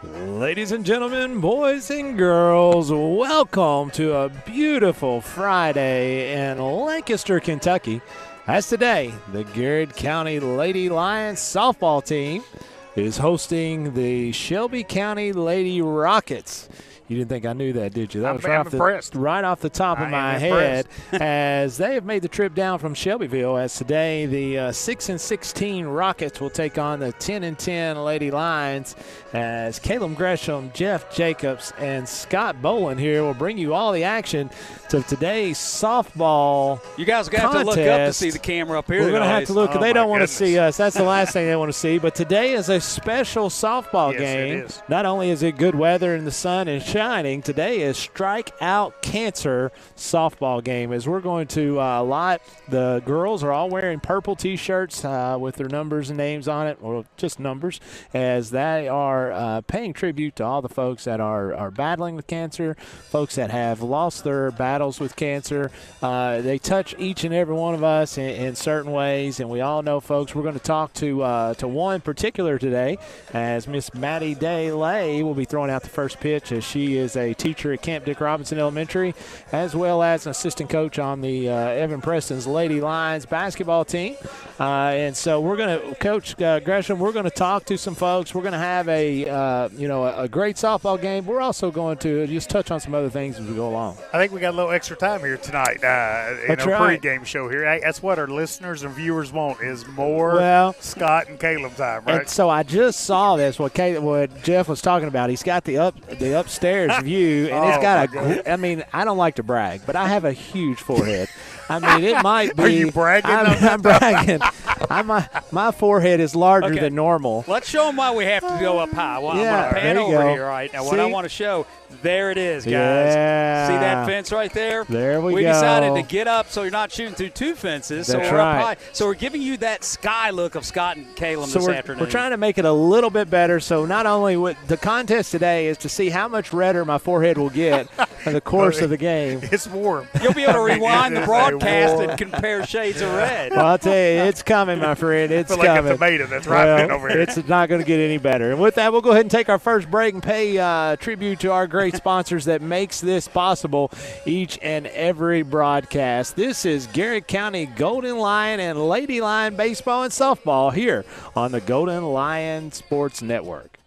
Ladies and gentlemen, boys and girls, welcome to a beautiful Friday in Lancaster, Kentucky. As today, the Garrard County Lady Lions softball team is hosting the Shelby County Lady Rockets. You didn't think I knew that, did you? That was right off the top of my head, as they have made the trip down from Shelbyville. As today, the 6-16 Rockets will take on the 10-10 Lady Lions. As Caleb Gresham, Jeff Jacobs, and Scott Boland here will bring you all the action to today's softball. You guys are going to have to look up to see the camera up here. We're going to have to look. They don't want to see us. That's the last thing they want to see. But today is a special softball game. It is. Not only is it good weather and the sun is shining, today is Strike Out Cancer softball game, as we're going to lot. The girls are all wearing purple T-shirts with their numbers and names on it, or just numbers, as they are paying tribute to all the folks that are battling with cancer, folks that have lost their battles with cancer. They touch each and every one of us in certain ways, and we all know, folks, we're going to talk to one particular today, as Miss Maddie Day Lay will be throwing out the first pitch, as she is a teacher at Camp Dick Robinson Elementary, as well as an assistant coach on the Evan Preston's Lady Lions basketball team. And so we're going to, Coach Gresham, we're going to talk to some folks. We're going to have a great softball game. We're also going to just touch on some other things as we go along. I think we got a little extra time here tonight. That's right. Pregame show here. That's what our listeners and viewers want, is more Scott and Caleb time, right? And so I just saw this, what Jeff was talking about. He's got the upstairs view, and it's got I don't like to brag, but I have a huge forehead. I mean, it might be. Are you bragging? I'm bragging. My forehead is larger than normal. Let's show them why we have to go up high. Well, I'm going to pan over here right now. What I want to show, there it is, guys. Yeah. See that fence right there? There we go. We decided to get up so you're not shooting through two fences. That's so we're right. up high. So we're giving you that sky look of Scott and Caleb this afternoon. We're trying to make it a little bit better. So not only the contest today is to see how much redder my forehead will get in the course of the game. It's warm. You'll be able to rewind the broadcast and compare shades of red. Well, I'll tell you, it's coming, my friend. It's coming. Like a tomato that's ripening over here. It's not going to get any better. And with that, we'll go ahead and take our first break and pay tribute to our great sponsors that makes this possible each and every broadcast. This is Garrard County Golden Lion and Lady Lion baseball and softball here on the Golden Lion Sports Network.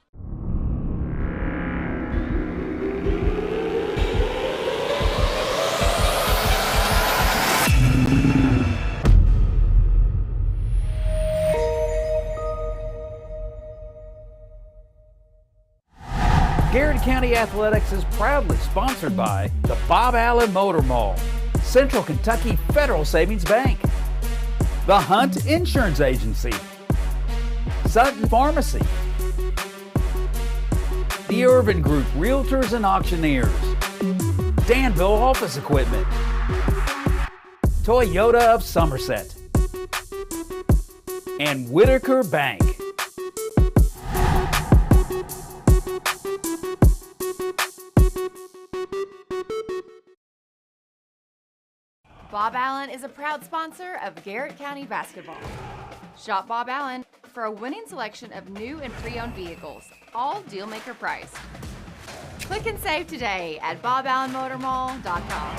Garrard County Athletics is proudly sponsored by the Bob Allen Motor Mall, Central Kentucky Federal Savings Bank, the Hunt Insurance Agency, Sutton Pharmacy, the Irvin Group Realtors and Auctioneers, Danville Office Equipment, Toyota of Somerset, and Whitaker Bank. Bob Allen is a proud sponsor of Garrard County basketball. Shop Bob Allen for a winning selection of new and pre-owned vehicles, all deal-maker priced. Click and save today at boballenmotormall.com.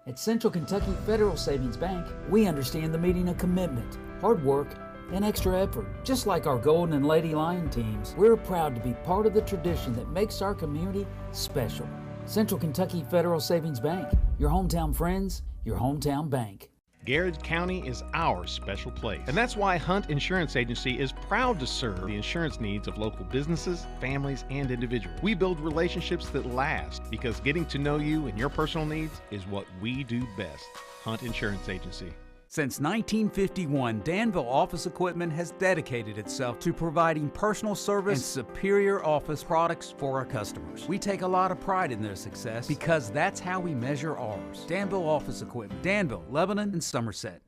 At Central Kentucky Federal Savings Bank, we understand the meaning of commitment, hard work, and extra effort. Just like our Golden and Lady Lion teams, we're proud to be part of the tradition that makes our community special. Central Kentucky Federal Savings Bank, your hometown friends, your hometown bank. Garrard County is our special place, and that's why Hunt Insurance Agency is proud to serve the insurance needs of local businesses, families, and individuals. We build relationships that last because getting to know you and your personal needs is what we do best. Hunt Insurance Agency. Since 1951, Danville Office Equipment has dedicated itself to providing personal service and superior office products for our customers. We take a lot of pride in their success because that's how we measure ours. Danville Office Equipment, Danville, Lebanon, and Somerset.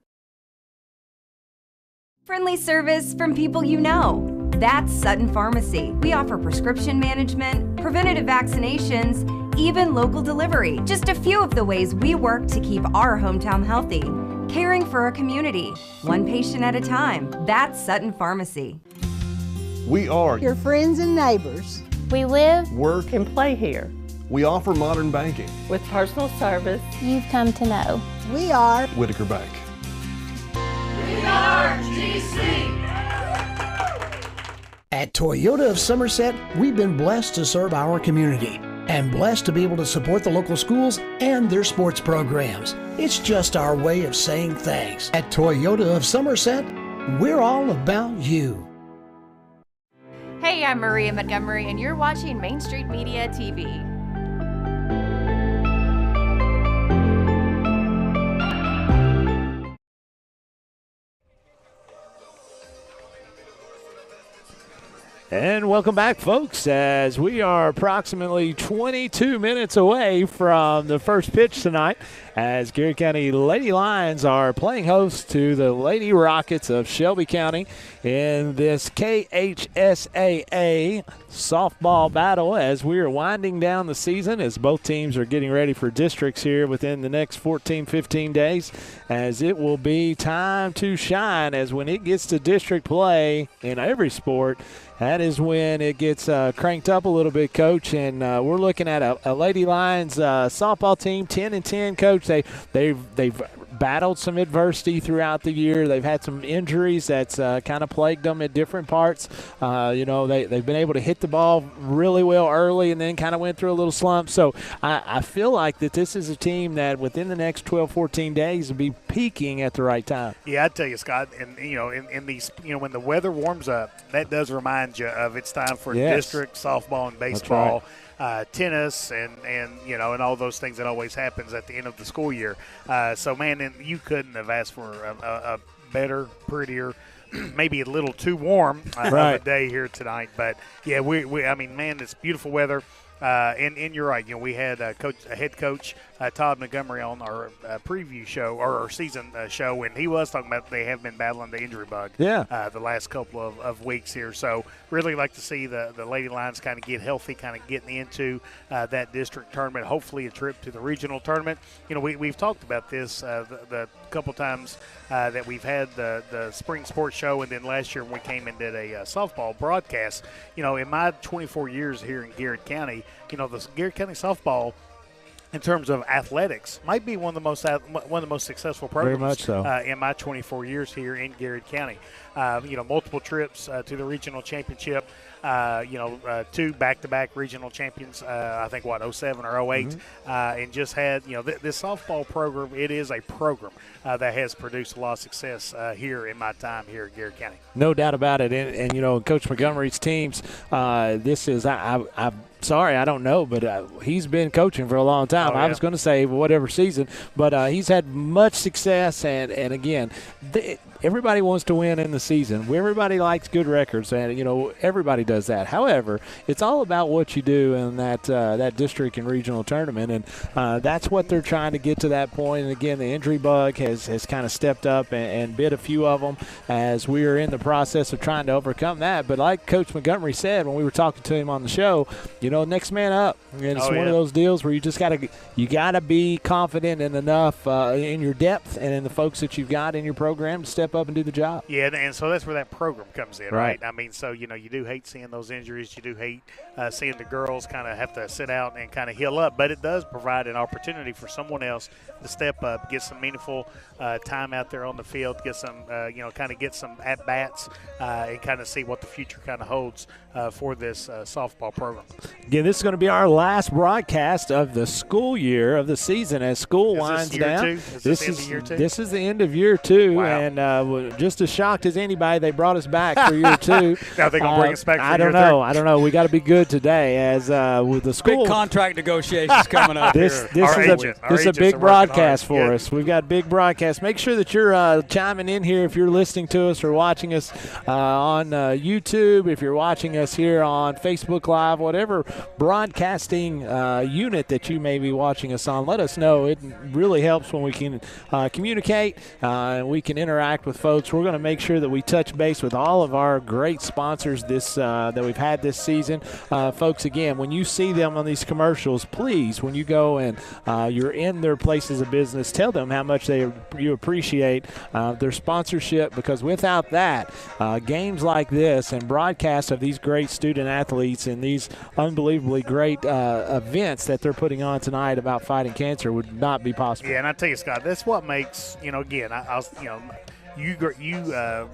Friendly service from people you know. That's Sutton Pharmacy. We offer prescription management, preventative vaccinations, even local delivery. Just a few of the ways we work to keep our hometown healthy. Caring for our community, one patient at a time. That's Sutton Pharmacy. We are your friends and neighbors. We live, work, and play here. We offer modern banking with personal service you've come to know. We are Whitaker Bank. We are GC. At Toyota of Somerset, we've been blessed to serve our community and blessed to be able to support the local schools and their sports programs. It's just our way of saying thanks. At Toyota of Somerset, we're all about you. Hey, I'm Maria Montgomery, and you're watching Main Street Media TV. And welcome back, folks, as we are approximately 22 minutes away from the first pitch tonight, as Garrett County Lady Lions are playing host to the Lady Rockets of Shelby County in this KHSAA softball battle as we are winding down the season, as both teams are getting ready for districts here within the next 14, 15 days, as it will be time to shine, as when it gets to district play in every sport, that is when it gets cranked up a little bit, Coach. And we're looking at a Lady Lions softball team, 10-10, Coach. They've battled some adversity throughout the year. They've had some injuries that's kind of plagued them at different parts. They've been able to hit the ball really well early and then kind of went through a little slump. So I feel like that this is a team that within the next 12, 14 days will be peaking at the right time. Yeah, I tell you, Scott, and in these, when the weather warms up, that does remind you of it's time for district softball and baseball. Tennis and all those things that always happens at the end of the school year. So, man, you couldn't have asked for a better, prettier, maybe a little too warm of a day here tonight. But, yeah, it's beautiful weather. And you're right. We had head coach Todd Montgomery on our preview show or our season show, and he was talking about they have been battling the injury bug the last couple of weeks here. So really like to see the Lady Lions kind of get healthy, kind of getting into that district tournament, hopefully a trip to the regional tournament. We've talked about this the couple times that we've had the spring sports show, and then last year when we came and did a softball broadcast. In my 24 years here in Garrett County, the Garrett County softball, in terms of athletics, might be one of the most successful programs. Very much so. In my 24 years here in Garrett County. Multiple trips to the regional championship. 2 back-to-back regional champions. I think 07 or 08, and just had this softball program. It is a program that has produced a lot of success here in my time here in Garrett County. No doubt about it, and Coach Montgomery's teams. This is I'm sorry, I don't know, but he's been coaching for a long time. I was going to say whatever season, but he's had much success, and again, everybody wants to win in the season. Everybody likes good records, and everybody does that. However, it's all about what you do in that district and regional tournament, and that's what they're trying to get to that point. And again, the injury bug has kind of stepped up and bit a few of them as we are in the process of trying to overcome that. But like Coach Montgomery said when we were talking to him on the show, next man up. And it's one of those deals where you just gotta be confident in enough in your depth and in the folks that you've got in your program to step up and do the job. Yeah, and so that's where that program comes in, right? I mean, so you do hate seeing those injuries. You do hate seeing the girls kind of have to sit out and kind of heal up, but it does provide an opportunity for someone else to step up, get some meaningful time out there on the field, get some kind of get some at bats, and kind of see what the future kind of holds for this softball program. Again, this is going to be our last broadcast of the school year, of the season, as school winds down. This is year 2? This is the end of year 2, wow. And just as shocked as anybody, they brought us back for year 2. Now they're going to bring us back for I don't know. We got to be good today, as with the school. Big contract negotiations coming up This is a big broadcast for us. We've got big broadcast. Make sure that you're chiming in here if you're listening to us or watching us on YouTube, if you're watching us here on Facebook Live, whatever broadcasting unit that you may be watching us on. Let us know. It really helps when we can communicate and we can interact with with folks. We're going to make sure that we touch base with all of our great sponsors that we've had this season. Folks, again, when you see them on these commercials, please, when you go and you're in their places of business, tell them how much you appreciate their sponsorship, because without that, games like this and broadcasts of these great student athletes and these unbelievably great events that they're putting on tonight about fighting cancer would not be possible. Yeah, and I tell you, Scott, that's what makes, again, you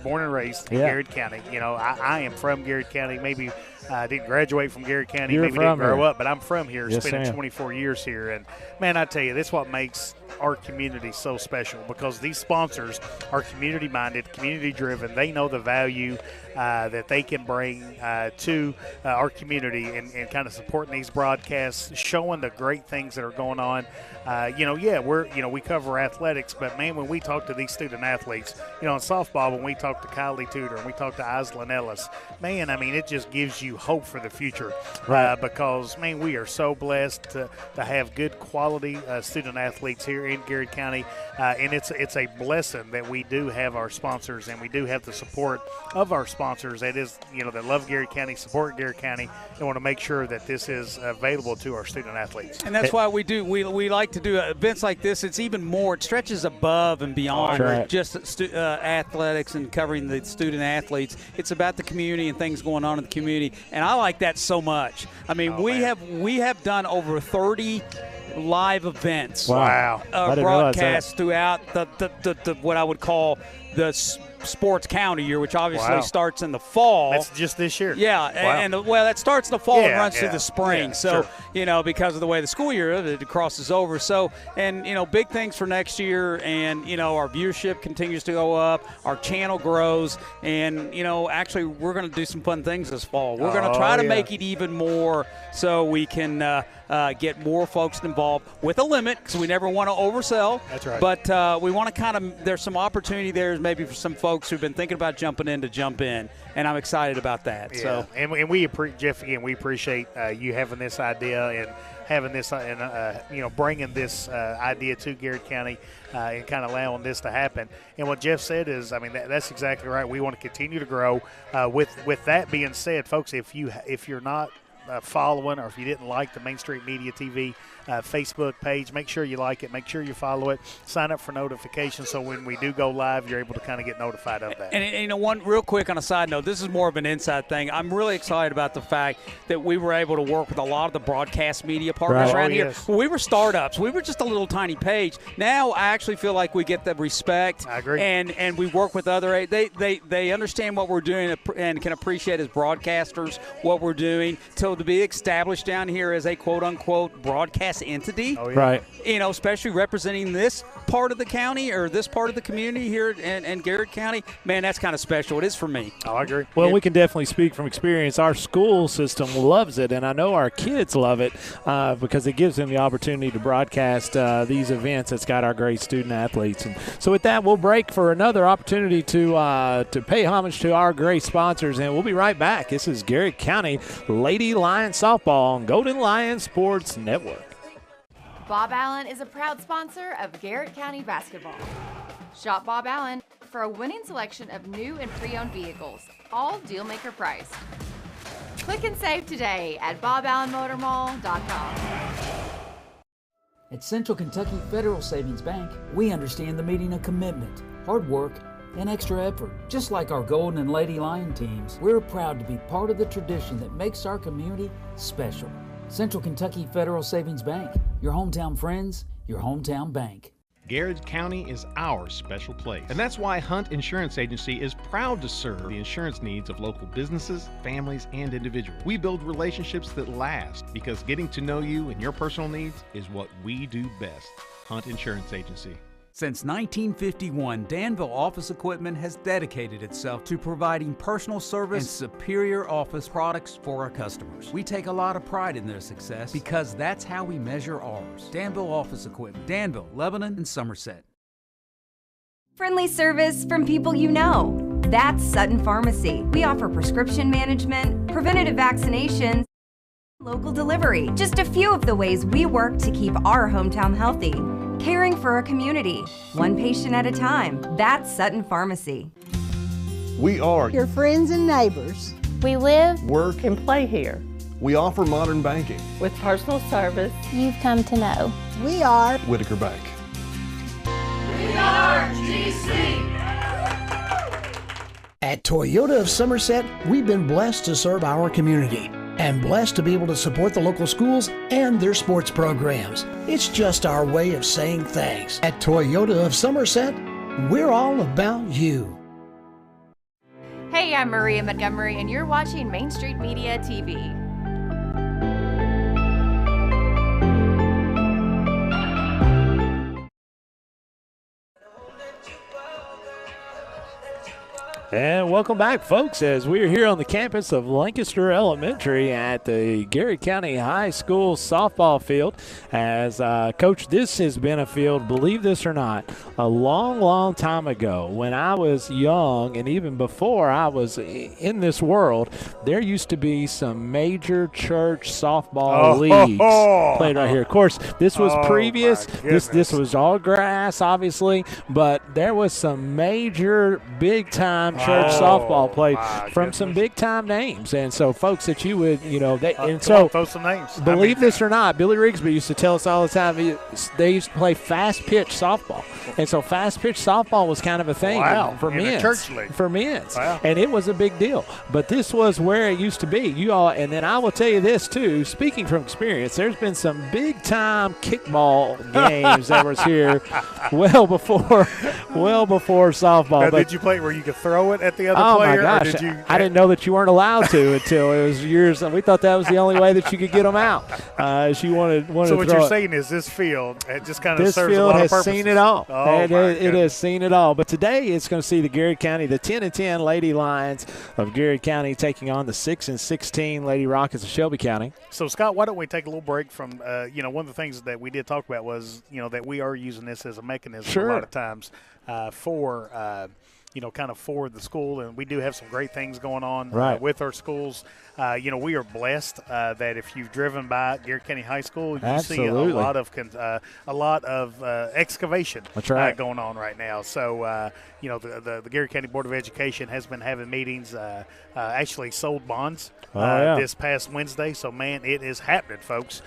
born and raised in Garrard County. I am from Garrard County. Maybe I didn't graduate from Garrard County. Maybe didn't grow up, but I'm from here, spending 24 years here. And, man, I tell you, that's what makes our community so special, because these sponsors are community-minded, community-driven. They know the value that they can bring to our community and kind of supporting these broadcasts, showing the great things that are going on. We cover athletics, but, man, when we talk to these student athletes, in softball, when we talk to Kylie Tudor and we talk to Aislinn Ellis, man, I mean, it just gives you hope for the future. Right. Because, man, we are so blessed to have good quality student athletes here in Garrard County, and it's a blessing that we do have our sponsors and we do have the support of our sponsors that love Garrard County, support Garrard County, and want to make sure that this is available to our student athletes. And that's why we like to do events like this. It's even more, it stretches above and beyond just athletics and covering the student athletes. It's about the community and things going on in the community, and I like that so much. I mean, we have done over 30 live events. Wow. Broadcasts throughout the what I would call the sports calendar year, which obviously starts in the fall. That's just this year. Yeah, that starts in the fall and runs through the spring. Yeah, so, because of the way the school year it crosses over. So, and, big things for next year. And, our viewership continues to go up. Our channel grows. And, actually, we're going to do some fun things this fall. We're going to try to make it even more so we can get more folks involved with a limit, because we never want to oversell. That's right. But we want to there's some opportunity there maybe for some folks who've been thinking about jumping in to jump in, and I'm excited about that. Yeah. So, and Jeff, again, we appreciate you having this idea and having this and bringing this idea to Garrard County and kind of allowing this to happen. And what Jeff said is, I mean, that's exactly right. We want to continue to grow. With that being said, folks, if you're not following, or if you didn't like the Main Street Media TV Facebook page, make sure you like it, make sure you follow it, sign up for notifications, so when we do go live, you're able to kind of get notified of that. And one real quick on a side note, this is more of an inside thing. I'm really excited about the fact that we were able to work with a lot of the broadcast media partners around here. Yes. We were startups. We were just a little tiny page. Now I actually feel like we get the respect. I agree. And we work with other. They understand what we're doing and can appreciate as broadcasters what we're doing. So to be established down here as a quote-unquote broadcast entity, right? Especially representing this part of the county or this part of the community here in Garrard County, man, that's kind of special. It is for me. Oh, I agree. Well, we can definitely speak from experience. Our school system loves it, and I know our kids love it because it gives them the opportunity to broadcast these events that's got our great student athletes. And so with that, we'll break for another opportunity to pay homage to our great sponsors, and we'll be right back. This is Garrard County Lady Lion Softball on Golden Lion Sports Network. Bob Allen is a proud sponsor of Garrard County basketball. Shop Bob Allen for a winning selection of new and pre-owned vehicles, all deal-maker priced. Click and save today at boballenmotormall.com. At Central Kentucky Federal Savings Bank, we understand the meaning of commitment, hard work, and extra effort. Just like our Golden and Lady Lion teams, we're proud to be part of the tradition that makes our community special. Central Kentucky Federal Savings Bank, your hometown friends, your hometown bank. Garrard County is our special place, and that's why Hunt Insurance Agency is proud to serve the insurance needs of local businesses, families, and individuals. We build relationships that last because getting to know you and your personal needs is what we do best. Hunt Insurance Agency. Since 1951, Danville Office Equipment has dedicated itself to providing personal service and superior office products for our customers. We take a lot of pride in their success because that's how we measure ours. Danville Office Equipment, Danville, Lebanon, and Somerset. Friendly service from people you know. That's Sutton Pharmacy. We offer prescription management, preventative vaccinations, local delivery. Just a few of the ways we work to keep our hometown healthy. caring for a community, one patient at a time. That's Sutton Pharmacy. We are your friends and neighbors. We live, work, and play here. We offer modern banking. With personal service you've come to know. We are Whitaker Bank. We are GC. At Toyota of Somerset, we've been blessed to serve our community and blessed to be able to support the local schools and their sports programs. It's just our way of saying thanks. At Toyota of Somerset, we're all about you. Hey, I'm Maria Montgomery, and you're watching Main Street Media TV. And welcome back, folks, as we are here on the campus of Lancaster Elementary at the Garrard County High School softball field. As Coach, this has been a field, believe this or not, a long, long time ago when I was young, and even before I was in this world, there used to be some major church softball leagues played right here. Of course, this was previous. This was all grass, obviously, but there was some major big-time church softball played from some big-time names. And so folks that you would, and so throw some names. Believe this or not, Billy Rigsby used to tell us all the time they used to play fast-pitch softball. And so fast-pitch softball was kind of a thing for men's. Church league. For men's. Wow. And it was a big deal. But this was where it used to be. And then I will tell you this, too, speaking from experience, there's been some big-time kickball games that was here well before softball. Now, did you play where you could throw it at the other player? Oh, my gosh. I didn't know that you weren't allowed to until it was years. We thought that was the only way that you could get them out. She wanted so what to you're saying is this field just kind of serves a this lot of field has purposes. seen it all. It has seen it all. But today it's going to see the Garrard County, the 10-10 Lady Lions of Garrard County taking on the 6-16 Lady Rockets of Shelby County. So, Scott, why don't we take a little break from, one of the things that we did talk about was, that we are using this as a mechanism a lot of times for the school, and we do have some great things going on with our schools. We are blessed that if you've driven by Garrard County High School, you see a lot of excavation going on right now. So, the Garrard County Board of Education has been having meetings, actually sold bonds this past Wednesday. So, man, it is happening, folks.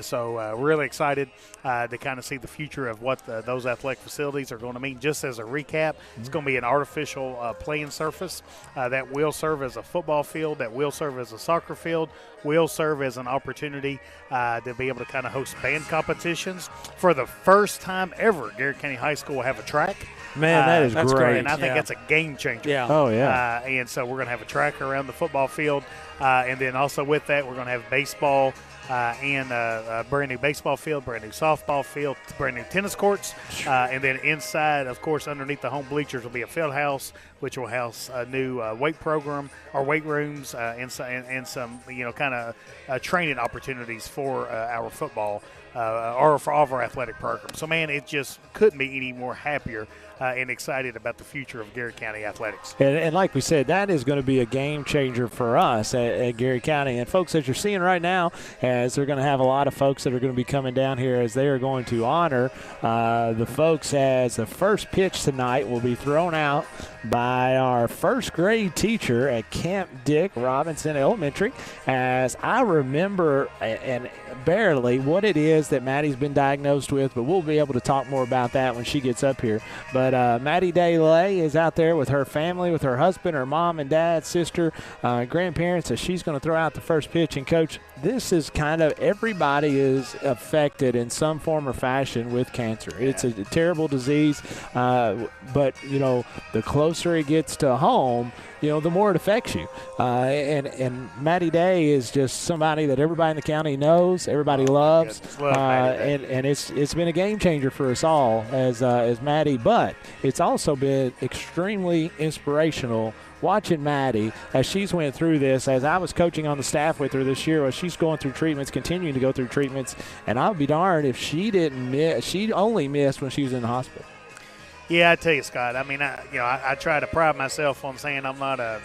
So really excited to kind of see the future of what those athletic facilities are going to mean. Just as a recap, it's going to be an artificial playing surface that will serve as a football field, that will serve as a soccer field, will serve as an opportunity to be able to kind of host band competitions. For the first time ever, Garrard County High School will have a track. Man, that is great. And I think that's a game changer. Yeah. Oh, yeah. And so we're going to have a track around the football field. And then also with that, we're going to have baseball and a brand new baseball field, brand new softball field, brand new tennis courts. And then inside, of course, underneath the home bleachers will be a field house, which will house a new weight program or weight rooms and some, kind of training opportunities for our football or for all of our athletic programs. So, man, it just couldn't be any more happier and excited about the future of Garrard County athletics. And like we said, that is going to be a game changer for us at Garrard County. And folks, as you're seeing right now, as they're going to have a lot of folks that are going to be coming down here as they are going to honor the folks as the first pitch tonight will be thrown out by our first grade teacher at Camp Dick Robinson Elementary. As I remember, and barely, what it is that Maddie's been diagnosed with, but we'll be able to talk more about that when she gets up here. But Maddie DeLay is out there with her family, with her husband, her mom and dad, sister, grandparents, as she's going to throw out the first pitch. And, Coach, this is kind of everybody is affected in some form or fashion with cancer. It's a terrible disease, but, the closer it gets to home, the more it affects you. And Maddie Day is just somebody that everybody in the county knows, everybody loves, and it's been a game changer for us all as Maddie. But it's also been extremely inspirational watching Maddie as she's went through this, as I was coaching on the staff with her this year, as she's going through treatments, continuing to go through treatments, and I would be darned if she didn't miss. She only missed when she was in the hospital. Yeah, I tell you, Scott. I mean, I try to pride myself on saying I'm not a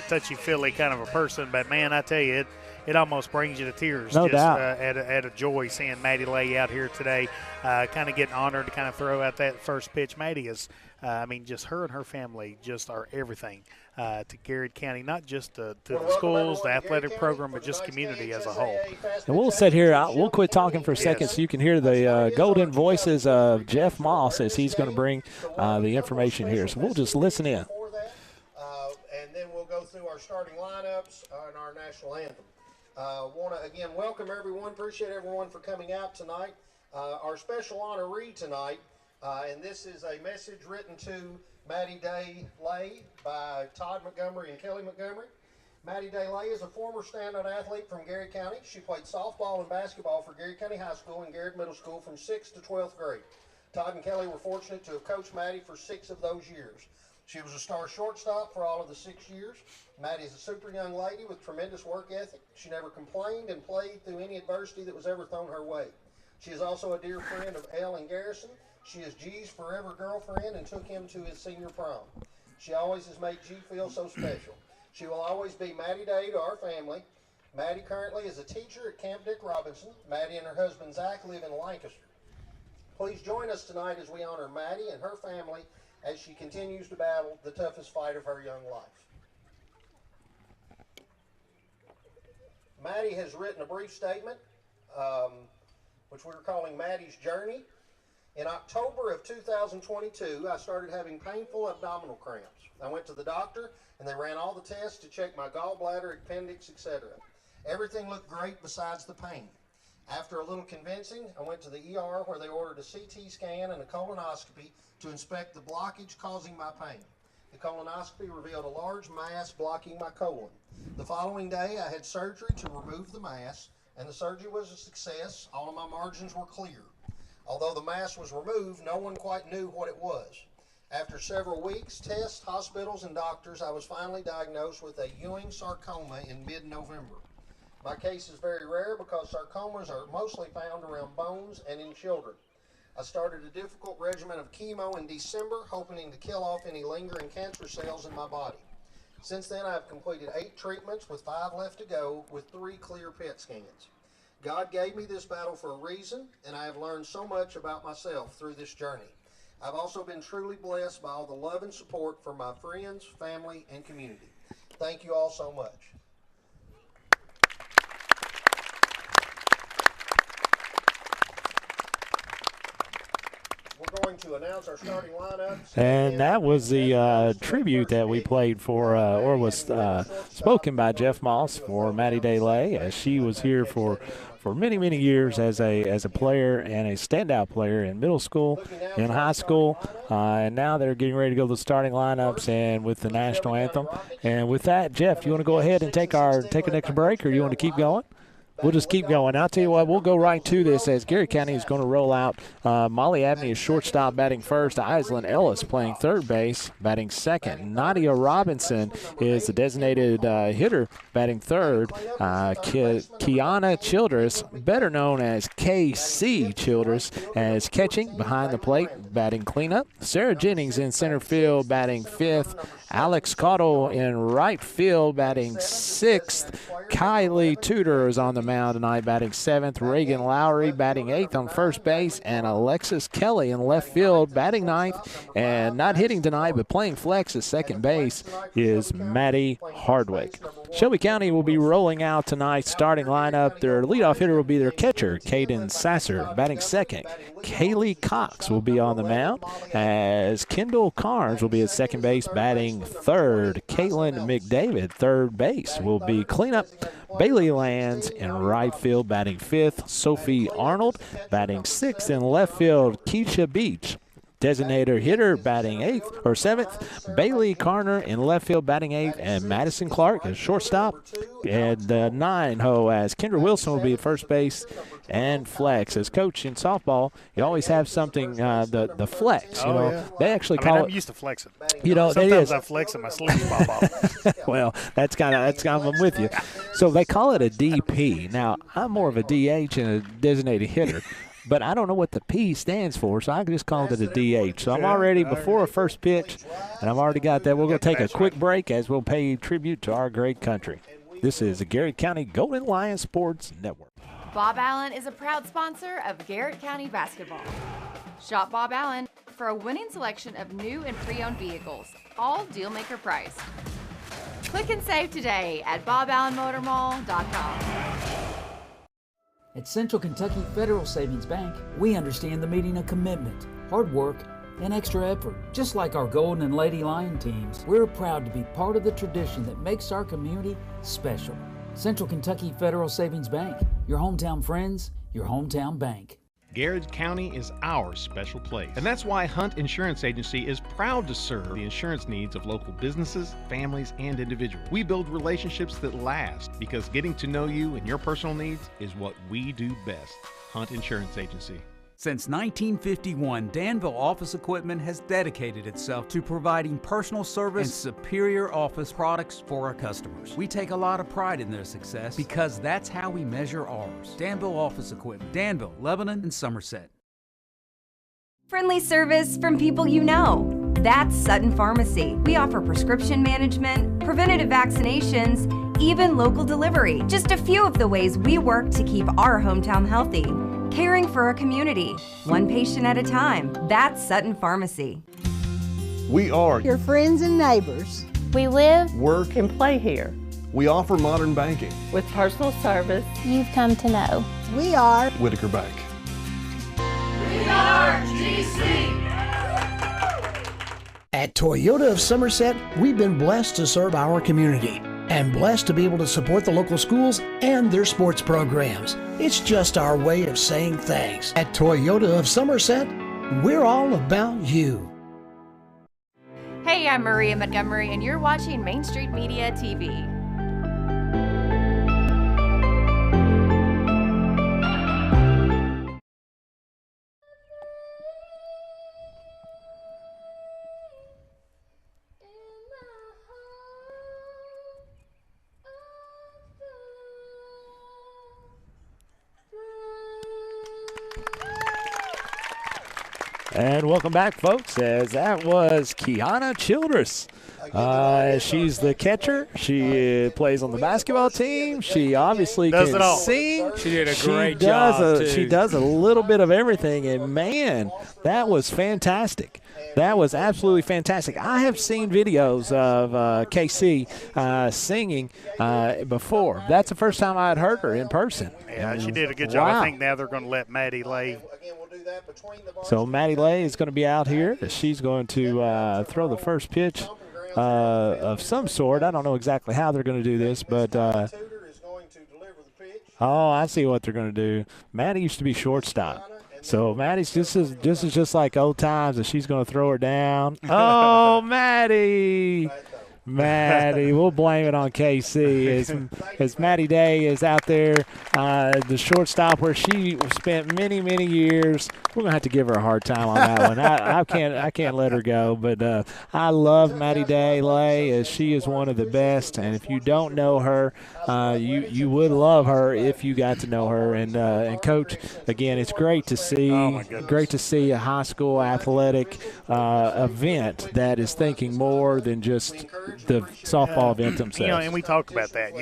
touchy-feely kind of a person, but man, I tell you, it almost brings you to tears. No doubt. At a joy seeing Maddie Lay out here today, kind of getting honored to kind of throw out that first pitch. Maddie is, just her and her family just are everything to Garrard County, not just to the schools, the athletic program, but just community as a whole. And we'll sit here. We'll quit talking for a second so you can hear the golden voices of Jeff Moss as he's going to bring the information here. So we'll just listen in. And then we'll go through our starting lineups and our national anthem. Want to, again, welcome everyone. Appreciate everyone for coming out tonight. Our special honoree tonight, and this is a message written to Maddie Day Lay by Todd Montgomery and Kelly Montgomery. Maddie Day Lay is a former standout athlete from Garrard County. She played softball and basketball for Garrard County High School and Garrard Middle School from 6th to 12th grade. Todd and Kelly were fortunate to have coached Maddie for 6 of those years. She was a star shortstop for all of the 6 years. Maddie is a super young lady with tremendous work ethic. She never complained and played through any adversity that was ever thrown her way. She is also a dear friend of Elle and Garrison. She is G's forever girlfriend and took him to his senior prom. She always has made G feel so special. She will always be Maddie Day to our family. Maddie currently is a teacher at Camp Dick Robinson. Maddie and her husband Zach live in Lancaster. Please join us tonight as we honor Maddie and her family as she continues to battle the toughest fight of her young life. Maddie has written a brief statement, which we're calling Maddie's Journey. In October of 2022, I started having painful abdominal cramps. I went to the doctor, and they ran all the tests to check my gallbladder, appendix, etc. Everything looked great besides the pain. After a little convincing, I went to the ER where they ordered a CT scan and a colonoscopy to inspect the blockage causing my pain. The colonoscopy revealed a large mass blocking my colon. The following day, I had surgery to remove the mass, and the surgery was a success. All of my margins were clear. Although the mass was removed, no one quite knew what it was. After several weeks, tests, hospitals, and doctors, I was finally diagnosed with a Ewing sarcoma in mid-November. My case is very rare because sarcomas are mostly found around bones and in children. I started a difficult regimen of chemo in December, hoping to kill off any lingering cancer cells in my body. Since then, I have completed 8 treatments with 5 left to go with 3 clear PET scans. God gave me this battle for a reason, and I have learned so much about myself through this journey. I've also been truly blessed by all the love and support from my friends, family, and community. Thank you all so much. We're going to announce our starting lineups. And that was the tribute that we played for, or was spoken by Jeff Moss for Maddie Day Lay, as she was here for many, many years as a player and a standout player in middle school, in high school, and now they're getting ready to go to the starting lineups and with the national anthem. And with that, Jeff, you want to go ahead and take our next break, or you want to keep going? We'll just keep going. I'll tell you what, we'll go right to this as Garrard County is going to roll out. Molly Abney is shortstop batting first. Islyn Ellis playing third base, batting second. Nadia Robinson is the designated hitter, batting third. Kiana Childress, better known as KC Childress, as catching behind the plate, batting cleanup. Sarah Jennings in center field, batting fifth. Alex Cottle in right field, batting sixth. Kylie Tudor is on the mound tonight, batting seventh. Reagan Lowry batting eighth on first base. And Alexis Kelly in left field, batting ninth. And not hitting tonight, but playing flex at second base is Maddie Hardwick. Shelby County will be rolling out tonight's starting lineup. Their leadoff hitter will be their catcher, Caden Sasser, batting second. Kaylee Cox will be on the mound, as Kendall Carnes will be at second base, batting third. Caitlin McDavid, third base, will be cleanup. Bailey Lands in right field, batting fifth. Sophie Arnold batting sixth. In left field, Keisha Beach, designated hitter, batting eighth or seventh. Bailey Carner in left field, batting eighth, and Madison Clark as shortstop. And the 9-hole as Kendra Wilson will be at first base and flex. As coach in softball, you always have something, the flex. You know, yeah. They actually call it. I'm used to flexing. You know, sometimes I flex in my sleeves pop off. Well, that's kind of I'm with you. So they call it a DP. Now, I'm more of a DH and a designated hitter. but I don't know what the P stands for, so I just called it a DH. So I'm already before a first pitch, and I've already got that. We're going to take a quick break as we'll pay tribute to our great country. This is the Garrett County Golden Lion Sports Network. Bob Allen is a proud sponsor of Garrett County basketball. Shop Bob Allen for a winning selection of new and pre-owned vehicles, all deal-maker price. Click and save today at boballenmotormall.com. At Central Kentucky Federal Savings Bank, we understand the meaning of commitment, hard work, and extra effort. Just like our Golden and Lady Lion teams, we're proud to be part of the tradition that makes our community special. Central Kentucky Federal Savings Bank, your hometown friends, your hometown bank. Garrard County is our special place. And that's why Hunt Insurance Agency is proud to serve the insurance needs of local businesses, families, and individuals. We build relationships that last because getting to know you and your personal needs is what we do best. Hunt Insurance Agency. Since 1951, Danville Office Equipment has dedicated itself to providing personal service and superior office products for our customers. We take a lot of pride in their success because that's how we measure ours. Danville Office Equipment, Danville, Lebanon, and Somerset. Friendly service from people you know. That's Sutton Pharmacy. We offer prescription management, preventative vaccinations, even local delivery. Just a few of the ways we work to keep our hometown healthy. Caring for our community, one patient at a time. That's Sutton Pharmacy. We are your friends and neighbors. We live, work, and play here. We offer modern banking with personal service you've come to know. We are Whitaker Bank. We are GC. At Toyota of Somerset, we've been blessed to serve our community and blessed to be able to support the local schools and their sports programs. It's just our way of saying thanks. At Toyota of Somerset, we're all about you. Hey, I'm Maria Montgomery, and you're watching Main Street Media TV. And welcome back, folks, as that was Kiana Childress. She's the catcher. She plays on the basketball team. She obviously can sing. She did a great job, too. She does a little bit of everything, and, man, that was fantastic. That was absolutely fantastic. I have seen videos of KC singing before. That's the first time I had heard her in person. Yeah, she did a good job. I think now they're going to let Maddie Lay. So Maddie Lay is going to be out here. She's going to throw the first pitch of some sort. I don't know exactly how they're going to do this, but oh, I see what they're going to do. Maddie used to be shortstop. So Maddie's this is just like old times, and she's going to throw her down. Oh, Maddie. Maddie, we'll blame it on KC as Maddie Day is out there, the shortstop where she spent many, many years. We're gonna have to give her a hard time on that one. I can't let her go. But I love Maddie Day Lay, as she is one of the best. And if you don't know her, you would love her if you got to know her. And Coach, again, it's great to see. Great to see a high school athletic event that is thinking more than just the softball event themselves. And we talk about that.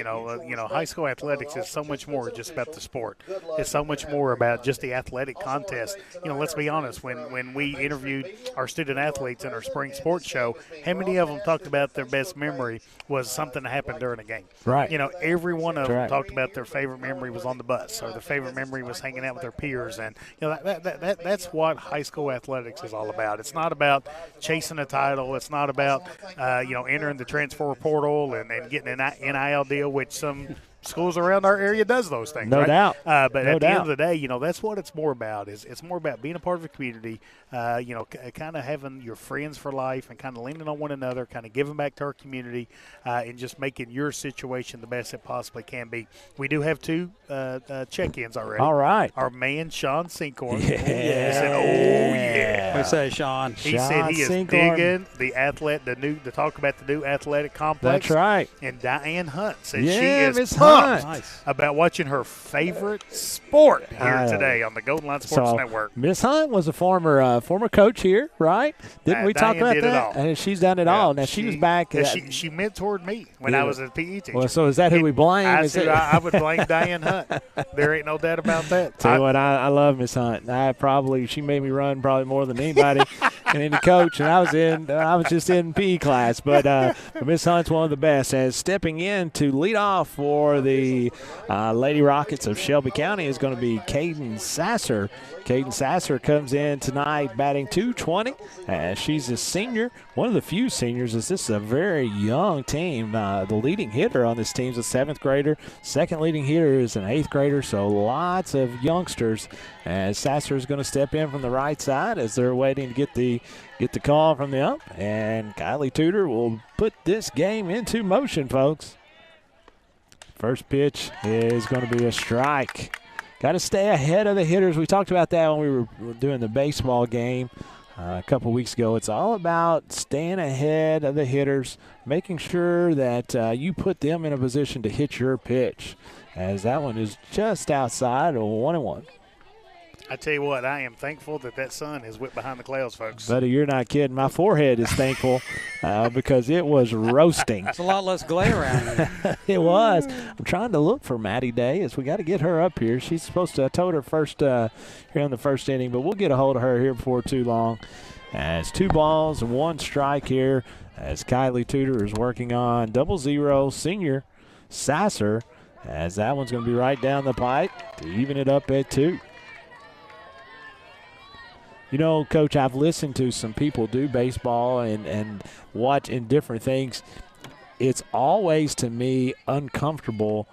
High school athletics is so much more just about the sport. It's so much more about just the athletic contest. Let's be honest. When we interviewed our student athletes in our spring sports show, how many of them talked about their best memory was something that happened during a game? Right. Every one of them talked about their favorite memory was on the bus, or their favorite memory was hanging out with their peers, and that's what high school athletics is all about. It's not about chasing a title. It's not about entering the transfer portal and getting an NIL deal, which some schools around our area does those things. No doubt. But at the end of the day, that's what it's more about. It's more about being a part of a community, kind of having your friends for life and kind of leaning on one another, kind of giving back to our community, and just making your situation the best it possibly can be. We do have two check-ins already. All right. Our man, Sean Sinkhorn. Yeah. Said, oh, yeah. What say, Sean? He said he is digging the talk about the new athletic complex. That's right. And Diane Hunt said she is Miss pumped pumped Nice. about watching her favorite sport here today on the Golden Line Sports Network. Miss Hunt was a former coach here, right? Didn't we talk about did that? And she's done it all. Now she was back. She mentored me when I was a PE teacher. Well, so is that who we blame? I would blame Diane Hunt. There ain't no doubt about that. Tell you what, I love Miss Hunt. She made me run probably more than anybody and any coach, and I was just in PE class. But Miss Hunt's one of the best. As stepping in to lead off for the Lady Rockets of Shelby County is going to be Caden Sasser. Caden Sasser comes in tonight batting .220. She's a senior, one of the few seniors, as this is a very young team. The leading hitter on this team is a 7th grader. Second leading hitter is an 8th grader, so lots of youngsters. As Sasser is going to step in from the right side as they're waiting to get the call from the ump. And Kylie Tudor will put this game into motion, folks. First pitch is going to be a strike. Got to stay ahead of the hitters. We talked about that when we were doing the baseball game a couple weeks ago. It's all about staying ahead of the hitters, making sure that you put them in a position to hit your pitch, as that one is just outside of 1-1. I tell you what, I am thankful that sun is whipped behind the clouds, folks. Buddy, you're not kidding. My forehead is thankful because it was roasting. It's a lot less glare around here. It was. I'm trying to look for Maddie Day, as we got to get her up here. She's supposed to. I told her first here in the first inning, but we'll get a hold of her here before too long. As 2 balls and 1 strike here, as Kylie Tudor is working on 0-0 senior Sasser, as that one's going to be right down the pipe to even it up at 2. You know, Coach, I've listened to some people do baseball and watch in different things. It's always, to me, uncomfortable,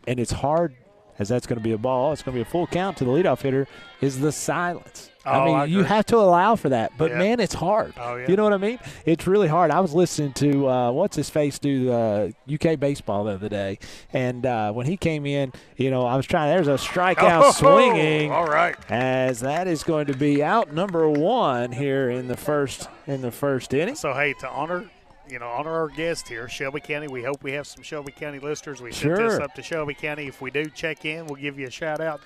and it's hard, as that's going to be a ball. It's going to be a full count to the leadoff hitter, is the silence. I mean, you have to allow for that. But, man, it's hard. Oh, yeah. You know what I mean? It's really hard. I was listening to, what's-his-face do UK baseball the other day. And when he came in, you know, I was trying – there's a strikeout swinging. All right. As that is going to be out number 1 here in the first inning. So, hey, to honor our guest here, Shelby County. We hope we have some Shelby County listeners. We sent this up to Shelby County. If we do check in, we'll give you a shout-out.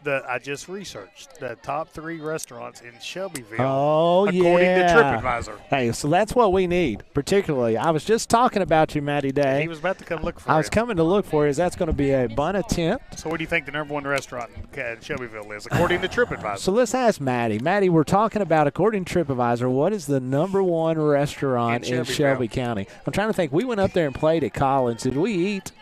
I just researched the top 3 restaurants in Shelbyville. Oh, according to TripAdvisor. Hey, so that's what we need, particularly. I was just talking about you, Matty Day. He was about to come look for you. I was coming to look for you. That's going to be a bun attempt. So what do you think the number 1 restaurant in Shelbyville is, according to TripAdvisor? So let's ask Matty. Matty, we're talking about, according to TripAdvisor, what is the number 1 restaurant in Shelby County? I'm trying to think. We went up there and played at Collins. Did we eat?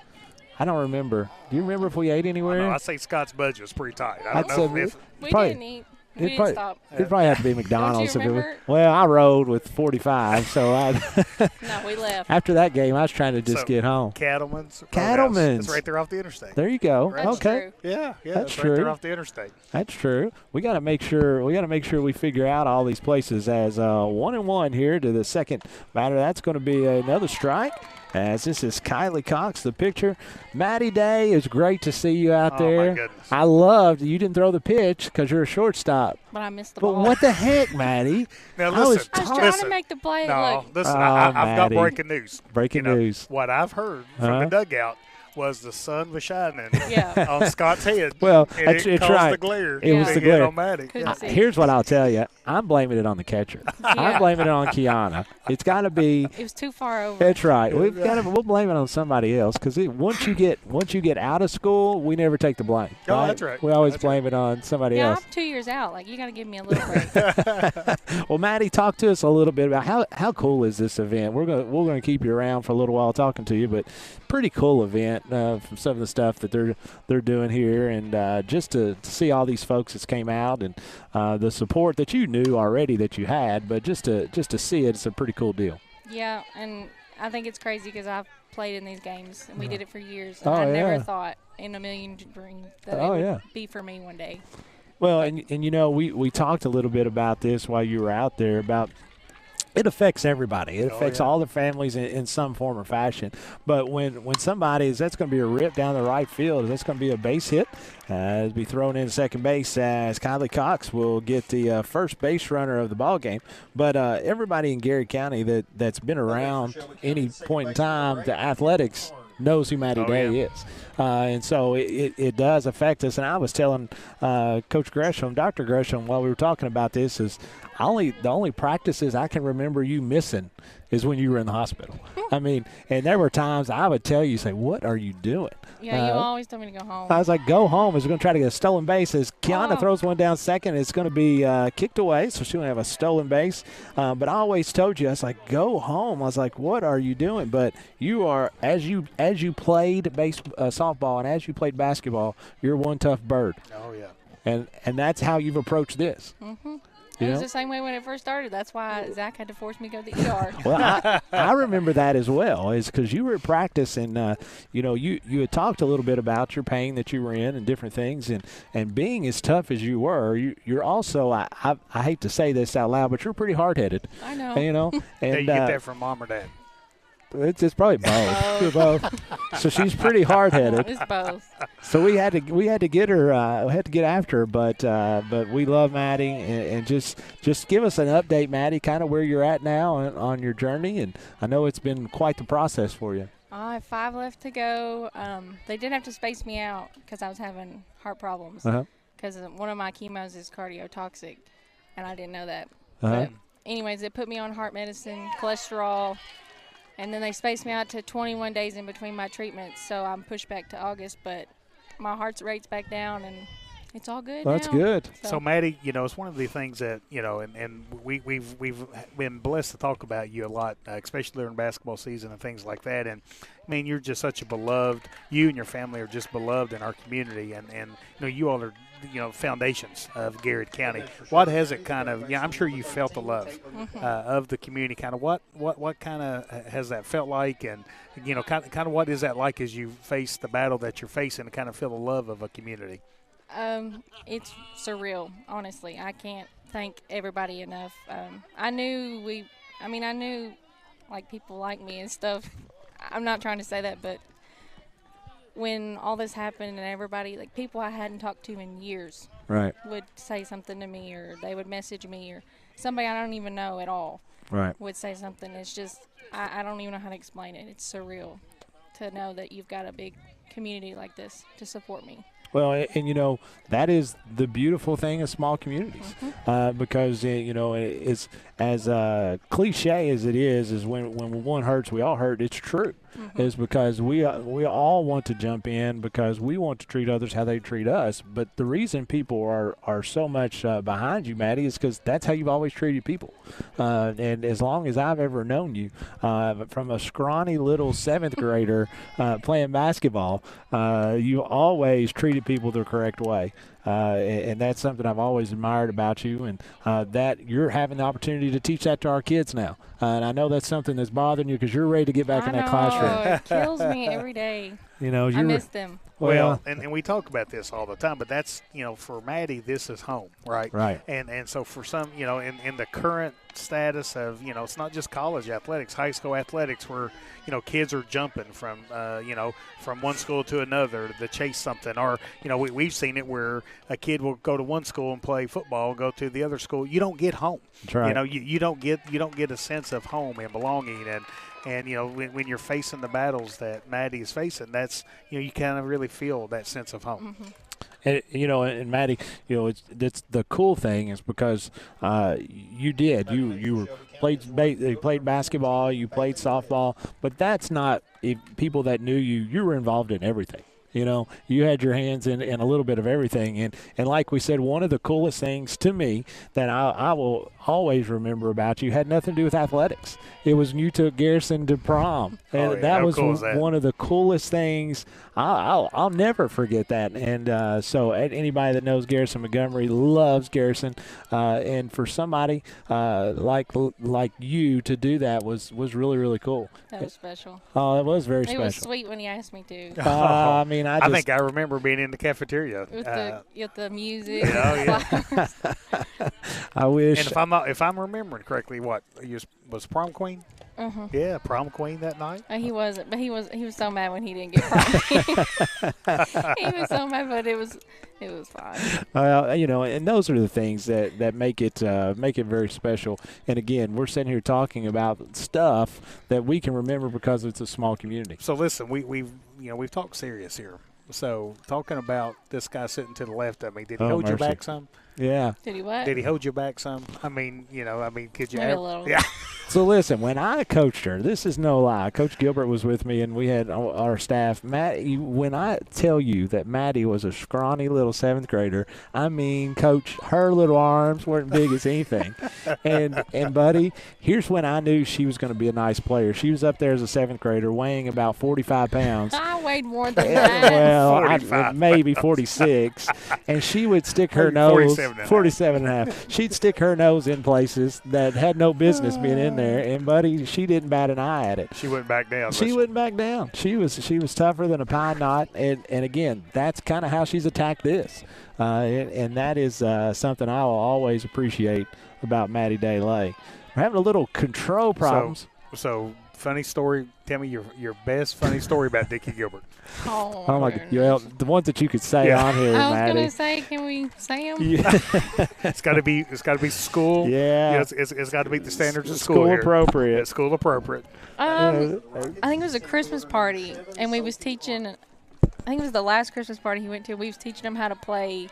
I don't remember. Do you remember if we ate anywhere? I say Scott's budget was pretty tight. I don't know if we didn't eat. We didn't stop. It'd probably have to be McDonald's. Don't you remember? Well, I rode with 45, so no, we left. After that game, I was trying to just get home. Cattleman's. Cattleman's. It's right there off the interstate. There you go. That's okay. True. Yeah, that's right there off the interstate. That's true. We got to make sure. We figure out all these places. As 1-1 here to the second batter. That's going to be another strike. As this is Kylie Cox, the pitcher. Matty Day, it's great to see you out there. My goodness. I loved you didn't throw the pitch because you're a shortstop. But I missed the ball. But what the heck, Matty? Now listen, I was trying to make the play. No, look. listen, I've got breaking news. Breaking news. What I've heard from the dugout was the sun was shining on Scott's head. Well, and it caused right. the glare. It was the glare. On Matty. Here's what I'll tell you. I'm blaming it on the catcher. I'm blaming it on Kiana. It's got to be. It was too far over. That's right. We'll blame it on somebody else because once you get out of school, we never take the blame. Oh, right? that's right. We always blame it on somebody else. I'm 2 years out. Like, you got to give me a little break. Well, Maddie, talk to us a little bit about how cool is this event? We're gonna keep you around for a little while talking to you, but pretty cool event from some of the stuff that they're doing here, and just to see all these folks that came out and the support that you knew already that you had, but just to see it's a pretty cool deal. Yeah, and I think it's crazy because I've played in these games, and we did it for years, and Oh, I never yeah. thought in a million dreams that Oh, it would yeah. be for me one day. Well, and you know, we talked a little bit about this while you were out there about it affects everybody. It affects all the families in some form or fashion. But when somebody that's going to be a rip down the right field, that's going to be a base hit. It'll be thrown in second base as Kylie Cox will get the first base runner of the ball game. But everybody in Garrard County that's been around any point in time to athletics knows who Maddie Day is. And so it does affect us. And I was telling Coach Gresham, Dr. Gresham, while we were talking about this, is the only practices I can remember you missing is when you were in the hospital. I mean, and there were times I would tell you, say, what are you doing? Yeah, you always told me to go home. I was like, go home. Is going to try to get a stolen base. As Kiana throws one down second, it's going to be kicked away, so she's going to have a stolen base. But I always told you, I was like, go home. I was like, what are you doing? But you are, as you played softball and as you played basketball, you're one tough bird. Oh, yeah. And that's how you've approached this. Mm-hmm. It was the same way when it first started. That's why Zach had to force me to go to the ER. Well, I remember that as well, is because you were at practice and, you had talked a little bit about your pain that you were in and different things. And being as tough as you were, you're also, I hate to say this out loud, but you're pretty hard-headed. I know. And, you get that from mom or dad? It's probably both. Both. So she's pretty hard-headed. It's both. So we had to get her. We had to get after her, but we love Maddie, and just give us an update, Maddie, kind of where you're at now on your journey. And I know it's been quite the process for you. I have 5 left to go. They did have to space me out because I was having heart problems. Because one of my chemos is cardiotoxic, and I didn't know that. But anyways, they put me on heart medicine, cholesterol. And then they spaced me out to 21 days in between my treatments, so I'm pushed back to August. But my heart rate's back down, and it's all good That's now. good. So Maddie, it's one of the things that, and we've been blessed to talk about you a lot, especially during basketball season and things like that. And, I mean, you're just such a beloved – you and your family are just beloved in our community. And you all are, foundations of Garrard County. What has it kind of – I'm sure you felt the love of the community. Kind of what kind of has that felt like? And, kind of what is that like as you face the battle that you're facing and kind of feel the love of a community? It's surreal, honestly. I can't thank everybody enough. I knew like people like me and stuff. I'm not trying to say that, but when all this happened and everybody, like people I hadn't talked to in years, right, would say something to me, or they would message me, or somebody I don't even know at all, right, would say something. It's just I don't even know how to explain it. It's surreal to know that you've got a big community like this to support me. Well, and that is the beautiful thing of small communities, because it's as cliche as it is when one hurts, we all hurt. It's true, is because we all want to jump in because we want to treat others how they treat us. But the reason people are so much behind you, Maddie, is because that's how you've always treated people. And as long as I've ever known you, from a scrawny little 7th grader playing basketball, you always treated people the correct way. And that's something I've always admired about you, and that you're having the opportunity to teach that to our kids now. And I know that's something that's bothering you because you're ready to get back in that classroom. It kills me every day. I miss them. Well, and we talk about this all the time, but that's, for Maddie, this is home, right? Right. And so for some, in the current status of, it's not just college athletics, high school athletics where, kids are jumping from, from one school to another to chase something. Or, we've seen it where a kid will go to one school and play football, go to the other school. You don't get home. That's right. You don't get a sense of home and belonging. And when you're facing the battles that Maddie is facing, that's, you kind of really feel that sense of home. And and Maddie, it's the cool thing is because you played basketball, you played softball, but that's not people that knew you. You were involved in everything. You had your hands in a little bit of everything. And like we said, one of the coolest things to me that I will always remember about you had nothing to do with athletics. It was when you took Garrison to prom. And that was one of the coolest things. I'll never forget that. And so anybody that knows Garrison Montgomery loves Garrison. And for somebody like you to do that was really, really cool. That was special. Oh, it was very special. It was sweet when he asked me to. I think I remember being in the cafeteria with the music. I wish. And if I'm remembering correctly, was prom queen? Yeah, prom queen that night. He wasn't, but he was so mad when he didn't get prom queen. He was so mad, but it was fine. You know, and those are the things that make it very special. And again, we're sitting here talking about stuff that we can remember because it's a small community. So listen, we've talked serious here. So talking about this guy sitting to the left of me, did he hold you back some? Yeah. Did he what? Did he hold you back some? I mean, could you Maybe a little. Yeah. So listen, when I coached her, this is no lie. Coach Gilbert was with me, and we had our staff. When I tell you that Maddie was a scrawny little 7th grader, I mean, Coach, her little arms weren't big as anything. and buddy, here's when I knew she was going to be a nice player. She was up there as a 7th grader, weighing about 45 pounds. I weighed more than that. Well, maybe 46, and she would stick her nose. 47 and a half. She'd stick her nose in places that had no business being in there, and buddy, she didn't bat an eye at it. She wouldn't back down. She wouldn't back down. She was tougher than a pine knot, and again, that's kind of how she's attacked this, and that is something I will always appreciate about Maddie Day-Lay. We're having a little control problems. So funny story. Tell me your best funny story about Dickie Gilbert. Oh my God! The ones that you could say on here, I was Maddie. going to say, can we say them? Yeah. It's got to be school. Yeah. It's got to be the standards of school. School appropriate. Yeah, school appropriate. I think it was a Christmas party, and we was teaching. I think it was the last Christmas party he went to. We was teaching him how to play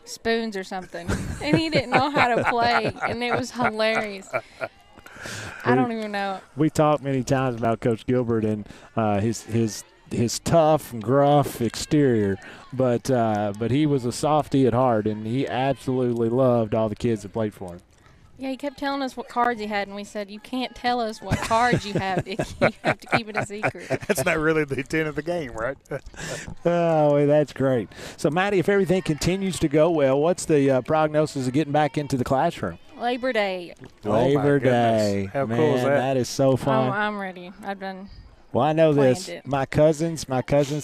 spoons or something, and he didn't know how to play, and it was hilarious. I don't even know. We talked many times about Coach Gilbert and his tough and gruff exterior, but he was a softie at heart, and he absolutely loved all the kids that played for him. Yeah, he kept telling us what cards he had, and we said, you can't tell us what cards you have. You have to keep it a secret. That's not really the intent of the game, right? Oh, that's great. So, Maddie, if everything continues to go well, what's the prognosis of getting back into the classroom? Labor Day. Labor Day. How Man, cool is that? That is so fun. I'm ready. I've done. Well, I know this. It. My cousin's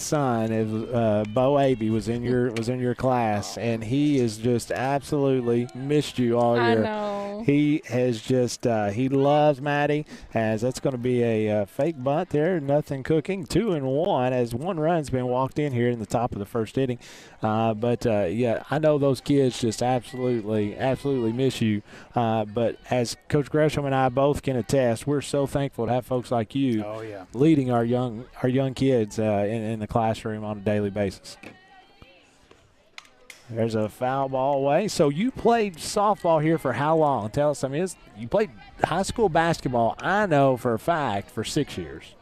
son is Bo Abe was in your class, and he is just absolutely missed you all year. I know. He has just he loves Maddie. As that's going to be a fake bunt there, nothing cooking. 2-1 as one run's been walked in here in the top of the first inning. But I know those kids just absolutely miss you. But as Coach Gresham and I both can attest, we're so thankful to have folks like you leading our young kids in the classroom on a daily basis. There's a foul ball away. So you played softball here for how long? Tell us. I mean, you played high school basketball, I know for a fact, for 6 years.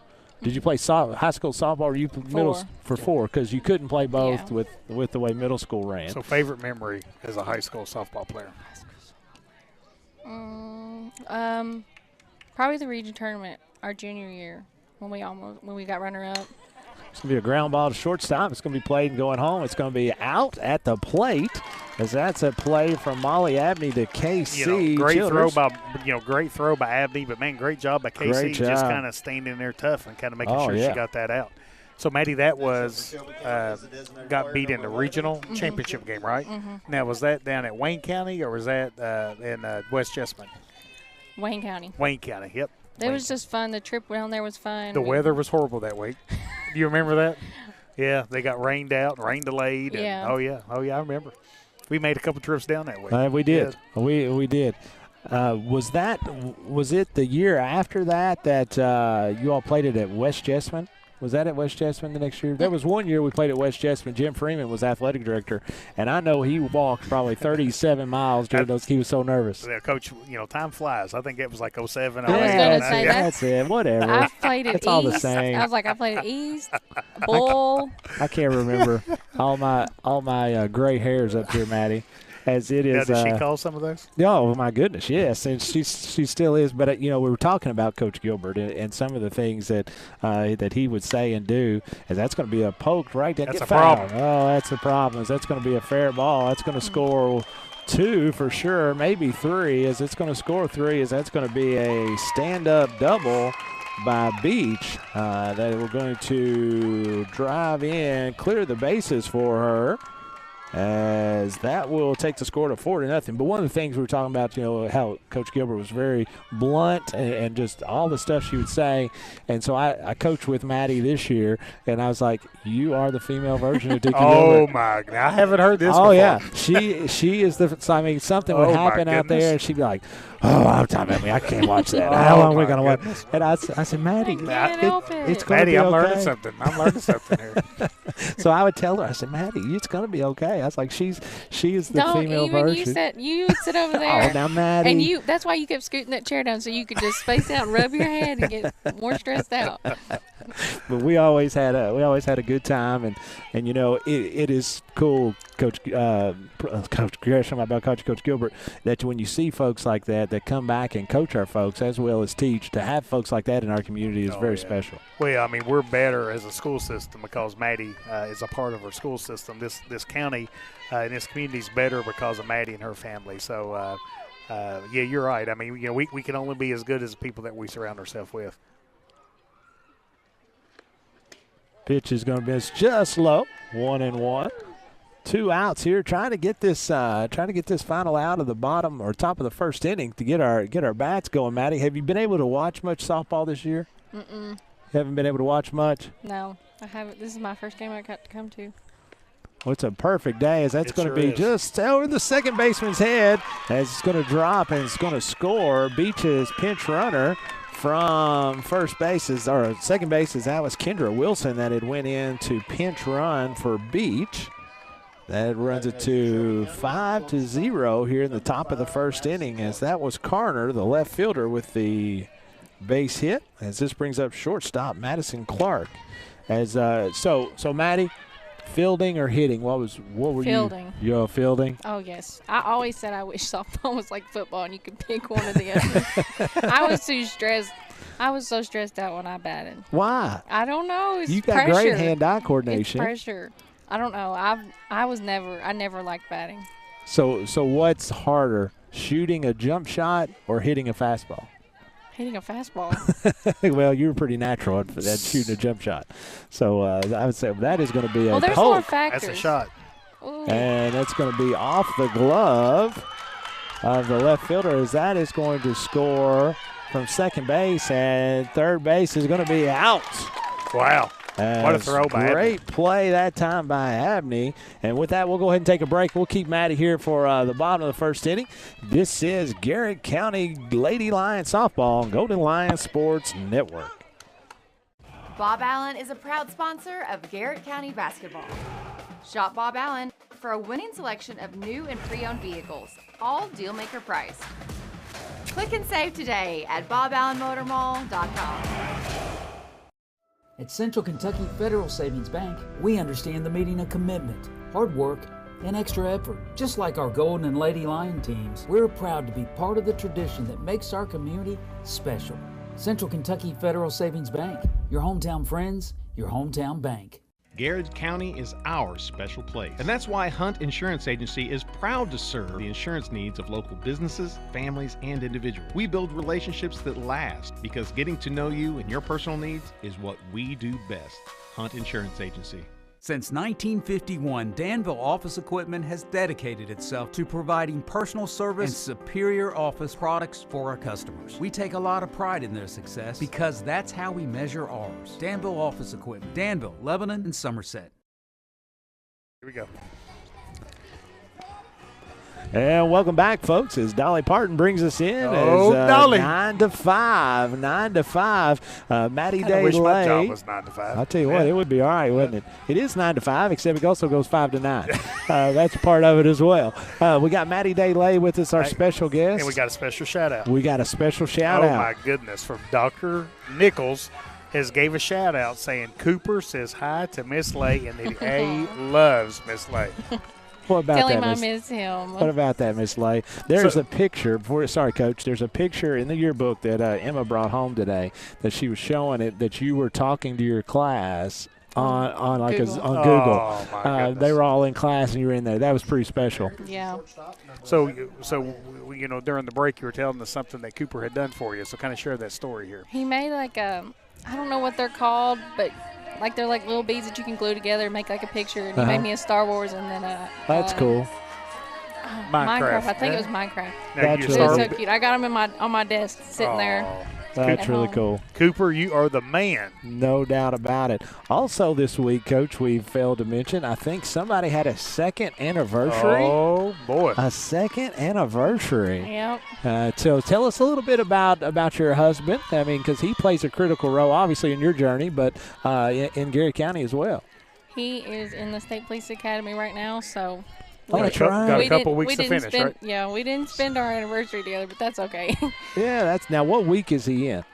Did you play high school softball or you middle for 4? Because you couldn't play both with the way middle school ran. So favorite memory as a high school softball player? Probably the region tournament our junior year when we got runner-up. It's going to be a ground ball to shortstop. It's going to be played and going home. It's going to be out at the plate as that's a play from Molly Abney to KC. Great throw by Abney, but man, great job by KC. Just kind of standing there tough and kind of making sure she got that out. So, Maddie, that was got beat in the regional championship game, right? Mm-hmm. Now, was that down at Wayne County or was that in West Jessamine? Wayne County. Wayne County, yep. It was just fun. The trip down there was fun. The weather was horrible that week. Do you remember that? Yeah, they got rained out, rain delayed. Yeah. And, I remember. We made a couple trips down that week. We did. Yeah. We did. Was it the year after that you all played it at West Jessamine? Was that at West Jessamine the next year? There was one year we played at West Jessamine. Jim Freeman was athletic director, and I know he walked probably 37 miles during those. He was so nervous. Yeah, Coach, time flies. I think it was like 07. I was going to say that's it. Whatever. I played at East. all the same. I was like, I played at East, Bull. I can't remember all my gray hairs up here, Maddie. As it is. Did she call some of those? Oh, my goodness, yes. And she still is. But, we were talking about Coach Gilbert and some of the things that he would say and do. And that's going to be a poke right there. That's a problem. Oh, that's the problem. That's going to be a fair ball. That's going to score 2 for sure, maybe 3. As it's going to score 3, as that's going to be a stand-up double by Beach that we're going to drive in, clear the bases for her. as that will take the score to 4-0. But one of the things we were talking about, how Coach Gilbert was very blunt and just all the stuff she would say. And so I coached with Maddie this year, and I was like, you are the female version of Dickie Gilbert. Oh, my God. I haven't heard this before. Oh, yeah. She is something would happen out there, and she'd be like, oh, I'm talking about me. I can't watch that. How long are we going to watch? And I said, Maddie, it's going to be okay. I'm learning something. I'm learning something here. So I would tell her, I said, Maddie, it's going to be okay. I was like, she is the female version. You sit over there. Oh, now Maddie. And that's why you kept scooting that chair down so you could just space out and rub your head and get more stressed out. But we always had a good time, and it is cool, Coach Gresham, about Coach Gilbert, that when you see folks like that come back and coach our folks as well as teach, to have folks like that in our community is very special. Well, I mean, we're better as a school system because Maddie is a part of our school system. This county and this community is better because of Maddie and her family. So, yeah, you're right. I mean, we can only be as good as the people that we surround ourselves with. Pitch is going to miss just low. 1-1. 2 outs here, trying to get this final out of the bottom or top of the first inning to get our bats going. Maddie, have you been able to watch much softball this year? Mm-mm. You haven't been able to watch much? No, I haven't. This is my first game I got to come to. Well, it's a perfect day, as that's going to be just over the second baseman's head, as it's going to drop and it's going to score. Beach's pinch runner from first base or second base, that was Kendra Wilson that had went in to pinch run for Beach. That runs it to 5-0 here in the top of the first inning, as that was Carner, the left fielder, with the base hit, as this brings up shortstop Madison Clark. As so Maddie, fielding or hitting? What were fielding. you? You're fielding? Oh, yes. I always said I wish softball was like football and you could pick one or the other. I was too stressed. I was so stressed out when I batted. Why? I don't know. It's you got pressure. Great hand-eye coordination. It's pressure. I don't know. I never liked batting. So what's harder, shooting a jump shot or hitting a fastball? Hitting a fastball. Well, you were pretty natural at shooting a jump shot. So I would say that is going to be there's more factors. That's a shot. Ooh. And that's going to be off the glove of the left fielder, as that is going to score from second base, and third base is going to be out. Wow. What a throw by Abney. Great play that time by Abney. And with that, we'll go ahead and take a break. We'll keep Maddie here for the bottom of the first inning. This is Garrett County Lady Lions Softball on Golden Lion Sports Network. Bob Allen is a proud sponsor of Garrett County Basketball. Shop Bob Allen for a winning selection of new and pre-owned vehicles, all deal-maker price. Click and save today at boballenmotormall.com. At Central Kentucky Federal Savings Bank, we understand the meaning of commitment, hard work, and extra effort. Just like our Golden and Lady Lion teams, we're proud to be part of the tradition that makes our community special. Central Kentucky Federal Savings Bank, your hometown friends, your hometown bank. Garrard County is our special place. And that's why Hunt Insurance Agency is proud to serve the insurance needs of local businesses, families, and individuals. We build relationships that last because getting to know you and your personal needs is what we do best. Hunt Insurance Agency. Since 1951, Danville Office Equipment has dedicated itself to providing personal service and superior office products for our customers. We take a lot of pride in their success because that's how we measure ours. Danville Office Equipment, Danville, Lebanon, and Somerset. Here we go. And welcome back, folks, as Dolly Parton brings us in. Dolly. 9 to 5. Maddie Day wish my Lay. job was 9 to 5. I'll tell you what, it would be all right, wouldn't it? It is 9 to 5, except it also goes 5 to 9. That's part of it as well. We got Maddie Day Lay with us, our special guest. And we got a special shout-out. We got a special shout-out. Oh, my goodness, from Dr. Nichols. Has gave a shout-out saying Cooper says hi to Miss Lay and that he loves Miss Lay. What about Tell that, him I miss him. What about that, Miss Lay? There's a picture. Sorry, Coach. There's a picture in the yearbook that Emma brought home today that she was showing it that you were talking to your class on Google. Oh, my goodness. They were all in class and you were in there. That was pretty special. Yeah. So during the break you were telling us something that Cooper had done for you. So kind of share that story here. He made like I don't know what they're called, but like they're like little beads that you can glue together and make like a picture. And he made me a Star Wars and then That's cool. Minecraft. I think it was Minecraft. That's It was so cute. I got them on my desk sitting there. That's really cool. Cooper, you are the man. No doubt about it. Also this week, Coach, we failed to mention, I think somebody had a second anniversary. Oh, boy. A second anniversary. Yep. So tell us a little bit about your husband. I mean, because he plays a critical role, obviously, in your journey, but in Garrett County as well. He is in the State Police Academy right now, so. That's right. Got a couple weeks to finish, right? Yeah, we didn't spend our anniversary together, but that's okay. Yeah, now what week is he in?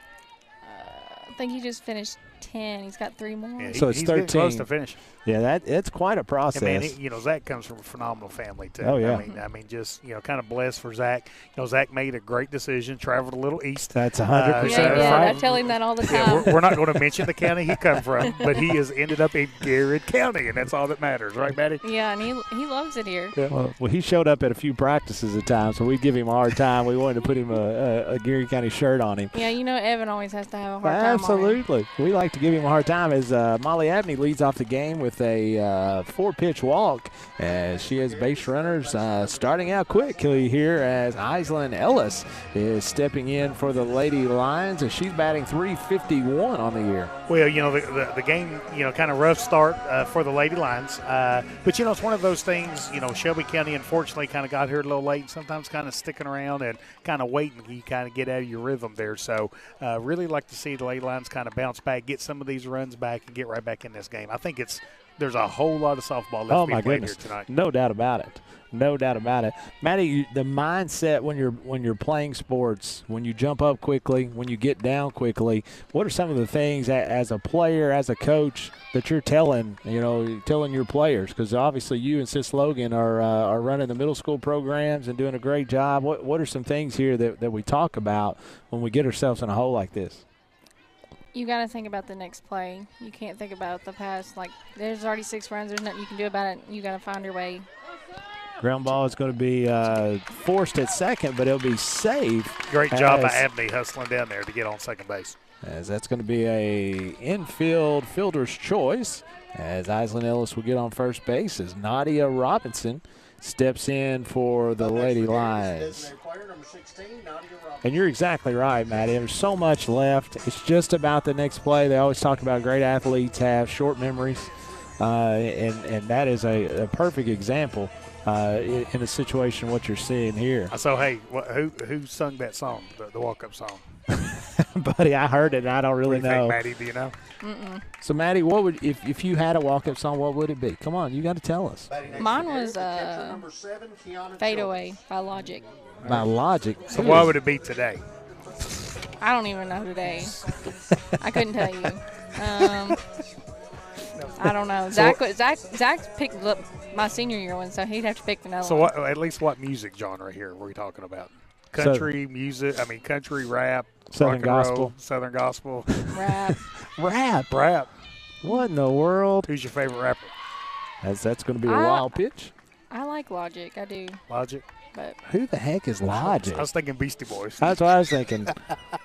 I think he just finished 10. He's got 3 more. Yeah, So it's he's 13. getting close to finish. Yeah, it's quite a process. And man, Zach comes from a phenomenal family too. Oh yeah. I mean, just kind of blessed for Zach. Zach made a great decision, traveled a little east. That's 100% right. I tell him that all the time. We're not going to mention the county he come from, but he has ended up in Garrard County, and that's all that matters, right, Maddie? Yeah, and he loves it here. Yeah. Well, he showed up at a few practices at times, so we'd give him a hard time. We wanted to put him a Garrett County shirt on him. Yeah, Evan always has to have a hard time. Absolutely. We like to give him a hard time as Molly Abney leads off the game with a 4-pitch walk as she has base runners starting out quick here as Aislinn Ellis is stepping in for the Lady Lions as she's batting .351 on the year. Well, the game, kind of rough start for the Lady Lions. But, it's one of those things, Shelby County unfortunately kind of got here a little late and sometimes kind of sticking around and kind of waiting. You kind of get out of your rhythm there. So, really like to see the Lady Lions kind of bounce back, get some of these runs back, and get right back in this game. I think there's a whole lot of softball left to be played here tonight. No doubt about it. No doubt about it. Maddie, the mindset when you're playing sports, when you jump up quickly, when you get down quickly, what are some of the things as a player, as a coach, that you're telling your players? Because obviously you and Sis Logan are running the middle school programs and doing a great job. What are some things here that we talk about when we get ourselves in a hole like this? You got to think about the next play. You can't think about the past. Like, there's already 6 runs. There's nothing you can do about it. You got to find your way. Ground ball is going to be forced at second, but it'll be safe. Great job by Abney hustling down there to get on second base. As that's going to be a infield fielder's choice as Aislinn Ellis will get on first base as Nadia Robinson steps in for the Lady Lions. And you're exactly right, Maddie. There's so much left. It's just about the next play. They always talk about great athletes have short memories, and that is a perfect example in a situation what you're seeing here. So, hey, who sung that song, the walk-up song? Buddy, I heard it, and I don't really know. Maddie, do you know? Mm-mm. So, Maddie, what would if you had a walk-up song, what would it be? Come on, you got to tell us. Mine was Fade Away by Logic. By Logic. So what would it be today? I don't even know today. I couldn't tell you. I don't know. Zach picked up my senior year one, so he'd have to pick another one. So at least what music genre here were we talking about? Country music, country rap, Southern gospel. Southern gospel. Rap. What in the world? Who's your favorite rapper? That's going to be a wild pitch. I like Logic. I do. Logic? But who the heck is Logic? I was thinking Beastie Boys. That's what I was thinking.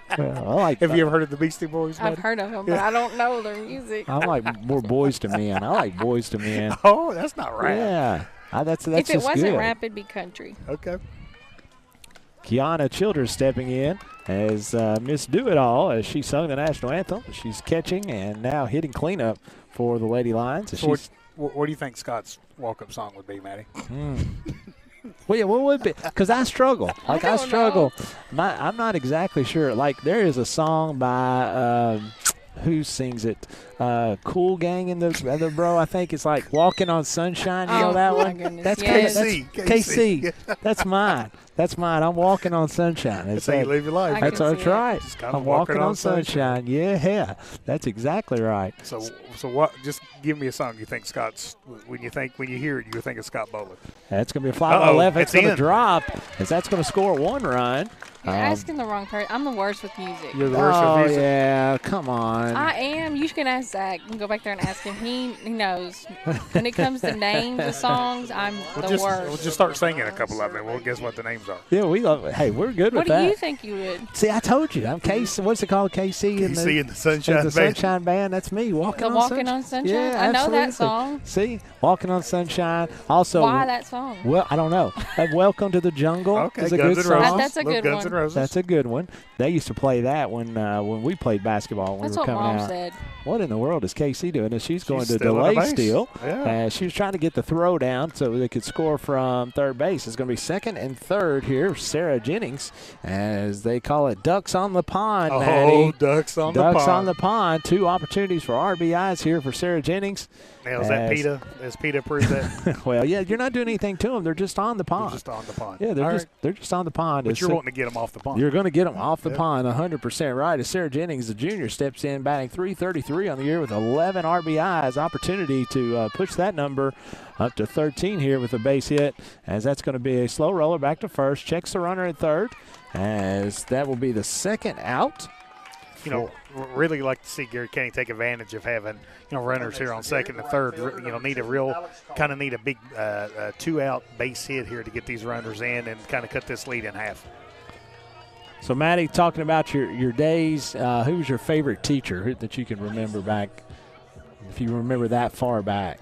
Have you ever heard of the Beastie Boys? I've heard of them, but I don't know their music. I like more Boys to Men. I like Boys to Men. Oh, that's not rap. Yeah. That's if it wasn't good. rap, it'd be country. Okay. Kiana Childers stepping in as Miss Do-It-All as she sung the national anthem. She's catching and now hitting cleanup for the Lady Lions. So what do you think Scott's walk-up song would be, Maddie? Well, yeah, what would it be? Because I struggle. I struggle. I'm not exactly sure. Like, there is a song by who sings it? Cool Gang in the bro. I think it's like Walking on Sunshine. You know that one? Goodness. That's yes. KC. That's mine. I'm walking on sunshine. That's how you live your life. That's right. I'm walking on sunshine. Yeah, that's exactly right. So what? Just give me a song you think Scott's. When you hear it, you think it's Scott Bowler. That's going to be a fly ball left. It's going to drop as that's going to score 1 run. You're asking the wrong person. I'm the worst with music. You're the worst with music. Oh yeah, come on. I am. You can ask Zach. You can go back there and ask him. He knows. When it comes to names of songs, I'm the worst. We'll just start singing a couple of them. We'll guess what the name games are. Yeah, hey, we're good with that. What do you think you would? See, I told you. I'm KC. What's it called? KC in the Sunshine Band. The Sunshine Band. That's me. Walking on Sunshine. Yeah, I know that song. See, Walking on Sunshine. Also, why that song? Well, I don't know. Welcome to the Jungle. Okay, is a Guns good N' song. Roses. That's a good Guns one. N' Roses. That's a good one. They used to play that when we played basketball when That's we were what coming Mom out. said. What in the world is KC doing? She's going to still on the delay base. steal. Yeah. She was trying to get the throw down so they could score from third base. It's going to be second and third here. Sarah Jennings, as they call it, ducks on the pond, Maddie. Ducks on the pond. Ducks on the pond. 2 opportunities for RBIs here for Sarah Jennings. Now, is that PETA? Has PETA proved that? Well, yeah, you're not doing anything to them. They're just on the pond. They're just on the pond. Yeah, they're just on the pond. But you're wanting to get them off the pond. You're going to get them off the pond, 100% right. As Sarah Jennings, the junior, steps in, batting .333 on the year with 11 RBIs. Opportunity to push that number up to 13 here with a base hit, as that's going to be a slow roller back to first. Checks the runner at third, as that will be the second out. You know, really like to see Garrett County take advantage of having, runners here on second and third. Need a big 2-out base hit here to get these runners in and kind of cut this lead in half. So, Maddie, talking about your days, who was your favorite teacher that you can remember back, if you remember that far back?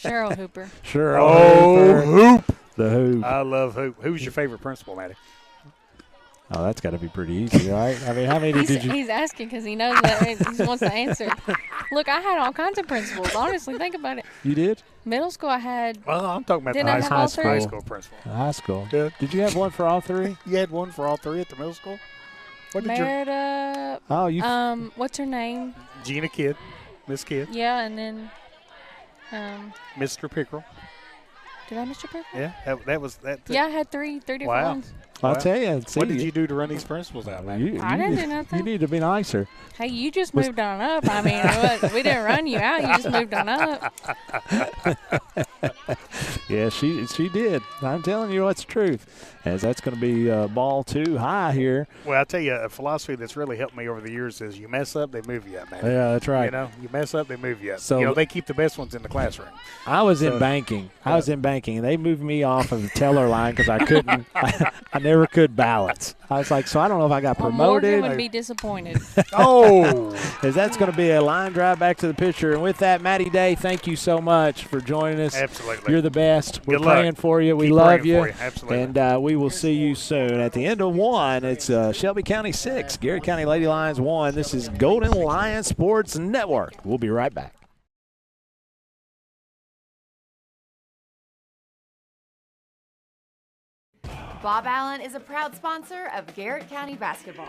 Cheryl Hooper. Cheryl Hooper. Hoop. The Hoop. I love Hoop. Who's your favorite principal, Maddie? Oh, that's got to be pretty easy, right? I mean, how many did you? He's asking because he knows that he wants to answer. Look, I had all kinds of principals. Honestly, think about it. You did? Middle school, I had. Well, I'm talking about Didn't the I have all three? high school principal. High school. Yeah. Did you have one for all three? You had one for all three at the middle school? What did Merida. Oh, you. What's her name? Gina Kidd. Miss Kidd. Yeah, and then. Mr. Pickerel. Did I miss your Pickerel? Yeah, that was that. Yeah, I had three different ones. I'll tell you. What did you do to run these principals out, man? I didn't do nothing. You need to be nicer. Hey, you just moved on up. I mean, we didn't run you out. You just moved on up. Yeah, she did. I'm telling you what's the truth. As that's going to be ball 2 high here. Well, I'll tell you, a philosophy that's really helped me over the years is you mess up, they move you up, man. Yeah, that's right. You mess up, they move you up. So they keep the best ones in the classroom. I was in banking. And they moved me off of the teller line because I couldn't. I never could balance. I was like, so I don't know if I got promoted. Morgan would be disappointed. As that's going to be a line drive back to the pitcher. And with that, Matty Day, thank you so much for joining us. Absolutely. You're the best. We're Good luck. praying for you. We Keep love praying you. for you. Absolutely. And we will see you soon. At the end of 1, it's Shelby County 6, Garrett County Lady Lions 1. This is Golden Lion Sports Network. We'll be right back. Bob Allen is a proud sponsor of Garrett County basketball.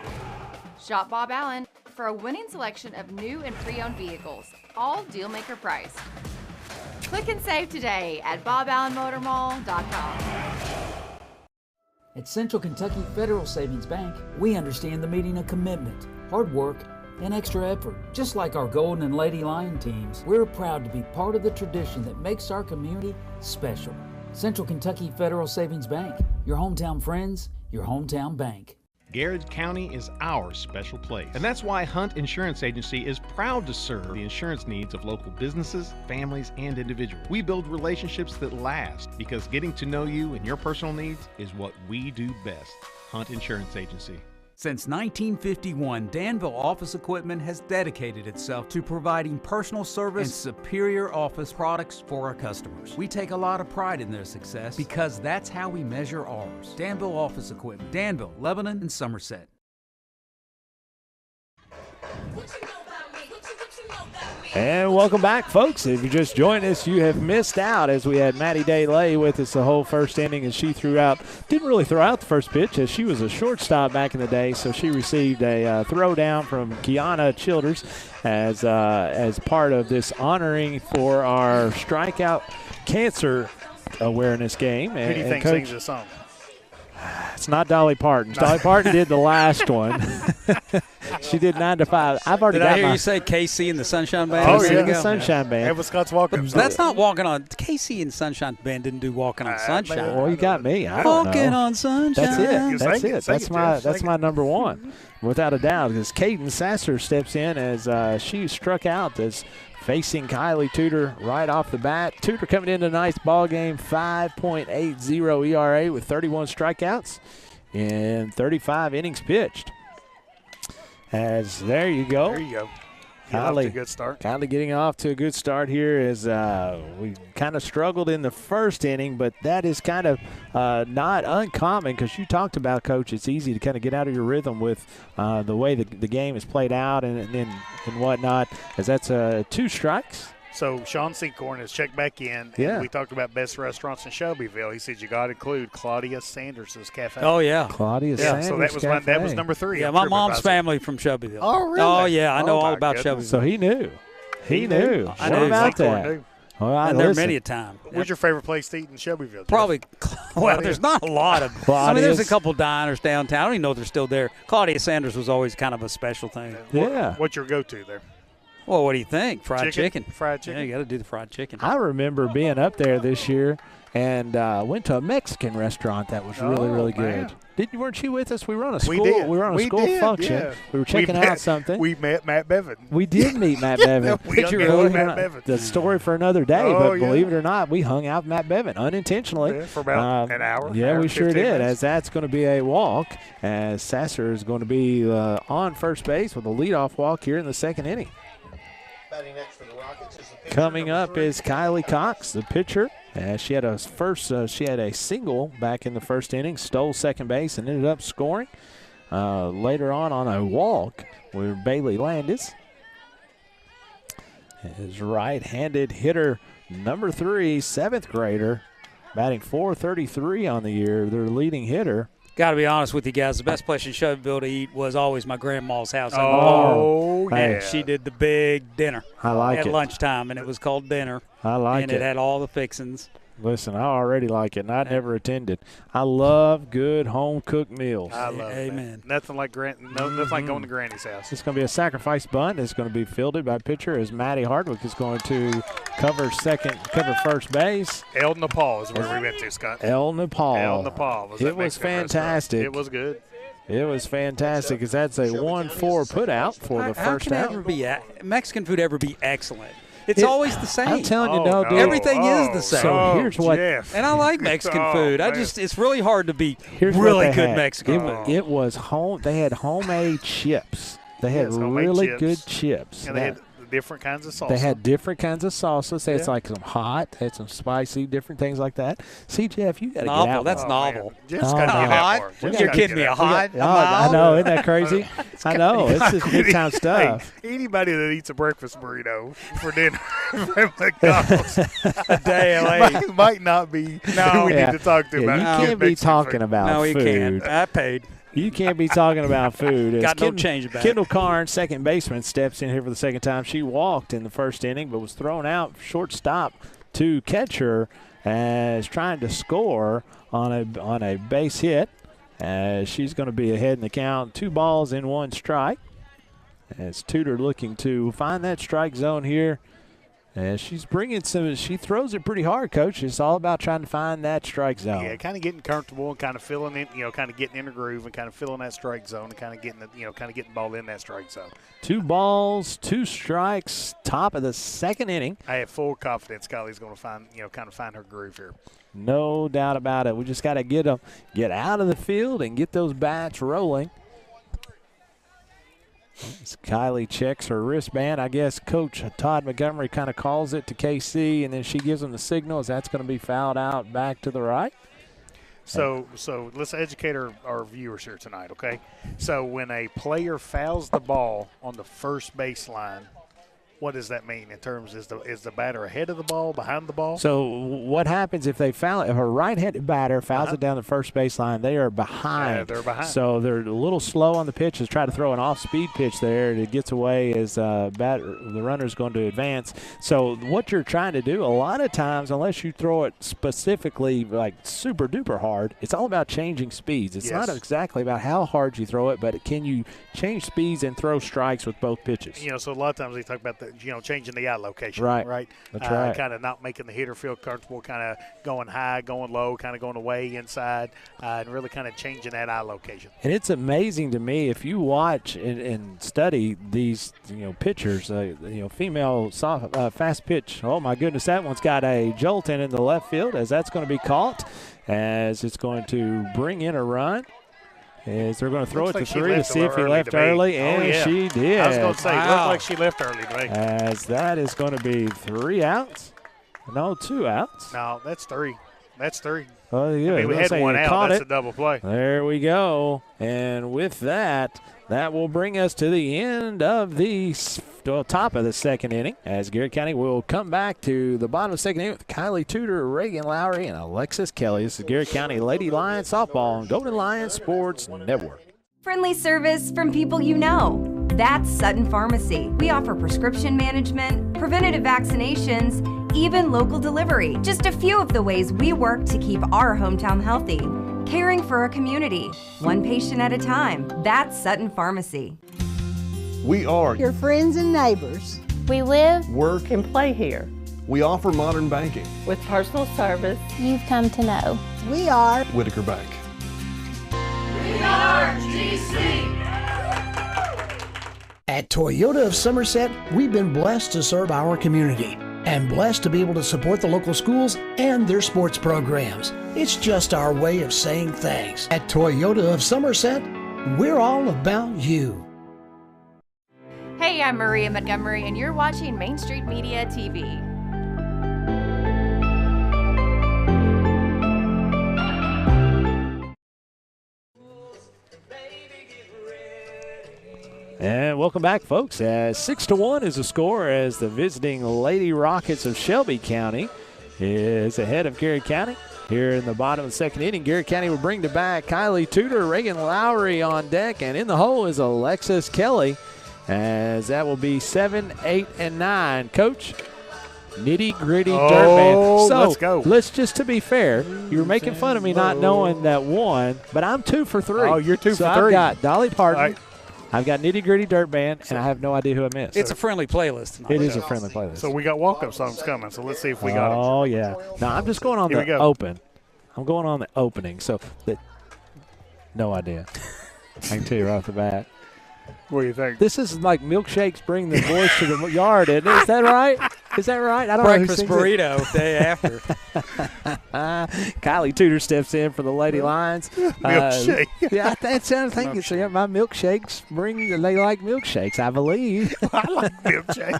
Shop Bob Allen for a winning selection of new and pre-owned vehicles, all dealmaker price. Click and save today at boballenmotormall.com. At Central Kentucky Federal Savings Bank, we understand the meaning of commitment, hard work, and extra effort. Just like our Golden and Lady Lion teams, we're proud to be part of the tradition that makes our community special. Central Kentucky Federal Savings Bank, your hometown friends, your hometown bank. Garrard County is our special place. And that's why Hunt Insurance Agency is proud to serve the insurance needs of local businesses, families, and individuals. We build relationships that last because getting to know you and your personal needs is what we do best. Hunt Insurance Agency. Since 1951, Danville Office Equipment has dedicated itself to providing personal service and superior office products for our customers. We take a lot of pride in their success because that's how we measure ours. Danville Office Equipment, Danville, Lebanon, and Somerset. And welcome back, folks. If you just joined us, you have missed out as we had Maddie Day lay with us the whole first inning, and she didn't really throw out the first pitch as she was a shortstop back in the day, so she received a throw down from Kiana Childers as part of this honoring for our strikeout cancer awareness game. Who do you think sings this song? It's not Dolly Parton. Dolly Parton did the last one. She did 9 to 5. I've already got I hear you say KC and the Sunshine Band? Oh, yeah. The Sunshine Band. That was Scott's Walking. That's not Walking on. KC and Sunshine Band didn't do Walking on Sunshine. Well, you got me. I don't Walking know. on Sunshine. That's it. That's my number one, without a doubt. Because Caden Sasser steps in as she struck out as facing Kylie Tudor right off the bat. Tudor coming into a nice ball game, 5.80 ERA with 31 strikeouts in 35 innings pitched. There you go. There you go. Kylie, good start. Kylie getting off to a good start here as we kind of struggled in the first inning, but that is kind of not uncommon because you talked about, Coach, it's easy to kind of get out of your rhythm with the way the game is played out and whatnot, as that's 2 strikes. So Sean Seacorn has checked back in. And we talked about best restaurants in Shelbyville. He said you got to include Claudia Sanders' Cafe. Oh, yeah. Claudia Sanders' so that was number 3. Yeah, my mom's family from Shelbyville. Oh, really? Oh, yeah. I know all about Shelbyville. So he knew. He knew. I What knew about Seacorn that? knew. All right, and there many a time. What's your favorite place to eat in Shelbyville, Jeff? Probably, well, there's not a lot of. I mean, there's a couple diners downtown. I don't even know if they're still there. Claudia Sanders was always kind of a special thing. Yeah. What's your go-to there? Well, what do you think? Fried chicken. Fried chicken. Yeah, you got to do the fried chicken. I remember being up there this year and went to a Mexican restaurant that was really good. Weren't you with us? We were on a school. We were on a school function. Yeah. We were checking out something. We met Matt Bevan. We did meet Matt Bevan. Did you really? Matt Bevan. The story for another day, but believe it or not, we hung out with Matt Bevan unintentionally. For about an hour. Yeah, we sure did, minutes. as that's going to be a walk, as Sasser is going to be on first base with a leadoff walk here in the second inning. Next for the Rockets is the pitcher, Coming up 3. is Kylie Cox, the pitcher. She had a single back in the first inning, stole second base, and ended up scoring. Later on a walk with Bailey Landis. His right-handed hitter, number 3, 7th grader, batting .433 on the year, their leading hitter. Got to be honest with you guys, the best place in Shelbyville to eat was always my grandma's house. Oh, yeah. And she did the big dinner. I like it. At lunchtime, and it was called dinner. I like it. it. And it had all the fixings. Listen, I already like it, and I never attended. I love good home-cooked meals. I love it. Amen. Nothing like nothing like going to Granny's house. It's going to be a sacrifice bunt. It's going to be fielded by pitcher as Maddie Hardwick is going to cover first base. El Nepal is where we went to, Scott. El Nepal. El Nepal. It was fantastic. It was good. It was fantastic because that's a 1-4 put out for the first out. How can Mexican food ever be excellent? It's always the same. I'm telling you, no, dude. Everything is the same. So here's what. Jeff. And I like Mexican food. It's really hard to beat Here's really what they good had. Mexican food. It was home. They had homemade chips. They had homemade really chips. good chips. And they had different kinds of salsa. They had different kinds of sauces. They had like some hot, they had some spicy, different things like that. See, Jeff, you got to get out. That's novel. Jeff's got to get out more. You're kidding me. A hot? I know. Isn't that crazy? I know. It's just big time stuff. Hey, anybody that eats a breakfast burrito for dinner from McDonald's a day late might not be who we need to talk to about. You can't be talking about food. No, you food. can't. I paid. You can't be talking about food. Got no change about Kendall Carnes, second baseman, steps in here for the second time. She walked in the first inning but was thrown out shortstop to catcher as trying to score on a base hit. She's going to be ahead in the count. 2 balls in 1 strike. As Tudor looking to find that strike zone here. And she's bringing she throws it pretty hard, Coach. It's all about trying to find that strike zone. Yeah, kind of getting comfortable and kind of feeling it, kind of getting in the groove and kind of feeling that strike zone and kind of getting the ball in that strike zone. 2 balls, 2 strikes, top of the second inning. I have full confidence Kylie's going to find her groove here. No doubt about it. We just got to get out of the field and get those bats rolling. As Kylie checks her wristband, I guess Coach Todd Montgomery kind of calls it to KC, and then she gives them the signal as that's going to be fouled out back to the right. So let's educate our viewers here tonight, okay? So when a player fouls the ball on the first baseline, what does that mean in terms is the batter ahead of the ball, behind the ball? So what happens if they foul it? If a right-handed batter fouls it down the first baseline, they are behind. Yeah, they're behind. So they're a little slow on the pitches. Try to throw an off-speed pitch there, and it gets away as the runner's going to advance. So what you're trying to do, a lot of times, unless you throw it specifically like super-duper hard, it's all about changing speeds. It's not exactly about how hard you throw it, but can you change speeds and throw strikes with both pitches? So a lot of times they talk about changing the eye location. Right. That's right. Kind of not making the hitter feel comfortable, kind of going high, going low, kind of going away inside, and really kind of changing that eye location. And it's amazing to me if you watch and study these, pitchers, female fast pitch. Oh, my goodness, that one's got a jolt in the left field as that's going to be caught, as it's going to bring in a run. As they're going to throw it to three to see if he left early, and she did. I was going to say, it looked like she left early to me. As that is going to be 3 outs. No, 2 outs. No, that's 3. That's 3. Oh, yeah. We had one out. That's a double play. There we go. And with that, that will bring us to the end of the top of the second inning, as Garrett County will come back to the bottom of the second inning with Kylie Tudor, Reagan Lowry, and Alexis Kelly. This is Garrett County Lady Lions softball on Golden Lion Sports Network. Friendly service from people you know. That's Sutton Pharmacy. We offer prescription management, preventative vaccinations, even local delivery. Just a few of the ways we work to keep our hometown healthy. Caring for a community, one patient at a time. That's Sutton Pharmacy. We are your friends and neighbors. We live, work, and play here. We offer modern banking with personal service you've come to know. We are Whitaker Bank. We are GC. At Toyota of Somerset, we've been blessed to serve our community and blessed to be able to support the local schools and their sports programs. It's just our way of saying thanks. At Toyota of Somerset, we're all about you. Hey, I'm Maria Montgomery, and you're watching Main Street Media TV. And welcome back, folks. 6-1 is the score as the visiting Lady Rockets of Shelby County is ahead of Garrett County. Here in the bottom of the second inning, Garrett County will bring to bat Kylie Tudor, Reagan Lowry on deck, and in the hole is Alexis Kelly, as that will be 7, 8, and 9. Coach, nitty-gritty dirt band. So, let's go. Let's just, to be fair, you were making fun of me not knowing that one, but I'm 2 for 3. Oh, you're 2 for 3. I've got Dolly Parton. Right. I've got nitty-gritty dirt band, and I have no idea who I missed. It's a friendly playlist tonight. It is a friendly playlist. So we got walk-up songs coming, so let's see if we got them. Oh, yeah. No, I'm just going on the open. I'm going on the opening, so no idea. I can tell you right off the bat. What do you think? This is like milkshakes bring the boys to the yard, isn't it? Is that right? Is that right? I don't Breakfast know. burrito day after. Kylie Tudor steps in for the Lady Lions. Milkshake. Yeah, that's what I'm thinking. So, yeah, my milkshakes they like milkshakes, I believe. I like milkshakes.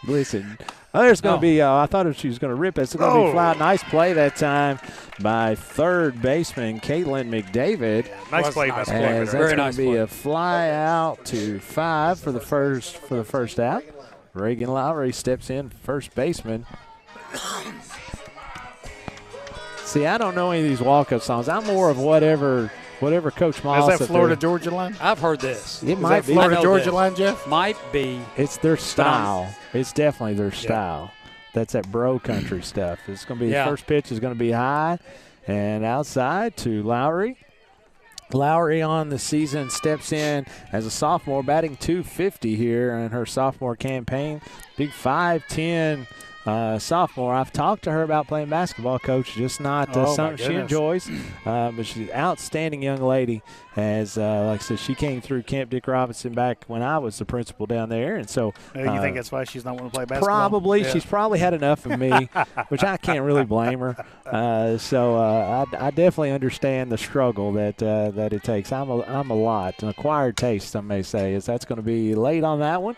Listen. Oh, there's going to be, I thought she was going to rip it. It's going to be fly. Nice play that time by third baseman Caitlin McDavid. Yeah, nice play by That's going to be a fly out to 5 for the first out. Reagan Lowry steps in, first baseman. See, I don't know any of these walk-up songs. I'm more of whatever Coach Moss. Is that Florida-Georgia line? I've heard this. It might be. Florida-Georgia line, Jeff? Might be. It's their style. It's definitely their style. That's that bro country stuff. It's going to be first pitch is going to be high and outside to Lowry. Lowry on the season steps in as a sophomore, batting .250 here in her sophomore campaign. Big 5'10" sophomore. I've talked to her about playing basketball, Coach. Just not something she enjoys. But she's an outstanding young lady. As like I said, she came through Camp Dick Robinson back when I was the principal down there, and so you think that's why she's not want to play basketball? Probably. She's probably had enough of me, which I can't really blame her. I definitely understand the struggle that it takes. I'm a lot, an acquired taste, some may say. That's going to be late on that one.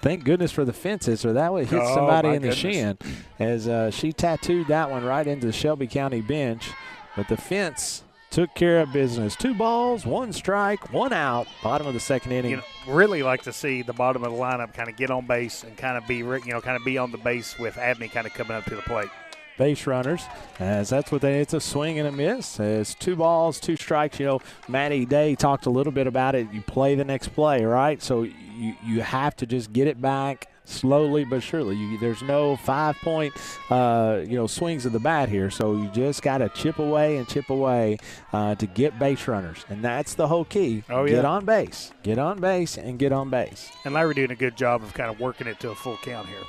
Thank goodness for the fences, or that would hit somebody in the shin, as she tattooed that one right into the Shelby County bench. But the fence took care of business. 2 balls, 1 strike, 1 out. Bottom of the second inning. Really like to see the bottom of the lineup kind of get on base and kind of be on the base with Abney kind of coming up to the plate. Base runners, as that's what it's a swing and a miss. As 2 balls, 2 strikes. Matty Day talked a little bit about it. You play the next play, right? So you have to just get it back, slowly but surely. There's no 5-point, swings of the bat here. So you just got to chip away to get base runners, and that's the whole key. Oh, yeah. Get on base, and get on base. And Larry doing a good job of kind of working it to a full count here.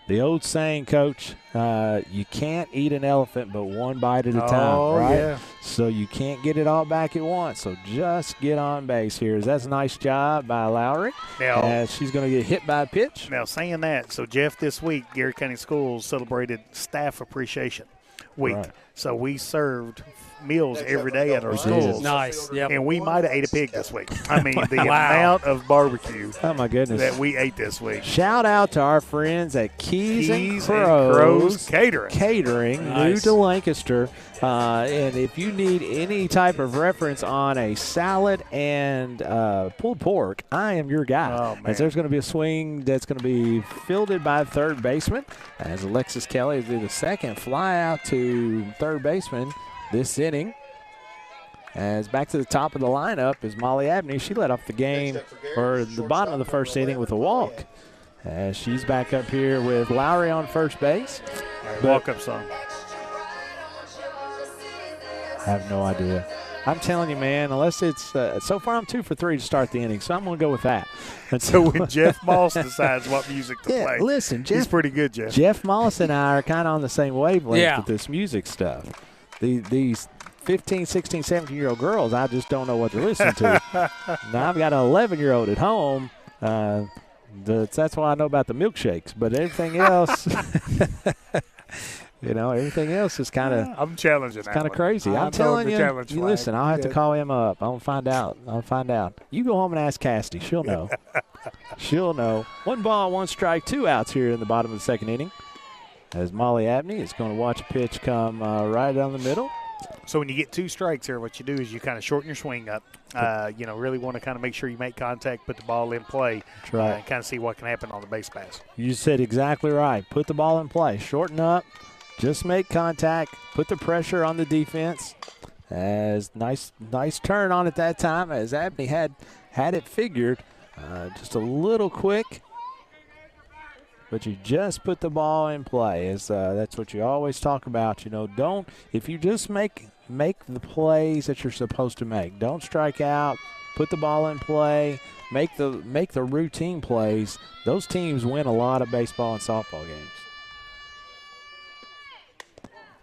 The old saying, Coach, you can't eat an elephant but one bite at a time, right? Yeah. So you can't get it all back at once. So just get on base here. That's a nice job by Lowry. Now, she's going to get hit by a pitch. Now, saying that, so Jeff, this week, Garrett County Schools celebrated Staff Appreciation Week. Right. So we served meals every day at our schools. Nice. Yep. And we might have ate a pig this week. I mean, the amount of barbecue oh my goodness that we ate this week. Shout out to our friends at Keys and Crows Catering. New Nice. to Lancaster. And if you need any type of reference on a salad and pulled pork, I am your guy. Oh, man. As there's going to be a swing that's going to be fielded by third baseman, as Alexis Kelly is the second fly out to third baseman this inning. As back to the top of the lineup is Molly Abney. She led off the game, or the bottom of the first inning, with a walk. As she's back up here with Lowry on first base. Walk-up song. I have no idea. I'm telling you, man, unless it's so far I'm 2 for 3 to start the inning, so I'm going to go with that. So when Jeff Moss decides what music to play, listen, he's pretty good, Jeff. Jeff Moss and I are kind of on the same wavelength with this music stuff. These 15, 16, 17-year-old girls, I just don't know what they're listening to. Now I've got an 11-year-old at home. That's why I know about the milkshakes, but everything else – everything else is kind of. I'm challenging. It's kind of crazy. I'm telling you. Listen, I'll have to call him up. I'll find out. You go home and ask Cassidy. She'll know. She'll know. 1 ball, 1 strike, 2 outs here in the bottom of the second inning. As Molly Abney is going to watch a pitch come right down the middle. So when you get 2 strikes here, what you do is you kind of shorten your swing up. Really want to kind of make sure you make contact, put the ball in play, and kind of see what can happen on the base pass. You said exactly right. Put the ball in play. Shorten up. Just make contact, put the pressure on the defense. As nice turn on it that time, as Abney had it figured. Just a little quick, but you just put the ball in play. That's what you always talk about. If you just make the plays that you're supposed to make. Don't strike out. Put the ball in play. Make the routine plays. Those teams win a lot of baseball and softball games.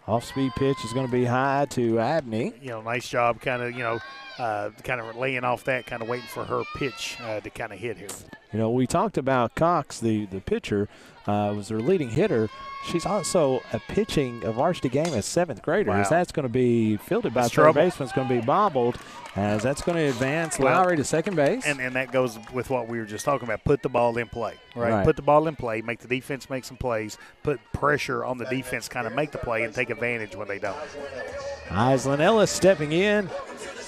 Off-speed pitch is going to be high to Abney. Nice job kind of laying off that, kind of waiting for her pitch to kind of hit here. We talked about Cox, the pitcher, was their leading hitter. She's also a varsity game as 7th grader. Wow. As that's going to be fielded by third baseman. It's going to be bobbled, as that's going to advance Lowry to second base. And that goes with what we were just talking about. Put the ball in play, right? Put the ball in play, make the defense make some plays, put pressure on the defense, kind of make the play and take advantage when they don't. Islin Ellis stepping in.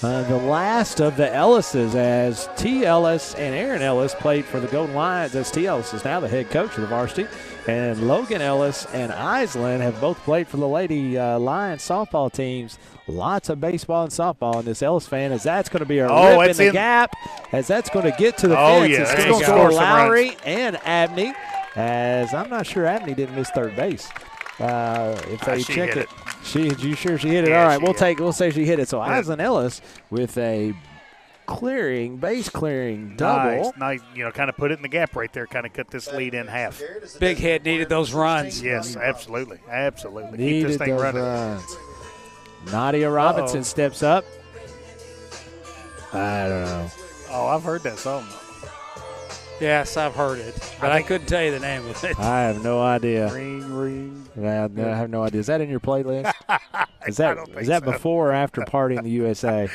The last of the Ellises, as T. Ellis and Aaron Ellis played for the Golden Lions, as T. Ellis is now the head coach of the varsity. And Logan Ellis and Islin have both played for the Lady Lions softball teams. Lots of baseball and softball in this Ellis fan, as that's going to be a rip in the gap, as that's going to get to the fence. Yeah, it's going to score Lowry and Abney, as I'm not sure Abney didn't miss third base. If they check it. You sure she hit it? Yeah, all right, we'll say she hit it. So Islin Ellis with a base clearing double. Nice. Kind of put it in the gap right there, kind of cut this lead in half. Big hit, needed those runs. Yes, absolutely. Needed Keep this thing running. Runs. Nadia Robinson steps up. I don't know. Oh, I've heard that song. Yes, I've heard it, but I couldn't tell you the name of it. I have no idea. Ring, ring. I have no idea. Is that in your playlist? Is that before or after Party in the USA?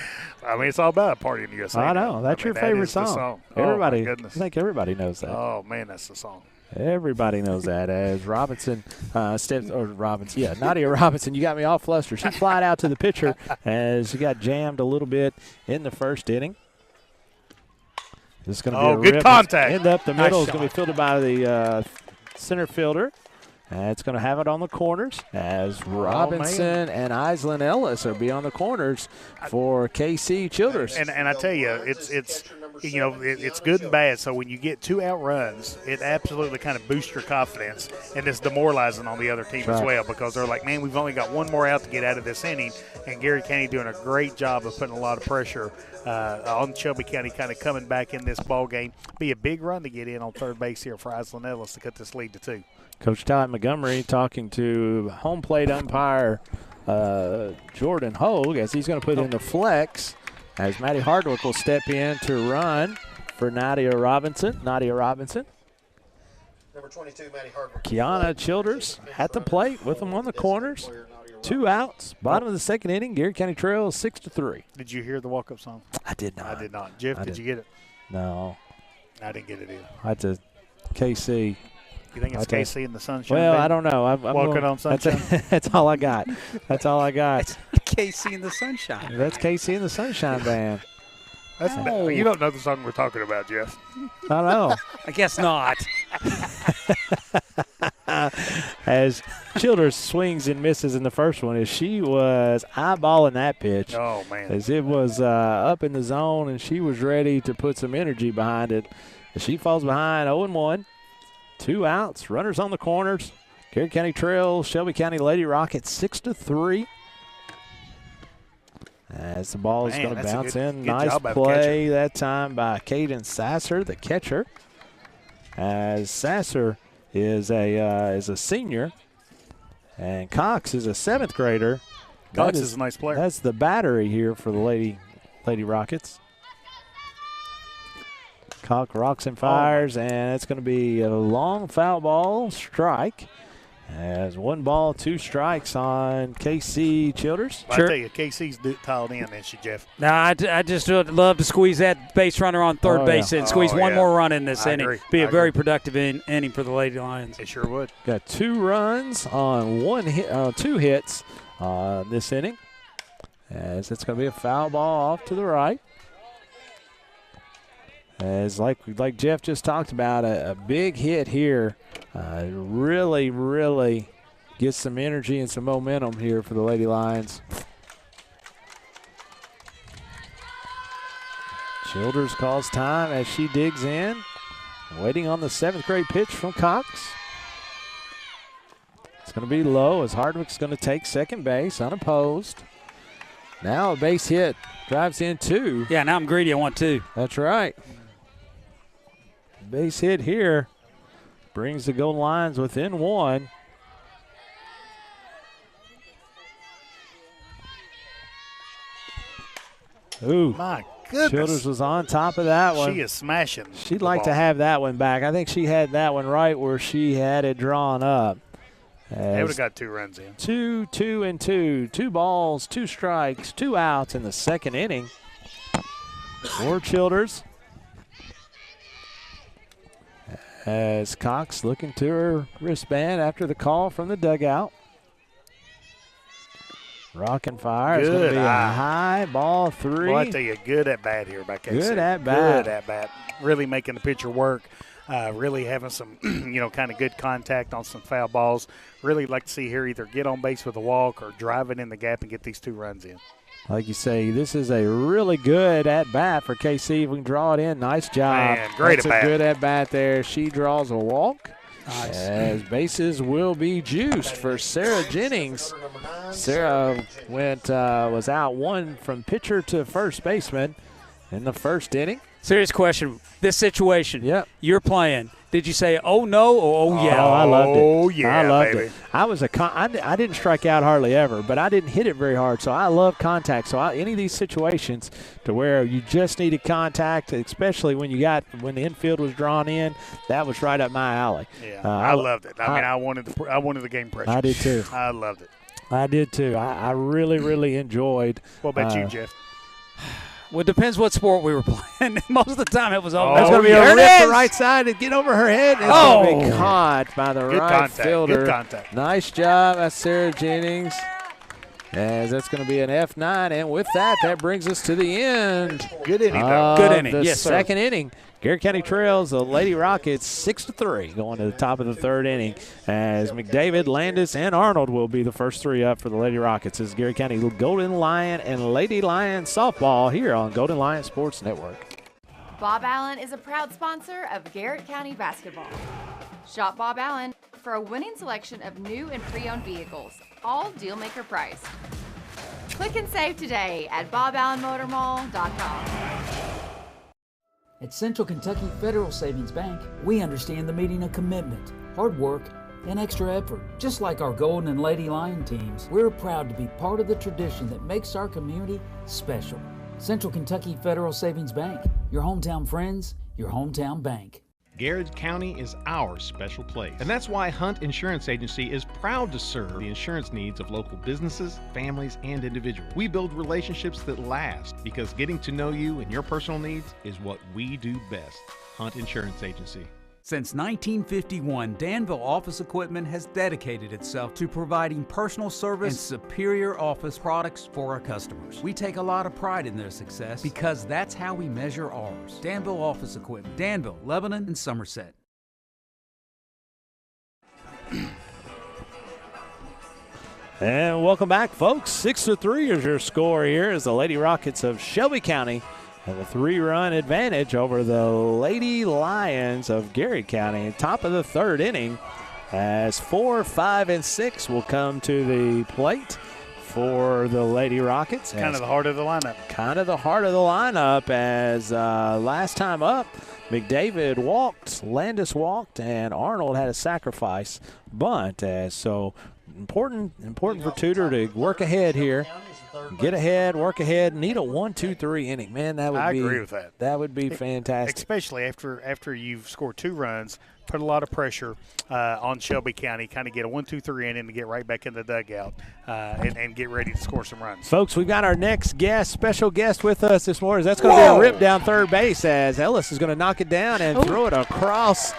I mean, it's all about Party in the USA. I know. That's your favorite song. Everybody, I think everybody knows that. Oh, man, that's the song. Everybody knows that. As Robinson Nadia Robinson, you got me all flustered. She flied out to the pitcher as she got jammed a little bit in the first inning. This is going to be a good rip. contact. End up the middle. Nice It's going to be fielded by the center fielder. It's going to have it on the corners as Robinson and Islin Ellis are be on the corners for KC Childers. And I tell you, it's you know, it's good and bad. So when you get 2 out runs, it absolutely kind of boosts your confidence, and it's demoralizing on the other team as well, because they're like, man, we've only got 1 more out to get out of this inning, and Garrett County doing a great job of putting a lot of pressure on Shelby County, kind of coming back in this ball game. Be a big run to get in on third base here for Island Ellis to cut this lead to 2. Coach Todd Montgomery talking to home plate umpire Jordan Hogue as he's going to put in the flex, as Maddie Hardwick will step in to run for Nadia Robinson. Number 22, Maddie Hardwick. Kiana Childers at the plate with them on the corners. 2 outs. Bottom of the second inning. Garrett County trails 6-3. Did you hear the walk-up song? I did not. I did not. Jeff, did you get it? No. I didn't get it either. I had to KC. You think it's KC in the Sunshine? Well, Band? I don't know. I'm walking on Sunshine. That's all I got. That's all I got. KC in the Sunshine. That's KC in the Sunshine Band. You don't know the song we're talking about, Jeff. I know. I guess not. As Childers swings and misses in the first one, as she was eyeballing that pitch. Oh, man. As it was up in the zone, and she was ready to put some energy behind it. As she falls behind 0-1. 2 outs, runners on the corners. Garrett County trails Shelby County Lady Rockets 6-3. As the ball is going to bounce in. Nice play that time by Caden Sasser, the catcher. As Sasser is a senior, and Cox is a 7th grader. Cox is a nice player. That's the battery here for the Lady Rockets. Cox rocks and fires, and it's going to be a long foul ball strike. As 1 ball, 2 strikes on KC Childers. Well, I tell you, KC's tiled in, isn't she, Jeff? No, I just would love to squeeze that base runner on third base and squeeze one more run in this inning. Agree. Be a very productive inning for the Lady Lions. It sure would. Got 2 runs on 2 hits this inning. As it's going to be a foul ball off to the right. As like Jeff just talked about, a big hit here really gets some energy and some momentum here for the Lady Lions. Childers calls time as she digs in, waiting on the 7th grade pitch from Cox. It's going to be low as Hardwick's going to take second base unopposed. Now a base hit, drives in 2. Yeah, now I'm greedy. I want 2. That's right. Base hit here brings the Golden Lions within 1. Ooh, my goodness. Childers was on top of that one. She is smashing. She'd like to have that one back. I think she had that one right where she had it drawn up. They would have got 2 runs in. 2, 2, and 2. 2 balls, 2 strikes, 2 outs in the second inning for Childers. As Cox looking to her wristband after the call from the dugout. Rock and fire. It's going to be a high ball 3. Well, I tell you, good at bat here by KC. Good at bat. Good at bat. Really making the pitcher work. Really having some, kind of good contact on some foul balls. Really like to see her either get on base with a walk or drive it in the gap and get these 2 runs in. Like you say, this is a really good at-bat for KC. If we can draw it in, nice job. Man, great That's at-bat. a good at-bat there. She draws a walk. Nice. As bases will be juiced for Sarah Jennings. Sarah was out 1 from pitcher to first baseman in the first inning. Serious question. This situation, you're playing. Did you say, oh, no, or oh, yeah? Oh, I loved it. Oh, yeah, I loved baby. it. I didn't strike out hardly ever, but I didn't hit it very hard, so I love contact. So any of these situations to where you just needed contact, especially when the infield was drawn in, that was right up my alley. Yeah, I loved it. I wanted the game pressure. I did too. I loved it. I did too. I really enjoyed. What about you, Jeff? Well, it depends what sport we were playing. Most of the time it was over. That's going to be a rip the right side and get over her head. It's going to be caught by the right fielder. Good contact. Nice job by Sarah Jennings. As that's going to be an F9. And with that brings us to the end. Good inning, though. Good inning. The Yes, second inning. Garrett County trails the Lady Rockets 6-3 going to the top of the third inning as McDavid, Landis, and Arnold will be the first 3 up for the Lady Rockets. This is Garrett County Golden Lion and Lady Lion softball here on Golden Lion Sports Network. Bob Allen is a proud sponsor of Garrett County basketball. Shop Bob Allen for a winning selection of new and pre-owned vehicles, all deal-maker price. Click and save today at boballenmotormall.com. At Central Kentucky Federal Savings Bank, we understand the meaning of commitment, hard work, and extra effort. Just like our Golden and Lady Lion teams, we're proud to be part of the tradition that makes our community special. Central Kentucky Federal Savings Bank, your hometown friends, your hometown bank. Garrard County is our special place. And that's why Hunt Insurance Agency is proud to serve the insurance needs of local businesses, families, and individuals. We build relationships that last because getting to know you and your personal needs is what we do best. Hunt Insurance Agency. Since 1951, Danville Office Equipment has dedicated itself to providing personal service and superior office products for our customers. We take a lot of pride in their success because that's how we measure ours. Danville Office Equipment, Danville, Lebanon, and Somerset. And welcome back, folks. 6-3 is your score here as the Lady Rockets of Shelby County have a 3-run advantage over the Lady Lions of Garrett County. Top of the third inning as 4, 5, and 6 will come to the plate for the Lady Rockets. Kind of the heart of the lineup. Kind of the heart of the lineup as last time up, McDavid walked, Landis walked, and Arnold had a sacrifice bunt. So important for Tudor to work ahead here. Get ahead, work ahead, need a 1-2-3 inning. Man, that would I agree with that. That would be fantastic. Especially after you've scored 2 runs, put a lot of pressure on Shelby County, kind of get a 1-2-3 inning to get right back in the dugout and get ready to score some runs. Folks, we've got our next special guest with us this morning. That's going to be a rip down third base as Ellis is going to knock it down and throw it across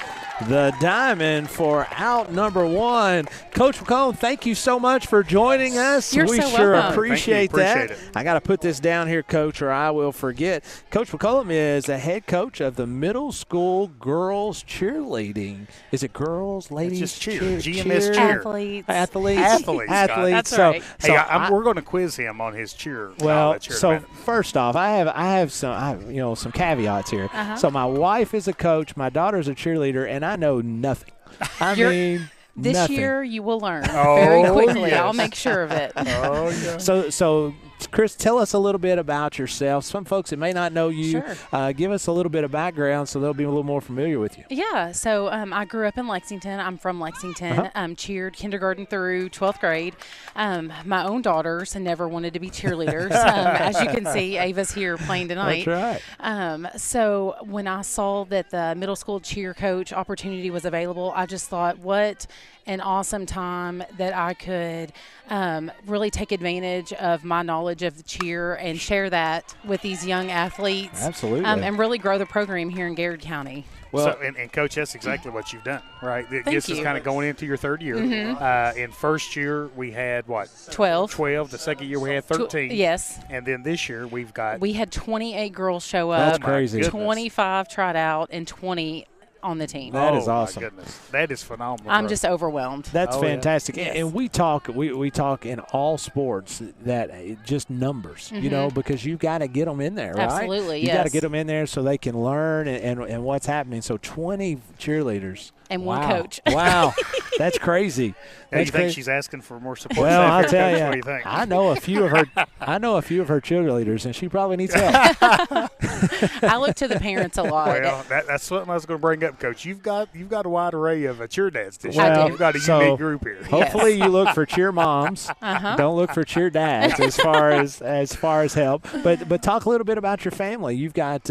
the diamond for out number 1. Coach McComb, thank you so much for joining us. You're we so sure welcome. appreciate that. It. I got to put this down here, Coach, or I will forget. Coach McCollum is the head coach of the middle school girls cheerleading. Is it girls, ladies? It's just cheer. GMS cheer. Athletes. That's right. Hey, we're going to quiz him on his cheer. Well, so first off, I have some caveats here. So my wife is a coach, my daughter's a cheerleader, and I know nothing. This nothing. year you will learn very quickly. Yes. I'll make sure of it. Oh, yeah. So Chris, tell us a little bit about yourself. Some folks that may not know you, give us a little bit of background so they'll be a little more familiar with you. Yeah, so I grew up in Lexington. I'm from Lexington. Cheered kindergarten through 12th grade. My own daughters never wanted to be cheerleaders. As you can see, Ava's here playing tonight. That's right. So when I saw that the middle school cheer coach opportunity was available, I just thought, what an awesome time that I could really take advantage of my knowledge of the cheer and share that with these young athletes. Absolutely. And really grow the program here in Garrard County. Well, and Coach, that's exactly what you've done, right? This is kind of going into your third year. In first year, we had, 12. 12. The second year, we had 13. Yes. And then this year, we had 28 girls show up. That's crazy. 25 tried out and 20 on the team. That is awesome. My goodness. That is phenomenal. I'm just overwhelmed. That's fantastic. Yes. And we talk in all sports that just numbers, because you've got to get them in there, right? Absolutely, You yes. got to get them in there so they can learn and what's happening. So 20 cheerleaders. And one coach. Wow. That's crazy. You think she's asking for more support? Well, I'll tell you, what do you think? I know a few of her cheerleaders, and she probably needs help. I look to the parents a lot. Well, that's something I was going to bring up, Coach. You've got a wide array of cheer dads this year. Well, You've got a unique group here. Hopefully, you look for cheer moms. Don't look for cheer dads as far as help. But talk a little bit about your family. You've got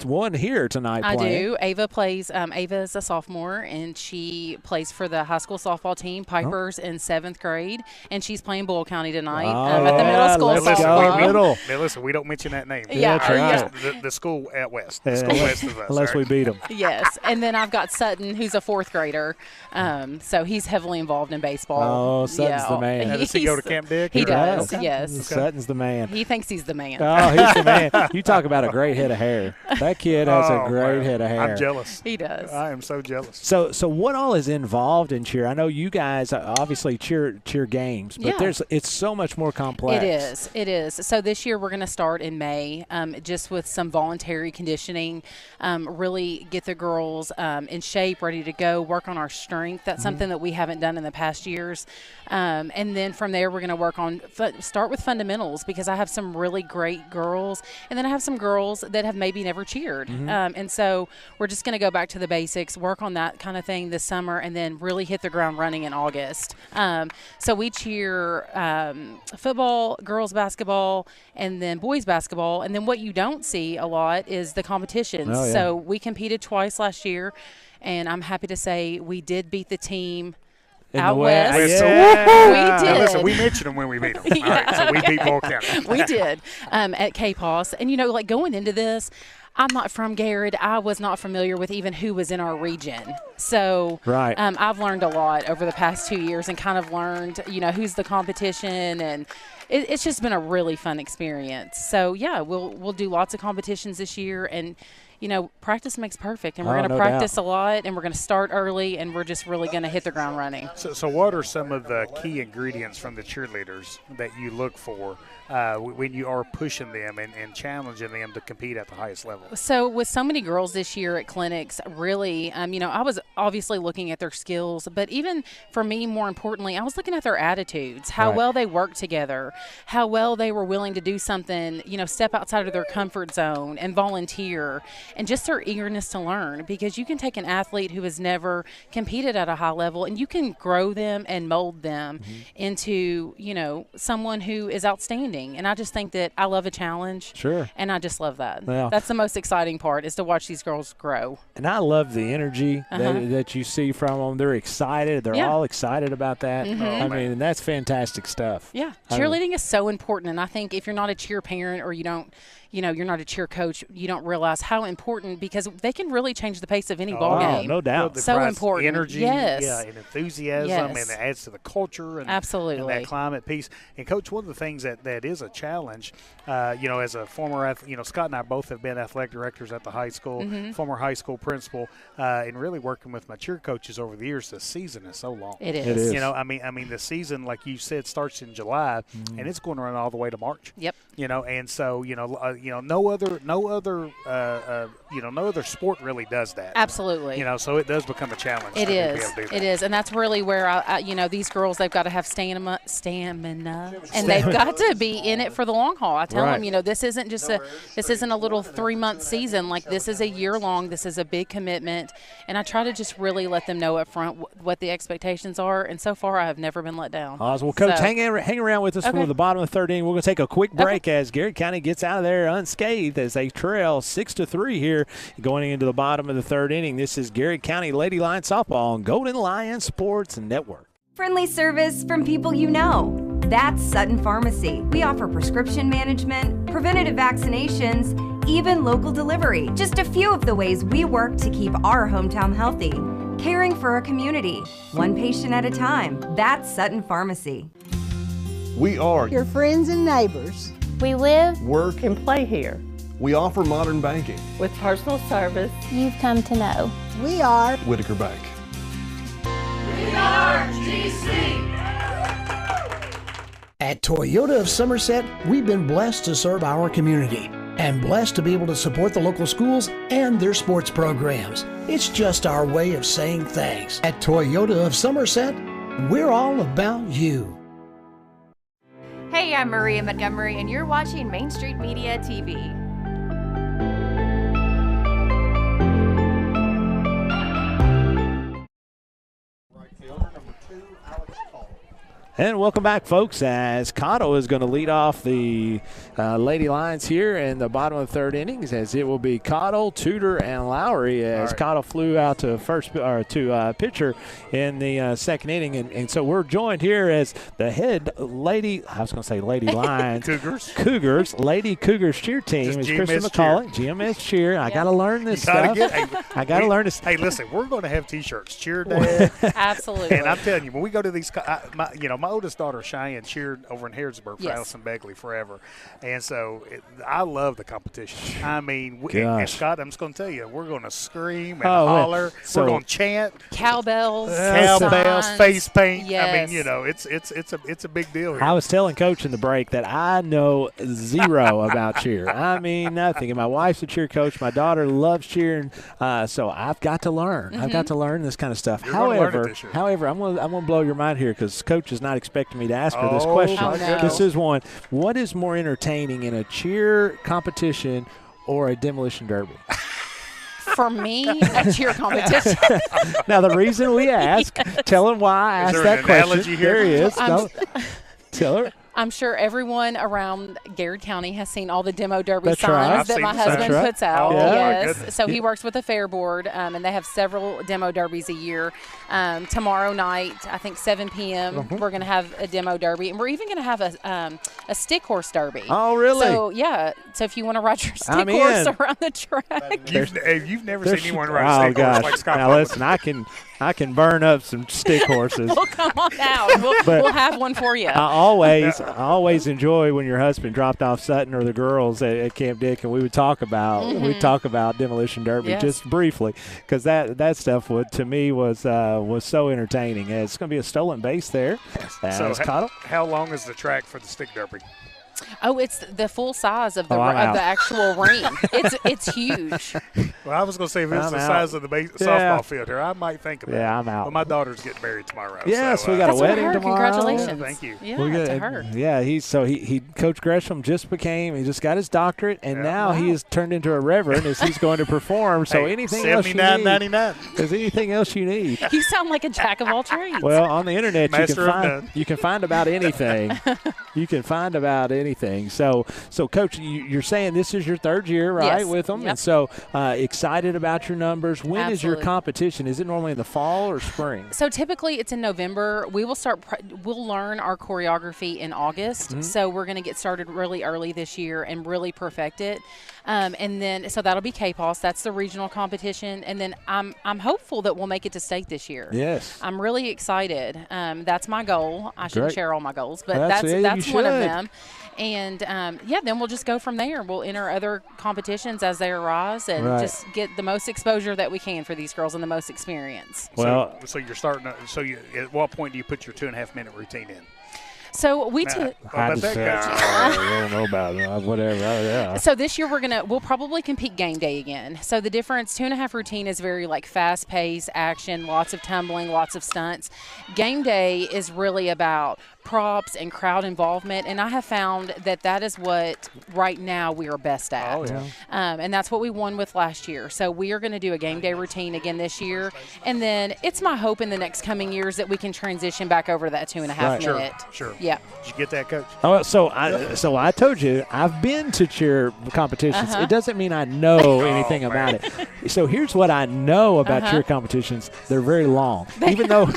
one here tonight. I playing. do. Ava plays. Ava is a sophomore, and she plays for the high school softball team. Piper's in 7th grade, and she's playing Bull County tonight at the middle school softball. Now listen, we don't mention that name. Yeah, that's right. The school out west. The school west of us. Unless we beat them. Yes, and then I've got Sutton, who's a 4th grader. So he's heavily involved in baseball. Oh, Sutton's the man. Does he go to Camp Dick? He does, Okay. yes. Sutton's the man. He thinks he's the man. Oh, he's the man. You talk about a great head of hair. That kid has a great head of hair. I'm jealous. He does. I am so jealous. jealous. So what all is involved in cheer? I know you guys obviously cheer games, but it's so much more complex. It is. So this year we're going to start in May, just with some voluntary conditioning, really get the girls in shape, ready to go, work on our strength. That's something that we haven't done in the past years. And then from there we're going to work on start with fundamentals, because I have some really great girls, and then I have some girls that have maybe never cheered. And so we're just going to go back to the basics, work on that kind of thing this summer, and then really hit the ground running in August. So we cheer football, girls basketball, and then boys basketball. And then what you don't see a lot is the competitions. Oh, yeah. So we competed twice last year, and I'm happy to say we did beat the team out west. Yeah. We did. Listen, we mentioned them when we beat them. All right, so we beat Ball County. We did at KPOS. And, like going into this, I'm not from Garrard. I was not familiar with even who was in our region. So I've learned a lot over the past 2 years and kind of learned, who's the competition. And it's just been a really fun experience. So, yeah, we'll do lots of competitions this year. And, practice makes perfect, and we're going to practice a lot, and we're going to start early, and we're just really going to hit the ground running. So what are some of the key ingredients from the cheerleaders that you look for when you are pushing them and challenging them to compete at the highest level? So with so many girls this year at clinics, really, I was obviously looking at their skills, but even for me, more importantly, I was looking at their attitudes, how well they work together, how well they were willing to do something, step outside of their comfort zone and volunteer, and just their eagerness to learn, because you can take an athlete who has never competed at a high level and you can grow them and mold them into, someone who is outstanding. And I just think that I love a challenge. Sure. And I just love that. Well, that's the most exciting part, is to watch these girls grow. And I love the energy that you see from them. They're excited. They're all excited about that. I mean, that's fantastic stuff. Yeah. Cheerleading is so important. And I think if you're not a cheer parent, or you don't, you're not a cheer coach, you don't realize how important, because they can really change the pace of any ball game. No doubt. So important. Energy, and enthusiasm, and it adds to the culture and, absolutely, and that climate piece. And Coach, one of the things that is a challenge, as a former, Scott and I both have been athletic directors at the high school, former high school principal, and really working with my cheer coaches over the years. The season is so long. It is. I mean, the season, like you said, starts in July, and it's going to run all the way to March. Yep. And so no other sport really does that. Absolutely. So it does become a challenge. It is, and that's really where I these girls, they've got to have stamina, and they've got to be in it for the long haul. I tell them, this isn't just this isn't a little 3-month season. Like, this is a year long. This is a big commitment, and I try to just really let them know up front what the expectations are. And so far, I have never been let down. Awesome. Well, Coach, hang around with us for the bottom of the third inning. We're going to take a quick break as Garrett County gets out of there unscathed as they trail 6-3 here going into the bottom of the third inning. This is Garrett County Lady Lion Softball on Golden Lion Sports Network. Friendly service from people you know. That's Sutton Pharmacy. We offer prescription management, preventative vaccinations, even local delivery. Just a few of the ways we work to keep our hometown healthy. Caring for our community, one patient at a time. That's Sutton Pharmacy. We are your friends and neighbors. We live, work, and play here. We offer modern banking with personal service you've come to know. We are Whitaker Bank. We are GC. At Toyota of Somerset, we've been blessed to serve our community and blessed to be able to support the local schools and their sports programs. It's just our way of saying thanks. At Toyota of Somerset, we're all about you. Hey, I'm Maria Montgomery, and you're watching Main Street Media TV. And welcome back, folks, as Cottle is going to lead off the Lady Lions here in the bottom of the third innings, as it will be Cottle, Tudor, and Lowry, as Cottle flew out to pitcher in the second inning. And so we're joined here as the head Lady Lions. Cougars, Lady Cougars cheer team is Kristen McCauley, GMS cheer. I got to learn this stuff. I got to learn this. Hey, listen, we're going to have T-shirts, cheer day. Absolutely. And I'm telling you, when we go to these, my my oldest daughter, Cheyenne, cheered over in Harrodsburg for Allison Begley forever. And so I love the competition. I mean, and Scott, I'm just going to tell you, we're going to scream and holler. So we're going to chant. Cowbells, face paint. Yes. I mean, you know, it's a big deal here. I was telling Coach in the break that I know zero about cheer. I mean, nothing. And my wife's a cheer coach. My daughter loves cheering. So I've got to learn. I've got to learn this kind of stuff. However, I'm gonna blow your mind here because Coach is not expecting me to ask her this question. No. This is one. What is more entertaining in a cheer competition or a demolition derby? For me, a cheer competition. Now, the reason we ask, tell him why I asked that question. There he is. Tell her. I'm sure everyone around Garrard County has seen all the demo derby That's signs right. that my husband puts out. Oh, yes. So he works with the Fair Board, and they have several demo derbies a year. Tomorrow night, I think 7 p.m., we're going to have a demo derby, and we're even going to have a stick horse derby. Oh, really? So, yeah. So if you want to ride your stick horse around the track. You've never seen anyone ride a stick horse like Scott. Now, listen, I can burn up some stick horses. Well, come on out. We'll have one for you. I always enjoy when your husband dropped off Sutton or the girls at Camp Dick, and we would talk about demolition derby just briefly because that stuff to me was so entertaining. It's going to be a stolen base there. So how long is the track for the stick derby? Oh, it's the full size of the actual ring. It's huge. Well, I was going to say if it's the size of the softball field here, I might think about it. Yeah, I'm out. But my daughter's getting married tomorrow. Yes, so, we got a wedding tomorrow. Congratulations. Thank you. Yeah, to her. Yeah, he Coach Gresham he just got his doctorate, and now he has turned into a reverend as he's going to perform. So anything else you need. $79.99. Is anything else you need? You sound like a jack of all trades. Well, on the internet you can find about anything. You can find about anything. So Coach, you're saying this is your third year, right, yes. with them? Yep. And so excited about your numbers. When is your competition? Is it normally in the fall or spring? So typically it's in November. We will we'll learn our choreography in August. So we're going to get started really early this year and really perfect it. And then so that'll be KPOS. That's the regional competition. And then I'm hopeful that we'll make it to state this year. Yes. I'm really excited. That's my goal. I shouldn't share all my goals, but that's one of them. And, then we'll just go from there. We'll enter other competitions as they arise and just get the most exposure that we can for these girls and the most experience. Well, so you're starting – at what point do you put your 2.5-minute routine in? So I don't know about it. Whatever. Yeah. So this year we'll probably compete game day again. So the difference, 2.5 routine is very like fast paced action, lots of tumbling, lots of stunts. Game day is really about props and crowd involvement, and I have found that is what right now we are best at. Oh, yeah. And that's what we won with last year. So we are going to do a game day routine again this year, and then it's my hope in the next coming years that we can transition back over to that 2.5 minute. Sure. Yeah. Did you get that, Coach? Oh, so I told you I've been to cheer competitions. It doesn't mean I know anything about it. So here's what I know about cheer competitions: they're very long. Even though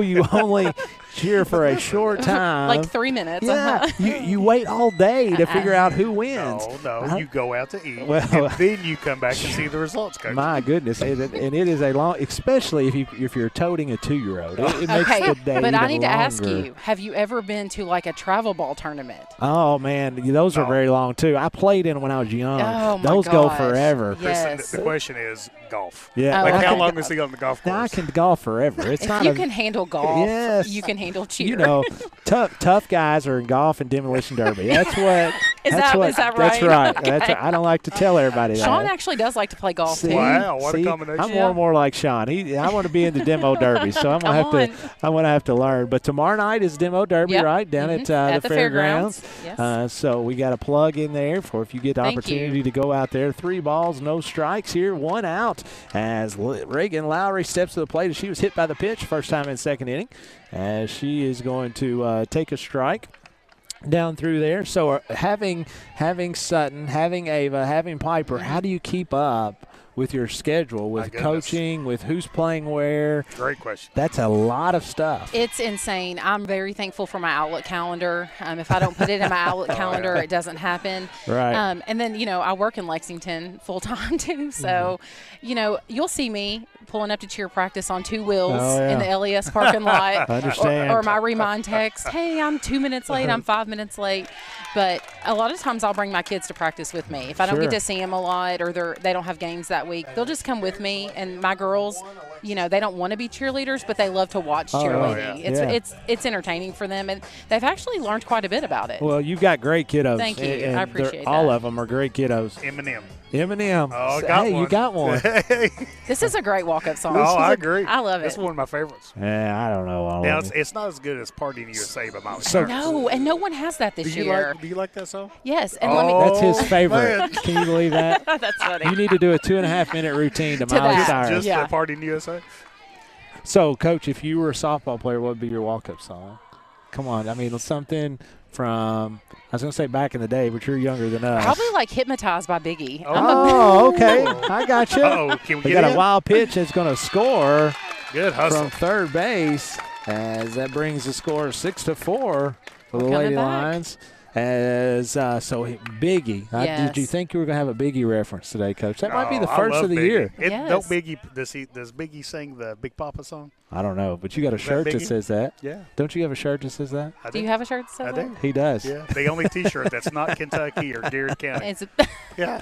you only cheer for a short time, like 3 minutes. Yeah, you wait all day to figure out who wins. No, you go out to eat, and then you come back and see the results, Coach. My goodness, and it is a long, especially if you're toting a 2-year-old. It makes the day but I need longer. to ask you: have you ever been to like a travel ball tournament? Oh man, those are very long too. I played in them when I was young. Oh, my those go forever. Yes. The question is golf. Yeah, how long is he on the golf course? Now I can golf forever. It's if you can handle golf, yes, you can handle cheer. You know, tough guys are in golf and demolition derby. That's what. Is that right? That's right. Okay. I don't like to tell everybody that. Sean actually does like to play golf too. Wow, what a combination! I'm more and more like Sean. I want to be in the demo derby, so I'm gonna have to learn. But tomorrow night is demo derby, right down at the fairgrounds. Yes. So we got a plug in there for if you get the opportunity to go out there. 3 balls, no strikes here, 1 out as Reagan Lowry steps to the plate. She was hit by the pitch first time in second inning, as she is going to take a strike down through there. So having Sutton, having Ava, having Piper, how do you keep up with your schedule, with coaching, with who's playing where? Great question. That's a lot of stuff. It's insane. I'm very thankful for my Outlook calendar. If I don't put it in my Outlook calendar, it doesn't happen. Right. And then, I work in Lexington full-time too. So, you'll see me pulling up to cheer practice on 2 wheels in the LES parking lot. Understand. Or my remind text, hey, I'm 2 minutes late, I'm 5 minutes late. But a lot of times I'll bring my kids to practice with me. If I don't get to see them a lot or they don't have games that week, they'll just come with me. And my girls, you know, they don't want to be cheerleaders, but they love to watch cheerleading. It's entertaining for them, and they've actually learned quite a bit about it. Well, you've got great kiddos. Thank you. I appreciate that. All of them are great kiddos. Eminem. Oh, hey, you got one. This is a great walk-up song. I agree. I love it. It's one of my favorites. Yeah, I don't know. Now, it's not as good as Party in the USA, but no, and no one has that this year. Do you like that song? Yes. And that's his favorite. Man. Can you believe that? That's funny. You need to do a 2.5-minute routine to Miley Cyrus. Just for Party in the USA? So, Coach, if you were a softball player, what would be your walk-up song? Come on. I mean, something from, I was going to say back in the day, but you're younger than us. Probably like Hypnotized by Biggie. Okay. I got you. Can we got a wild pitch that's going to score. Good hustle. From third base, as that brings the score 6-4 for the Lady Lions. So Biggie. Yes. Did you think you were going to have a Biggie reference today, Coach? That might be the first of the year. Don't Biggie, does Biggie sing the Big Papa song? I don't know, but you got a shirt that says that. Yeah. Don't you have a shirt that says that? Do you have a shirt that says that? I do. He does. Yeah. The only T-shirt that's not Kentucky or Garrard County. Yeah.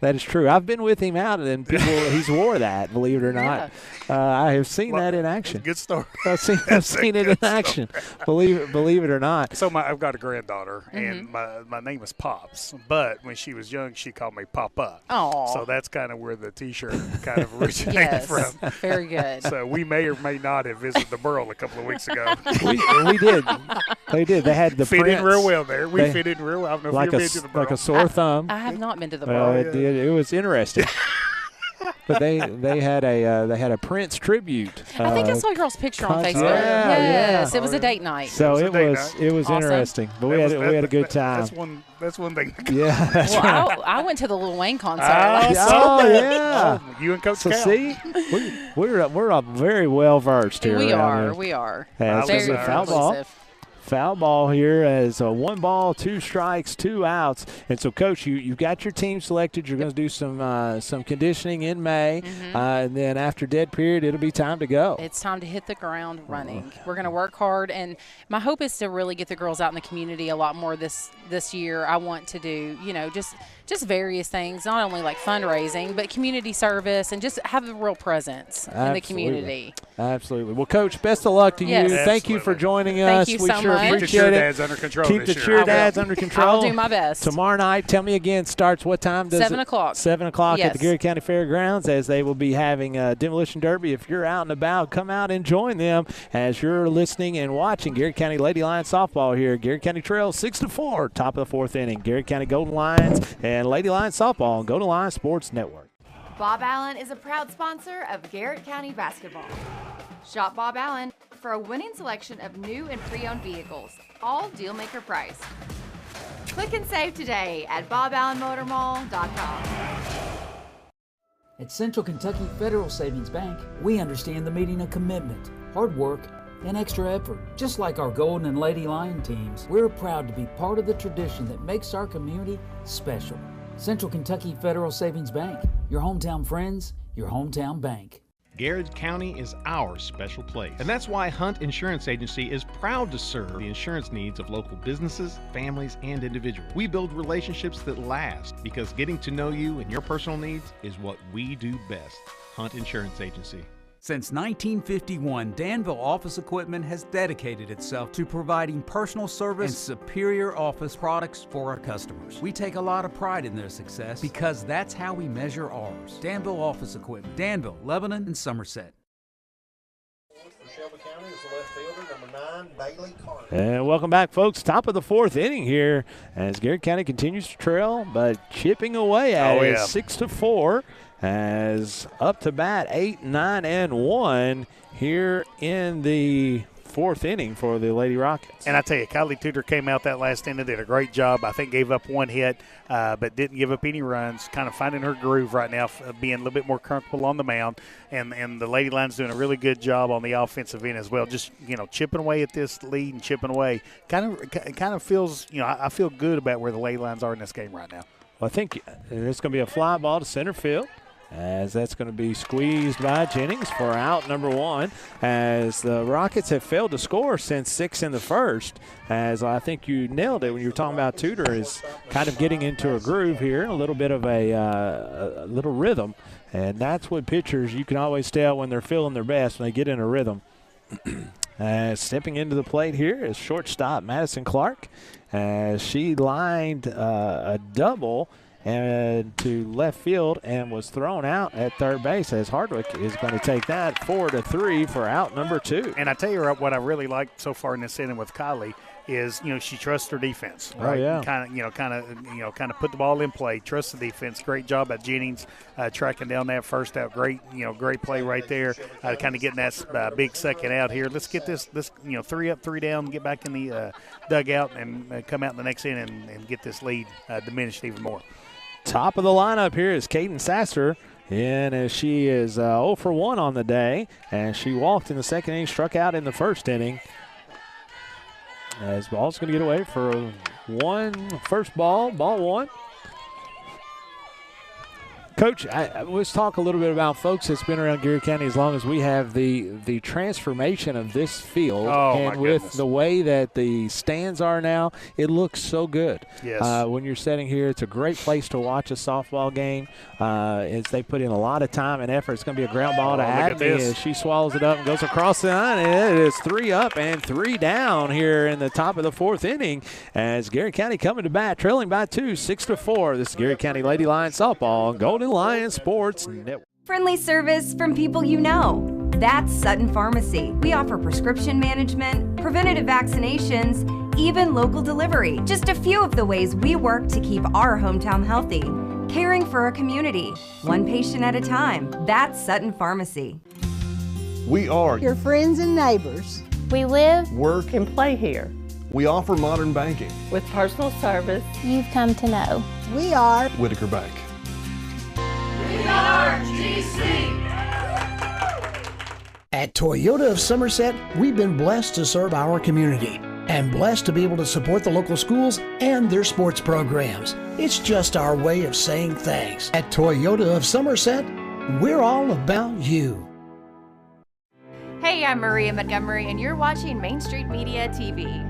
That is true. I've been with him out, and he's wore that, believe it or not. I have seen that in action. Good story. I've seen it in action. Believe it or not. So I've got a granddaughter, and my name is Pops. But when she was young, she called me Papa. Oh. So that's kind of where the T-shirt kind of originated from. Very good. So we may or may not have visited the Burl a couple of weeks ago. we did. They did. They had the fit prints. in real well there. We fit in real well. I don't know if you've been to the Burl. Like a sore thumb. I have not been to the Well, Burl. it did. It was interesting. But they had a Prince tribute. I think I saw your picture on Facebook. Yes, it was a date night. So it was awesome. interesting. But we had a good time. That's one thing. Yeah, that's right. I went to the Lil Wayne concert. Yeah. You and Coach So Cal. see, we're very well versed here. We around are. here. We are. It's Very a foul ball. inclusive. Foul ball here as 1 ball, 2 strikes, 2 outs. And so, Coach, you got your team selected. You're going to do some conditioning in May. And then after dead period, it'll be time to go. It's time to hit the ground running. We're going to work hard. And my hope is to really get the girls out in the community a lot more this year. I want to do, just various things, not only like fundraising, but community service and just have a real presence in the community. Absolutely. Well, Coach, best of luck to you. Thank you for joining us. Thank you so much. Keep the cheer dads under control. Keep the cheer dads under control. I'll do my best. Tomorrow night, tell me again, starts what time? 7 o'clock. 7 o'clock yes. at the Garrard County Fairgrounds, as they will be having a demolition derby. If you're out and about, come out and join them as you're listening and watching Garrard County Lady Lions softball here. Garrard County Trails 6-4, top of the 4th inning. Garrard County Golden Lions and Lady Lions softball on Go to Lions Sports Network. Bob Allen is a proud sponsor of Garrett County basketball. Shop Bob Allen for a winning selection of new and pre-owned vehicles, all deal-maker price. Click and save today at boballenmotormall.com. At Central Kentucky Federal Savings Bank, we understand the meaning of commitment, hard work, and extra effort. Just like our Golden and Lady Lion teams, we're proud to be part of the tradition that makes our community special. Central Kentucky Federal Savings Bank, your hometown friends, your hometown bank. Garrard County is our special place. And that's why Hunt Insurance Agency is proud to serve the insurance needs of local businesses, families, and individuals. We build relationships that last because getting to know you and your personal needs is what we do best. Hunt Insurance Agency. Since 1951, Danville Office Equipment has dedicated itself to providing personal service and superior office products for our customers. We take a lot of pride in their success because that's how we measure ours. Danville Office Equipment, Danville, Lebanon, and Somerset. For Shelby County is the left fielder, number 9, Bailey Carter. And welcome back, folks. Top of the 4th inning here as Garrard County continues to trail, but chipping away at it 6-4. As up to bat 8, 9, and 1 here in the 4th inning for the Lady Rockets. And I tell you, Kylie Tudor came out that last inning, did a great job. I think gave up 1 hit, but didn't give up any runs. Kind of finding her groove right now, being a little bit more comfortable on the mound. And the Lady Lions doing a really good job on the offensive end as well. Just chipping away at this lead and chipping away. Kind of feels I feel good about where the Lady Lions are in this game right now. Well, I think it's going to be a fly ball to center field. as that's going to be squeezed by Jennings for out number 1, as the Rockets have failed to score since 6 in the first, as I think you nailed it when you were talking about Tudor is kind of getting into a groove here, a little bit of a little rhythm, and that's what pitchers, you can always tell when they're feeling their best, when they get in a rhythm. Stepping into the plate here is shortstop Madison Clark, as she lined a double and to left field and was thrown out at third base, as Hardwick is going to take that 4-3 for out number 2. And I tell you what I really liked so far in this inning with Kylie is, she trusts her defense. Right? Oh, yeah. Kind of put the ball in play, trust the defense. Great job by Jennings tracking down that first out. Great play right there. Kind of getting that big second out here. Let's get this 3 up, 3 down, get back in the dugout and come out in the next inning and get this lead diminished even more. Top of the lineup here is Caden Sasser, and as she is 0 for 1 on the day, and she walked in the second inning, struck out in the first inning. As ball's going to get away for first ball 1. Coach, let's talk a little bit about folks that's been around Garrett County as long as we have the transformation of this field. And with the way that the stands are now, it looks so good. Yes. When you're sitting here, it's a great place to watch a softball game. As they put in a lot of time and effort. It's going to be a ground ball to Abney as she swallows it up and goes across the line. And it is 3 up and 3 down here in the top of the 4th inning as Garrett County coming to bat, trailing by 2, 6-4. This is Garrett County Lady Lions softball, Golden Lion Sports Network. Friendly service from people you know. That's Sutton Pharmacy. We offer prescription management, preventative vaccinations, even local delivery. Just a few of the ways we work to keep our hometown healthy. Caring for a community, one patient at a time. That's Sutton Pharmacy. We are your friends and neighbors. We live, work, and play here. We offer modern banking with personal service you've come to know. We are Whitaker Bank. We are GC. At Toyota of Somerset, we've been blessed to serve our community and blessed to be able to support the local schools and their sports programs. It's just our way of saying thanks. At Toyota of Somerset, we're all about you. Hey, I'm Maria Montgomery, and you're watching Main Street Media TV.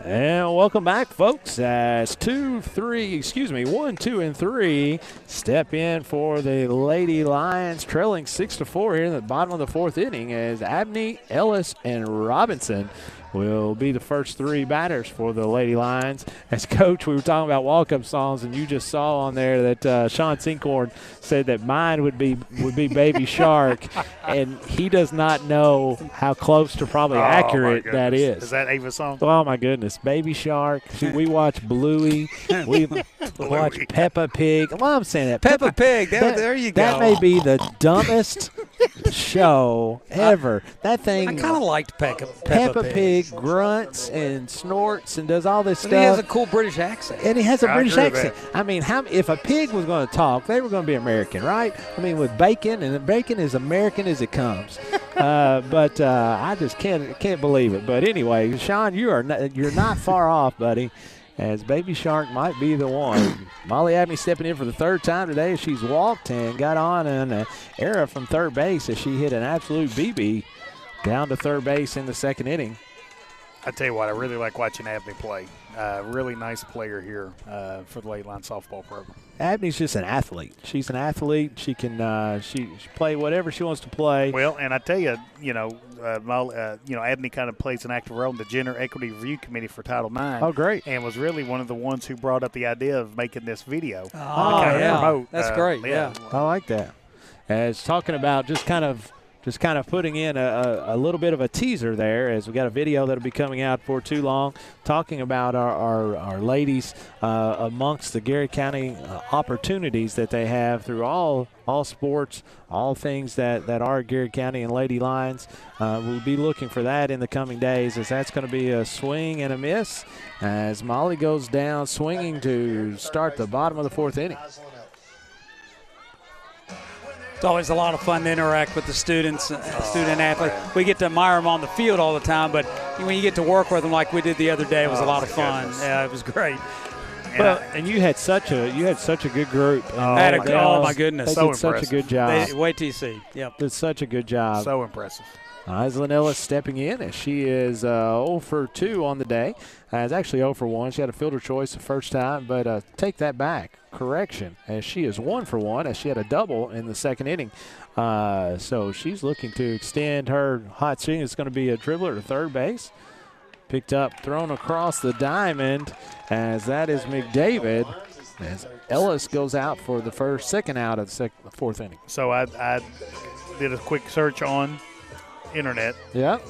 And welcome back, folks. As 1, 2, and 3 step in for the Lady Lions, trailing 6-4 here in the bottom of the 4th inning as Abney, Ellis, and Robinson will be the first 3 batters for the Lady Lions. As Coach, we were talking about walk-up songs, and you just saw on there that Sean Sinkhorn said that mine would be Baby Shark, and he does not know how close to probably accurate that is. Is that Ava's song? Oh, my goodness. Baby Shark. We watch Bluey. We watch Peppa Pig. Well, I'm saying that. Peppa Pig. There you go. That may be the dumbest show ever. That thing. I kind of liked Peppa Pig grunts and snorts and does all this stuff. He has a cool British accent. And he has a British accent. I mean, if a pig was going to talk, they were going to be American, right? I mean, with bacon, and bacon is American as it comes. But I just can't believe it. But anyway, Sean, you're not far off, buddy, as Baby Shark might be the one. Molly Abney stepping in for the 3rd time today as she's walked and got on an error from third base as she hit an absolute BB down to third base in the 2nd inning. I tell you what, I really like watching Abney play. Really nice player here for the Lady Line softball program. Abney's just an athlete. She's an athlete. She can she play whatever she wants to play. Well, and I tell you, Abney kind of plays an active role in the Gender Equity Review Committee for Title IX. Oh, great! And was really one of the ones who brought up the idea of making this video. Yeah, promote, that's great. Yeah, I like that. As talking about just kind of putting in a little bit of a teaser there, as we got a video that'll be coming out for too long, talking about our ladies amongst the Garrett County opportunities that they have through all sports, all things that are Garrett County and Lady Lions. We'll be looking for that in the coming days, as that's going to be a swing and a miss as Molly goes down swinging to start the bottom of the 4th inning. It's always a lot of fun to interact with the students, student athletes. We get to admire them on the field all the time, but when you get to work with them like we did the other day, it was a lot of fun. Goodness. Yeah, it was great. And you had such a good group. Oh my goodness, they did such a good job. Wait till you see. Yep, did such a good job. So impressive. Islyn Ellis stepping in as she is 0 for 2 on the day. It's actually 0 for 1. She had a fielder choice the first time, but take that back. Correction, as she is 1 for 1 as she had a double in the second inning. So she's looking to extend her hot streak. It's going to be a dribbler to third base. Picked up, thrown across the diamond as that is McDavid. As Ellis goes out for the second out of the fourth inning. So I did a quick search on internet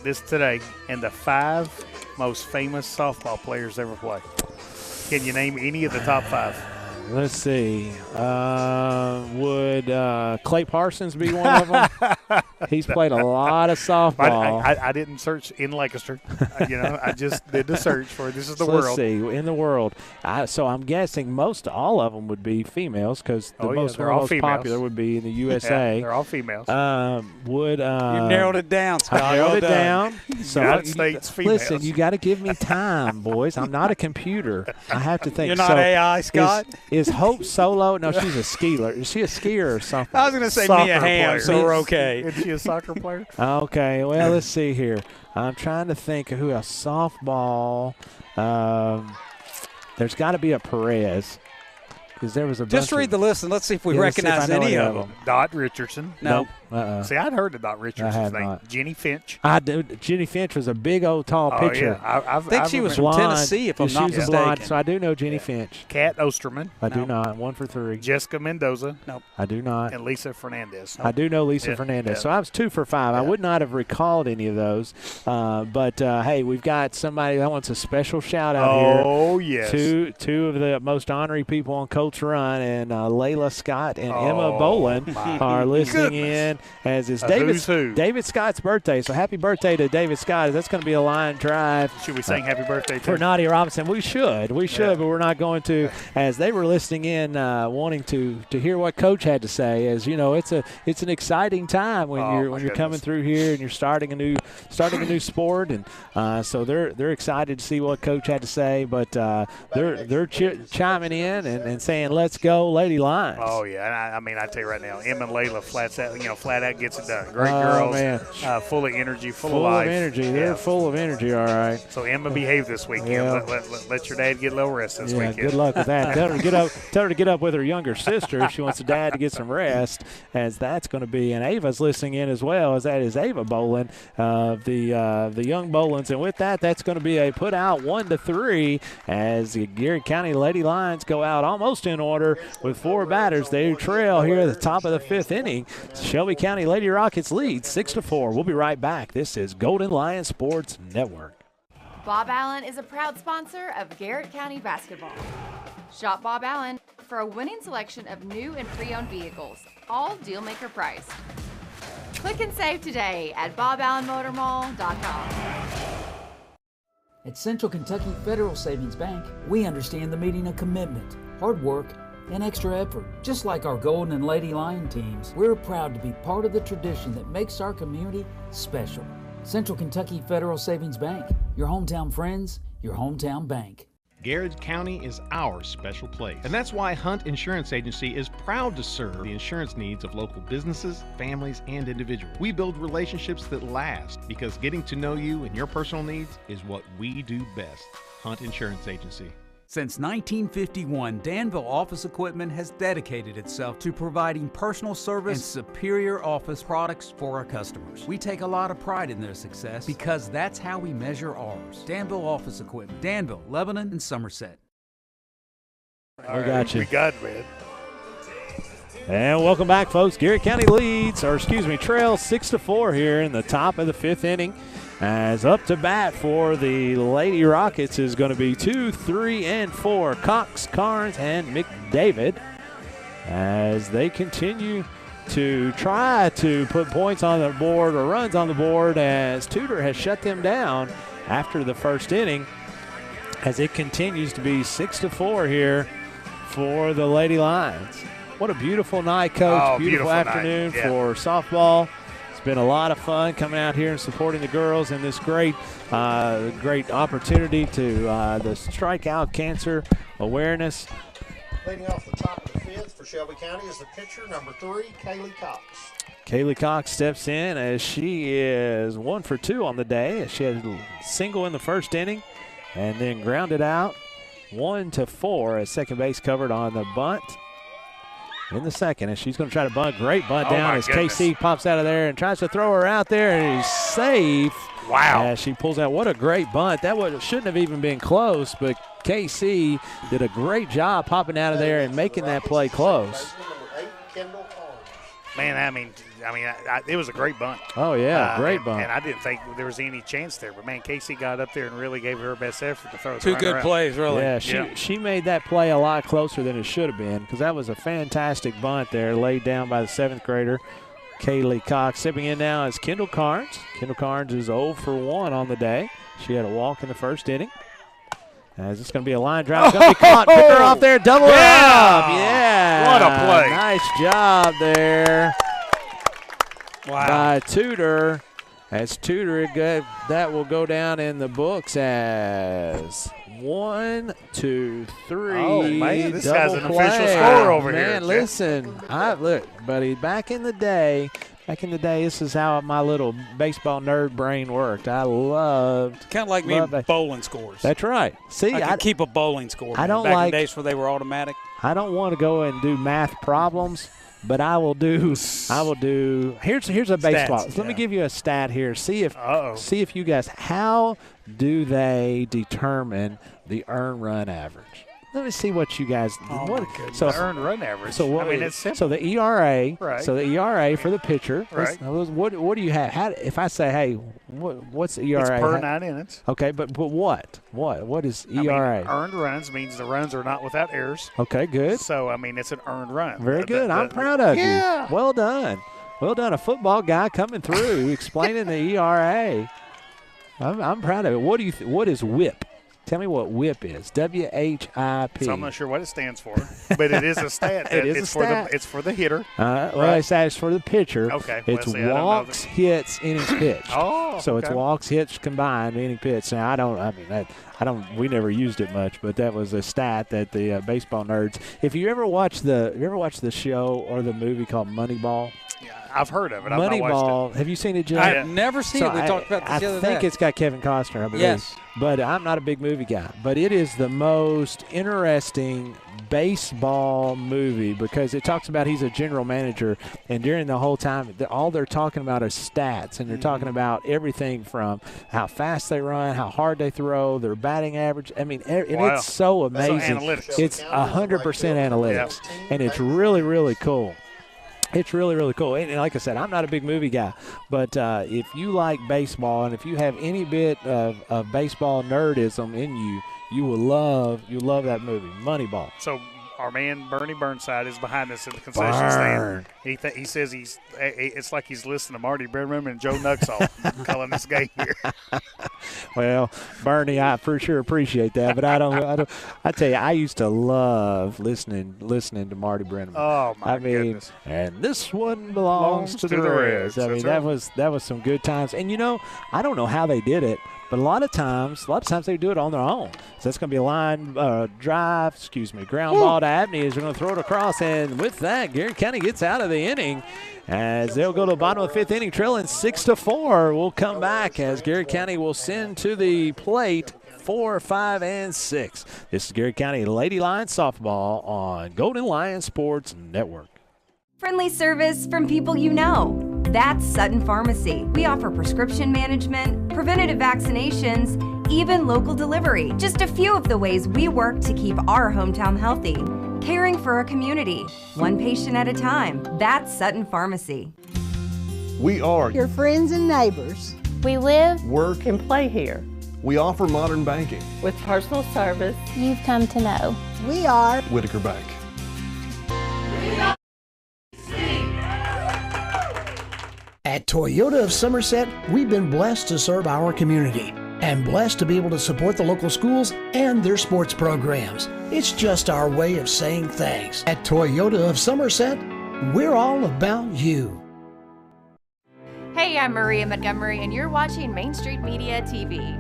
this today, and the 5 most famous softball players ever play. Can you name any of the top 5? Let's see. Would Clay Parsons be one of them? He's played a lot of softball. I didn't search in Lancaster. I just did the search for this is the world. Let's see. In the world. So I'm guessing all of them would be females because the most popular would be in the USA. Yeah, they're all females. Would you narrowed it down, Scott. I narrowed it down. So United States females. Listen, you got to give me time, boys. I'm not a computer. I have to think. You're not AI, Scott. Is Hope Solo? No, she's a skier. Is she a skier or something? I was going to say Mia Hamm, so we're okay. Is she a soccer player? Okay, well, let's see here. I'm trying to think of who else. Softball. There's got to be a Perez. Because there was a Just read the list and let's see if we recognize any of them. Dot Richardson. No. See, I'd heard of Dot Richardson's name. Not. Jenny Finch. I do. Jenny Finch was a big old tall pitcher. Yeah. I think she was from blonde. Tennessee, if I'm not mistaken. Blonde, so I do know Jenny Finch. Kat Osterman. I do not. 1 for 3. Jessica Mendoza. Nope. I do not. And Lisa Fernandez. I do know Lisa Fernandez. So I was 2 for 5. I would not have recalled any of those. But, hey, we've got somebody that wants a special shout-out here. Oh, yes. Two of the most honorary people on Coach Run, and Layla Scott and Emma Boland are listening in, as is David Scott's birthday. So happy birthday to David Scott. That's going to be a line drive. Should we sing happy birthday for Nadia Robinson? We should, but we're not going to. As they were listening in, wanting to hear what Coach had to say. As you know, it's an exciting time when you're coming through here and you're starting a new sport, and so they're excited to see what Coach had to say. But they're chiming in and saying, "Let's go, Lady Lions." Oh yeah, I tell you right now, Emma and Layla flat out gets it done. Great girls, man. Full of energy, full of life. Energy. They're full of energy, all right. So Emma, behave this weekend. Yeah. Let your dad get a little rest this weekend. Good luck with that. Tell her to get up with her younger sister if she wants her dad to get some rest, as that's going to be. And Ava's listening in as well, as that is Ava Boland of the young Bolans. And with that, that's going to be a put out 1-3 as the Garrard County Lady Lions go out almost in order with 4 batters. They trail here at the top of the 5th inning. Shelby County Lady Rockets lead 6-4. We'll be right back. This is Golden Lion Sports Network. Bob Allen is a proud sponsor of Garrett County basketball. Shop Bob Allen for a winning selection of new and pre-owned vehicles, all deal-maker priced. Click and save today at boballenmotormall.com. At Central Kentucky Federal Savings Bank, we understand the meaning of commitment, hard work, and extra effort. Just like our Golden and Lady Lion teams, we're proud to be part of the tradition that makes our community special. Central Kentucky Federal Savings Bank, your hometown friends, your hometown bank. Garrard County is our special place. And that's why Hunt Insurance Agency is proud to serve the insurance needs of local businesses, families, and individuals. We build relationships that last because getting to know you and your personal needs is what we do best. Hunt Insurance Agency. Since 1951, Danville Office Equipment has dedicated itself to providing personal service and superior office products for our customers. We take a lot of pride in their success because that's how we measure ours. Danville Office Equipment, Danville, Lebanon, and Somerset. We got you. We got it, man. And welcome back, folks. Garrett County trails 6-4 here in the top of the 5th inning. As up to bat for the Lady Rockets is going to be 2, 3, and 4. Cox, Carnes, and McDavid as they continue to try to put points on the board or runs on the board, as Tudor has shut them down after the first inning, as it continues to be 6-4 here for the Lady Lions. What a beautiful night, Coach. Oh, beautiful afternoon for softball. It's been a lot of fun coming out here and supporting the girls in this great opportunity to the Strike Out Cancer Awareness. Leading off the top of the fifth for Shelby County is the pitcher, number 3, Kaylee Cox. Kaylee Cox steps in as she is 1 for 2 on the day. She had a single in the first inning and then grounded out 1-4 as second base covered on the bunt in the second. And she's going to try to bunt. Great bunt down as KC pops out of there and tries to throw her out there, and he's safe. Wow. As she pulls out. What a great bunt. Shouldn't have even been close, but KC did a great job popping out of there and making that play close. Man, I mean, it was a great bunt. Oh, yeah, great bunt. And I didn't think there was any chance there. But, man, Casey got up there and really gave her best effort to throw it. Two good plays, really. Yeah, she made that play a lot closer than it should have been, because that was a fantastic bunt there laid down by the 7th grader, Kaylee Cox. Stepping in now is Kendall Carnes. Kendall Carnes is 0 for 1 on the day. She had a walk in the first inning. As it's going to be a line drive. Going to be caught. Pick her off there. Double it up. Yeah. What a play. Nice job there. Wow. By Tudor. As Tudor, that will go down in the books as 1, 2, 3. Oh, man, this double guy's an play. official scorer over here. Man, listen. Look, buddy, back in the day, this is how my little baseball nerd brain worked. I loved. Kind of like me and bowling scores. That's right. See, I could keep a bowling score. I don't back like in the days where they were automatic. I don't want to go and do math problems, but I will do. Here's a baseball. Stats, Let me give you a stat here. See if you guys, how do they determine the earned run average? Let me see what you guys. The earned run average. So what? It's simple. So the ERA. Right. So the ERA for the pitcher. Right. What do you have? If I say, hey, what's the ERA? It's per 9 innings. Okay, but what? What is ERA? Earned runs means the runs are not without errors. Okay, good. So it's an earned run. Very good. I'm proud of you. Well done. Well done. A football guy coming through explaining the ERA. I'm proud of it. What is WHIP? Tell me what WHIP is. WHIP. So I'm not sure what it stands for, but it is a stat. It's for the hitter. It's for the pitcher. Okay. It's walks, hits, innings pitched. So it's walks, hits combined, inning pitched. Now we never used it much, but that was a stat that the baseball nerds. If you ever watch the show or the movie called Moneyball. I've heard of it. I've not watched Moneyball. Have you seen it, Jim? I've never seen it. We talked about this the other day. I think it's got Kevin Costner, I believe. Yes. But I'm not a big movie guy. But it is the most interesting baseball movie because it talks about he's a general manager, and during the whole time, all they're talking about is stats, and they're talking about everything from how fast they run, how hard they throw, their batting average. I mean, and it's so amazing. It's 100% analytics, and it's really, really cool. It's really, really cool. And like I said, I'm not a big movie guy, but if you like baseball and if you have any bit of baseball nerdism in you, you will love that movie, Moneyball. So our man Bernie Burnside is behind us in the concession stand. He says it's like he's listening to Marty Brennan and Joe Nuxall calling this game here. Well, Bernie, I for sure appreciate that, but I don't. I tell you, I used to love listening to Marty Brennan. Oh my goodness! And this one belongs to the Reds. I mean, that was some good times. And I don't know how they did it. But a lot of times they do it on their own. So that's going to be a line ground ball to Abney as they're going to throw it across. And with that, Garrett County gets out of the inning as they'll go to the bottom of the 5th inning, trailing 6-4. We'll come back as Garrett County will send to the plate 4, 5, and 6. This is Garrett County Lady Lions softball on Golden Lion Sports Network. Friendly service from people you know. That's Sutton Pharmacy. We offer prescription management, preventative vaccinations, even local delivery. Just a few of the ways we work to keep our hometown healthy. Caring for our community, one patient at a time. That's Sutton Pharmacy. We are your friends and neighbors. We live, work, and play here. We offer modern banking with personal service you've come to know. We are Whitaker Bank. At Toyota of Somerset, we've been blessed to serve our community. and blessed to be able to support the local schools and their sports programs. It's just our way of saying thanks. At Toyota of Somerset, we're all about you. Hey, I'm Maria Montgomery, and you're watching Main Street Media TV.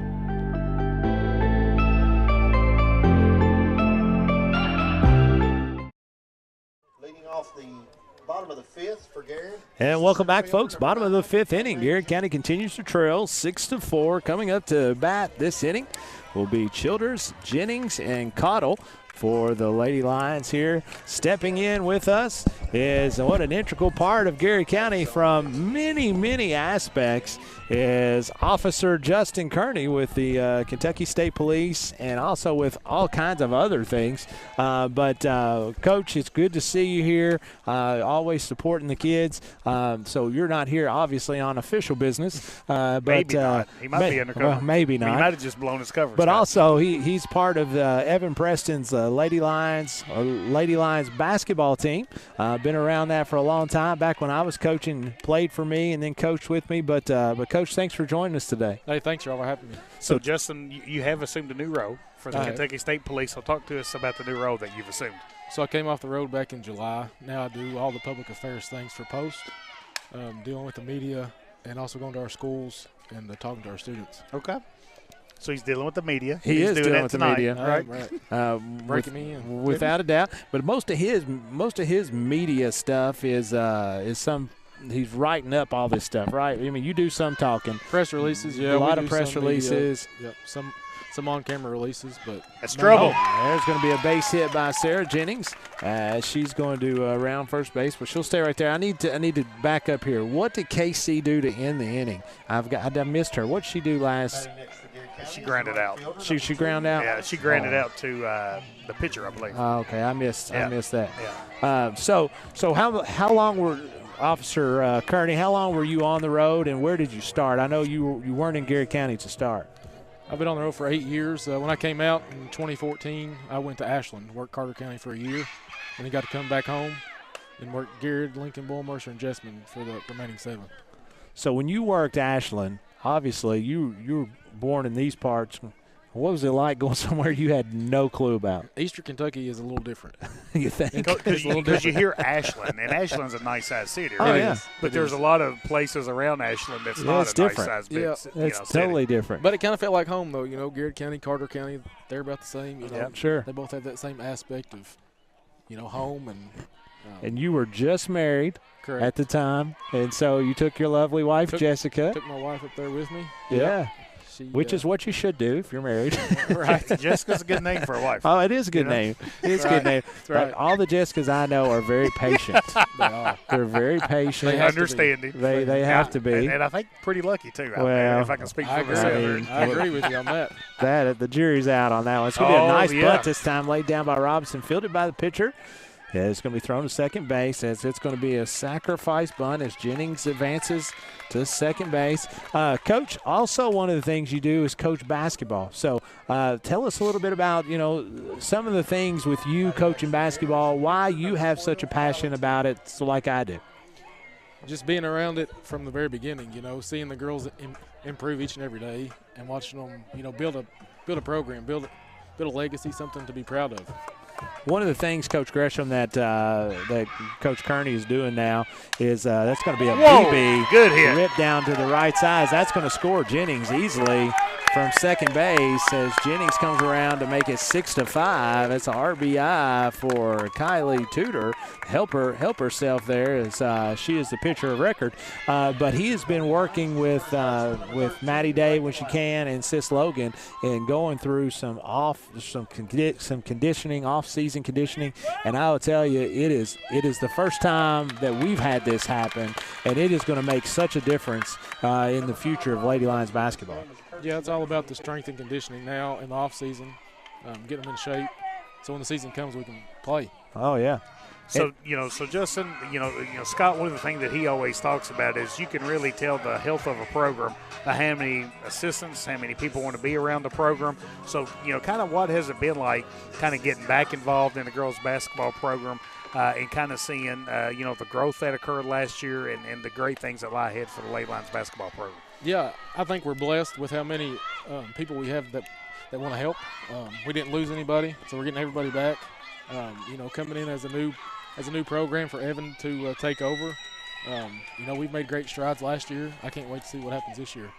Leading off the bottom of the fifth for Garrard. And welcome back, folks. Bottom of the fifth inning. Garrard County continues to trail 6-4. Coming up to bat this inning will be Childers, Jennings, and Cottle for the Lady Lions here. Stepping in with us is what an integral part of Garrard County from many, many aspects is Officer Justin Kearney with the Kentucky State Police and also with all kinds of other things. But Coach, it's good to see you here, always supporting the kids. So you're not here, obviously, on official business. But maybe not. He might be undercover. Well, maybe not. He might have just blown his cover. But also, he's part of Evan Preston's Lady Lions basketball team. Been around that for a long time. Back when I was coaching, played for me and then coached with me. But Coach, thanks for joining us today. Hey, thanks, y'all, for having me. So Justin, you have assumed a new role for the Kentucky State Police. So talk to us about the new role that you've assumed. So I came off the road back in July. Now I do all the public affairs things for Post, dealing with the media, and also going to our schools and talking to our students. Okay. So he's dealing with the media. He's doing dealing that with tonight, the media, right? Breaking me in without a doubt. But most of his media stuff is some. He's writing up all this stuff, right? I mean, you do some talking. Press releases, yeah. A lot of press releases. Yep, some on-camera releases, but that's trouble. There's going to be a base hit by Sarah Jennings. She's going to round first base, but she'll stay right there. I need to back up here. What did KC do to end the inning? I missed her. What did she do last? She grounded out. She ground out? Yeah, she grounded out to the pitcher, I believe. Okay, I missed that. Yeah. So how long were Officer Kearney? How long were you on the road, and where did you start? I know you weren't in Garrard County to start. I've been on the road for 8 years. When I came out in 2014, I went to Ashland, worked Carter County for a year, and then got to come back home and work Garrard, Lincoln, Bull, Mercer, and Jessamine for the remaining 7. So when you worked Ashland, obviously you were born in these parts. What was it like going somewhere you had no clue about? Eastern Kentucky is a little different. You think? Because you hear Ashland, and Ashland's a nice-sized city. Oh, right? yeah. But there's a lot of places around Ashland that's not a nice-sized it's city. totally different. But it kind of felt like home, though. Garrard County, Carter County, they're about the same. Sure. They both have that same aspect of, home and. And you were just married. Correct. At the time, and so you took your lovely wife, Jessica. Took my wife up there with me. Yeah. Which is what you should do if you're married. Right. Jessica's a good name for a wife. Oh, it is a good name. It's a good name. Right. All the Jessicas I know are very patient. They are. They're very patient. They understanding. They have to be. And I think pretty lucky, too. Well, if I can speak for myself. I agree with you on that. The jury's out on that one. It's going to be a nice bunt this time, laid down by Robinson, fielded by the pitcher. Yeah, it's going to be thrown to second base as it's going to be a sacrifice bunt as Jennings advances to second base. Coach, also one of the things you do is coach basketball. So tell us a little bit about, some of the things with you coaching basketball, why you have such a passion about it, so like I do. Just being around it from the very beginning, seeing the girls improve each and every day and watching them, build a program, build a legacy, something to be proud of. One of the things, Coach Gresham, that Coach Kearney is doing now is that's going to be a BB. Good hit. Ripped down to the right side. That's going to score Jennings easily from second base as Jennings comes around to make it 6-5. It's an RBI for Kylie Tudor. Help herself there as she is the pitcher of record. But he has been working with Maddie Day when she can and Sis Logan and going through some conditioning, off-season conditioning. And I will tell you, it is the first time that we've had this happen, and it is going to make such a difference in the future of Lady Lions basketball. Yeah, it's all about the strength and conditioning now in the off season, getting them in shape, so when the season comes we can play. Oh yeah. So so Justin, Scott, one of the things that he always talks about is you can really tell the health of a program by how many assistants, how many people want to be around the program. So kind of what has it been like, kind of getting back involved in the girls basketball program, and kind of seeing the growth that occurred last year and the great things that lie ahead for the Lady Lions basketball program. Yeah, I think we're blessed with how many people we have that want to help. We didn't lose anybody, so we're getting everybody back. Coming in as a new program for Evan to take over. We've made great strides last year. I can't wait to see what happens this year.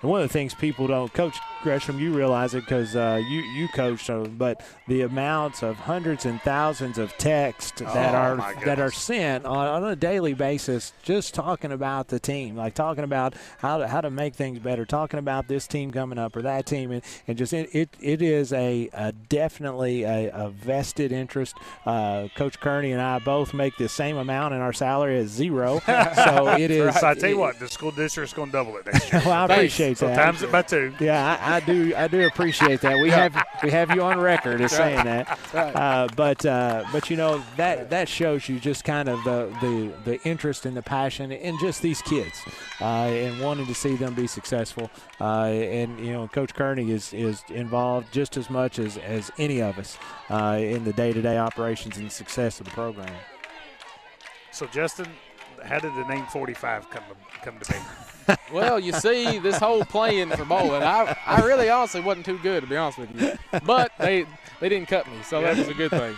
And one of the things people don't, Coach Gresham, you realize it because you coached, but the amounts of hundreds and thousands of texts that are sent on a daily basis, just talking about the team, like talking about how to make things better, talking about this team coming up or that team, and just it is a definitely a vested interest. Coach Kearney and I both make the same amount, and our salary is zero, so it is. So I tell you what, the school district's going to double it next year. Well, I appreciate so that. Times it by 2. Yeah, I do appreciate that. We have you on record as saying that. Right. But that shows you just kind of the interest and the passion in just these kids and wanting to see them be successful. Coach Kearney is involved just as much as any of us in the day-to-day operations and success of the program. So Justin, how did the name 45 come to be? Well, you see, this whole playing for bowling, I really honestly wasn't too good, to be honest with you. But they didn't cut me, so that was a good thing.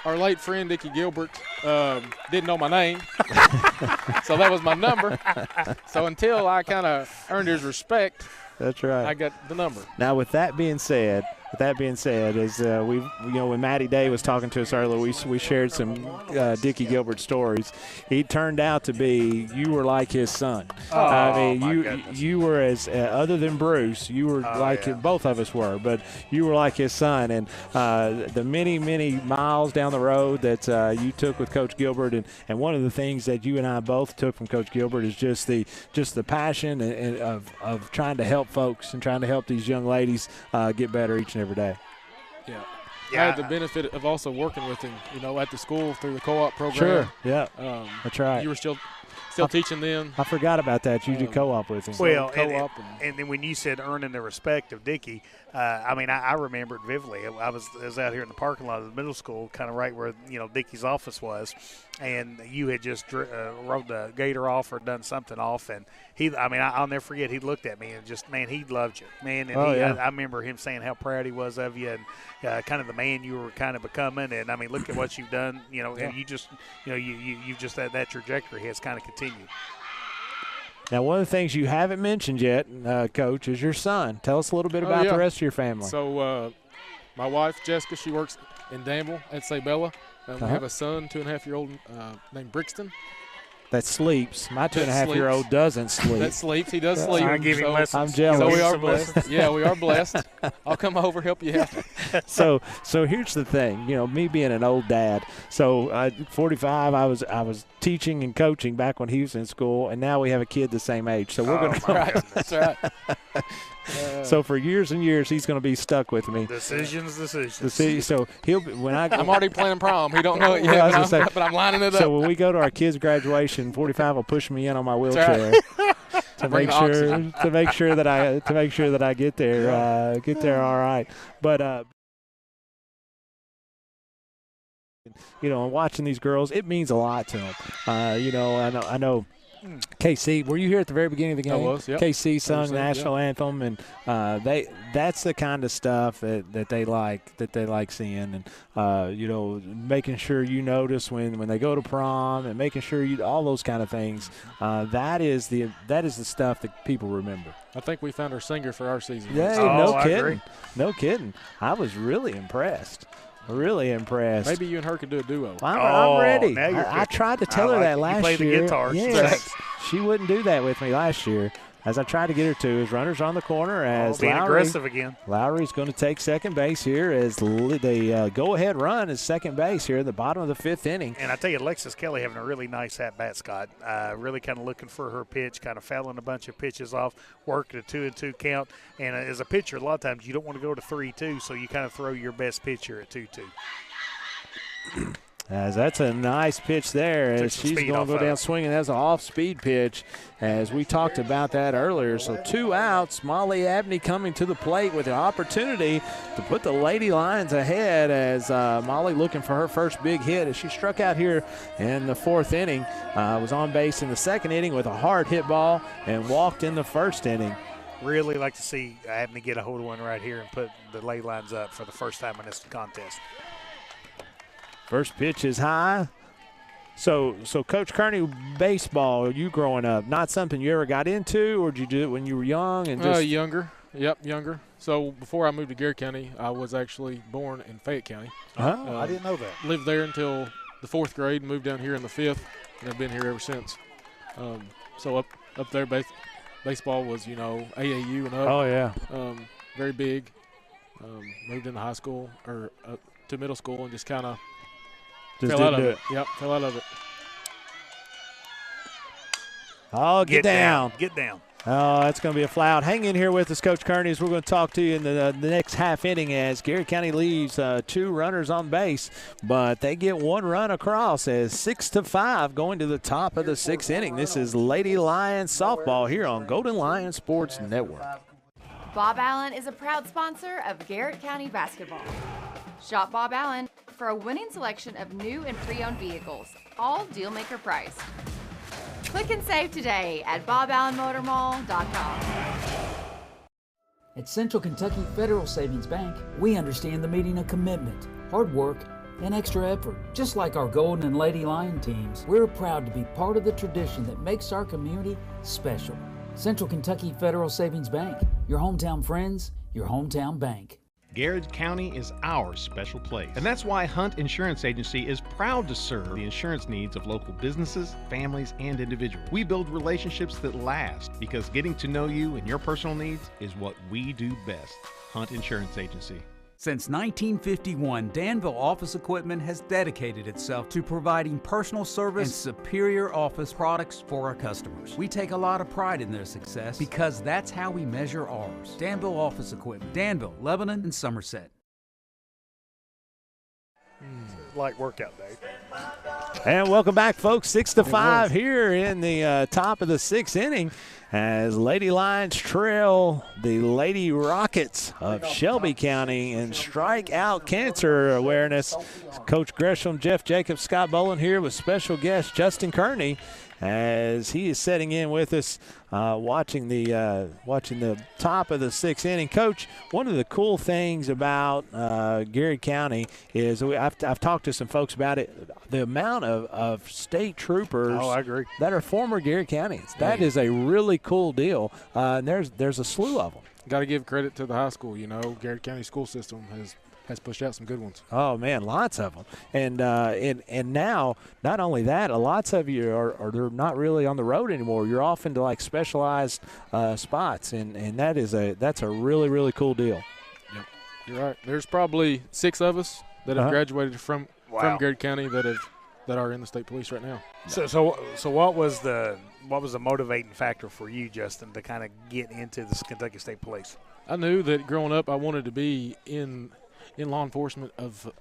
Our late friend Dickie Gilbert didn't know my name, so that was my number. So until I kind of earned his respect, that's right, I got the number. Now, with that being said, as when Matty Day was talking to us earlier, we shared some Dickie Gilbert stories. He turned out to be, you were like his son. You were as other than Bruce, you were both of us were, but you were like his son. And the many miles down the road that you took with Coach Gilbert, and one of the things that you and I both took from Coach Gilbert is just the passion of trying to help folks and trying to help these young ladies get better each and every day. Yeah. I had the benefit of also working with him, at the school through the co-op program. Sure, yeah, that's right. You were still teaching them. I forgot about that. You did co-op with him. Well, and then when you said earning the respect of Dickie, I remember it vividly. I was out here in the parking lot of the middle school, kind of right where Dickie's office was, and you had just rode the gator off or done something off, and I'll never forget. He looked at me and just, man, he loved you, man. And I remember him saying how proud he was of you and kind of the man you were kind of becoming. And look at what you've done, and you just, you just that trajectory has kind of continued. Now, one of the things you haven't mentioned yet, Coach, is your son. Tell us a little bit about the rest of your family. So, my wife, Jessica, she works in Danville at Sabella. We have a son, 2.5-year-old, named Brixton. That sleeps. My 2.5-year-old doesn't sleep. That sleeps. He does sleep. I give him lessons. I'm jealous. So we are blessed. Yeah, we are blessed. I'll come over, help you out. So here's the thing. me being an old dad. So at 45, I was teaching and coaching back when he was in school, and now we have a kid the same age. So we're going to. That's right. So for years and years, he's going to be stuck with me. Decisions. So he'll be, when I'm already planning prom. He don't know it yet, but I'm lining it up. So when we go to our kids' graduation, 45 will push me in on my wheelchair to make sure that I get there all right. But watching these girls, it means a lot to them. I know. KC, were you here at the very beginning of the game? I was, yep. KC sung the national anthem, and that's the kind of stuff that they like seeing, and making sure you notice when they go to prom, and making sure all those kind of things. That is the stuff that people remember. I think we found our singer for our season. Yeah, no kidding. I was really impressed. Really impressed. Maybe you and her could do a duo. I'm ready. I tried to tell her that last year. You play the guitar. Yes. She wouldn't do that with me last year. As I tried to get her to, as runners on the corner, as being aggressive again. Lowry's going to take second base here as the go-ahead run is second base here at the bottom of the 5th inning. And I tell you, Alexis Kelly having a really nice at-bat, Scott. Really kind of looking for her pitch, kind of fouling a bunch of pitches off, working a 2-2 count. And as a pitcher, a lot of times you don't want to go to 3-2, so you kind of throw your best pitcher at 2-2. As that's a nice pitch there. As she's going to go down swinging. That's an off-speed pitch, as we talked about that earlier. So 2 outs. Molly Abney coming to the plate with the opportunity to put the Lady Lions ahead, as Molly looking for her first big hit as she struck out here in the 4th inning. Was on base in the 2nd inning with a hard hit ball and walked in the 1st inning. Really like to see Abney get a hold of one right here and put the Lady Lions up for the first time in this contest. First pitch is high. So Coach Kearney, baseball, you growing up, not something you ever got into, or did you do it when you were young? And just younger. Yep, younger. So before I moved to Garrard County, I was actually born in Fayette County. Oh, I didn't know that. Lived there until the 4th grade, moved down here in the 5th, and I've been here ever since. So up there, baseball was, AAU and up. Oh, yeah. Very big. Moved into high school, or to middle school, and just kind of fell out of it. Yep, fell out of it. Oh, get down. Get down. Oh, that's going to be a fly out. Hang in here with us, Coach Kearney, as we're going to talk to you in the next half inning, as Garrard County leaves 2 runners on base, but they get 1 run across as 6-5 going to the top of the 6th inning. This is Lady Lions softball here on Golden Lion Sports Network. Bob Allen is a proud sponsor of Garrard County basketball. Shop Bob Allen for a winning selection of new and pre-owned vehicles, all deal-maker price. Click and save today at boballenmotormall.com. At Central Kentucky Federal Savings Bank, we understand the meaning of commitment, hard work, and extra effort. Just like our Golden and Lady Lion teams, we're proud to be part of the tradition that makes our community special. Central Kentucky Federal Savings Bank, your hometown friends, your hometown bank. Garrard County is our special place. And that's why Hunt Insurance Agency is proud to serve the insurance needs of local businesses, families, and individuals. We build relationships that last, because getting to know you and your personal needs is what we do best. Hunt Insurance Agency. Since 1951, Danville Office Equipment has dedicated itself to providing personal service and superior office products for our customers. We take a lot of pride in their success because that's how we measure ours. Danville Office Equipment, Danville, Lebanon, and Somerset. Like workout day. And welcome back, folks. 6-5 here in the top of the 6th inning, as Lady Lions trail the Lady Rockets of Shelby County in strikeout cancer awareness. Coach Gresham, Jeff Jacobs, Scott Boland here with special guest Justin Kearney, as he is setting in with us, watching the top of the 6th inning. Coach, one of the cool things about Garrard County is I've talked to some folks about it. The amount of state troopers I agree. that are former Garrard Counties. That is a really cool deal. And there's a slew of them. Got to give credit to the high school. Garrard County school system has pushed out some good ones. Oh man, lots of them. And now, not only that, lots of you are they're not really on the road anymore. You're off into like specialized spots, and that's a really, really cool deal. Yep, you're right. There's probably 6 of us that have graduated from Garrard County that are in the state police right now. So what was the motivating factor for you, Justin, to kind of get into the Kentucky State Police? I knew that growing up I wanted to be in law enforcement of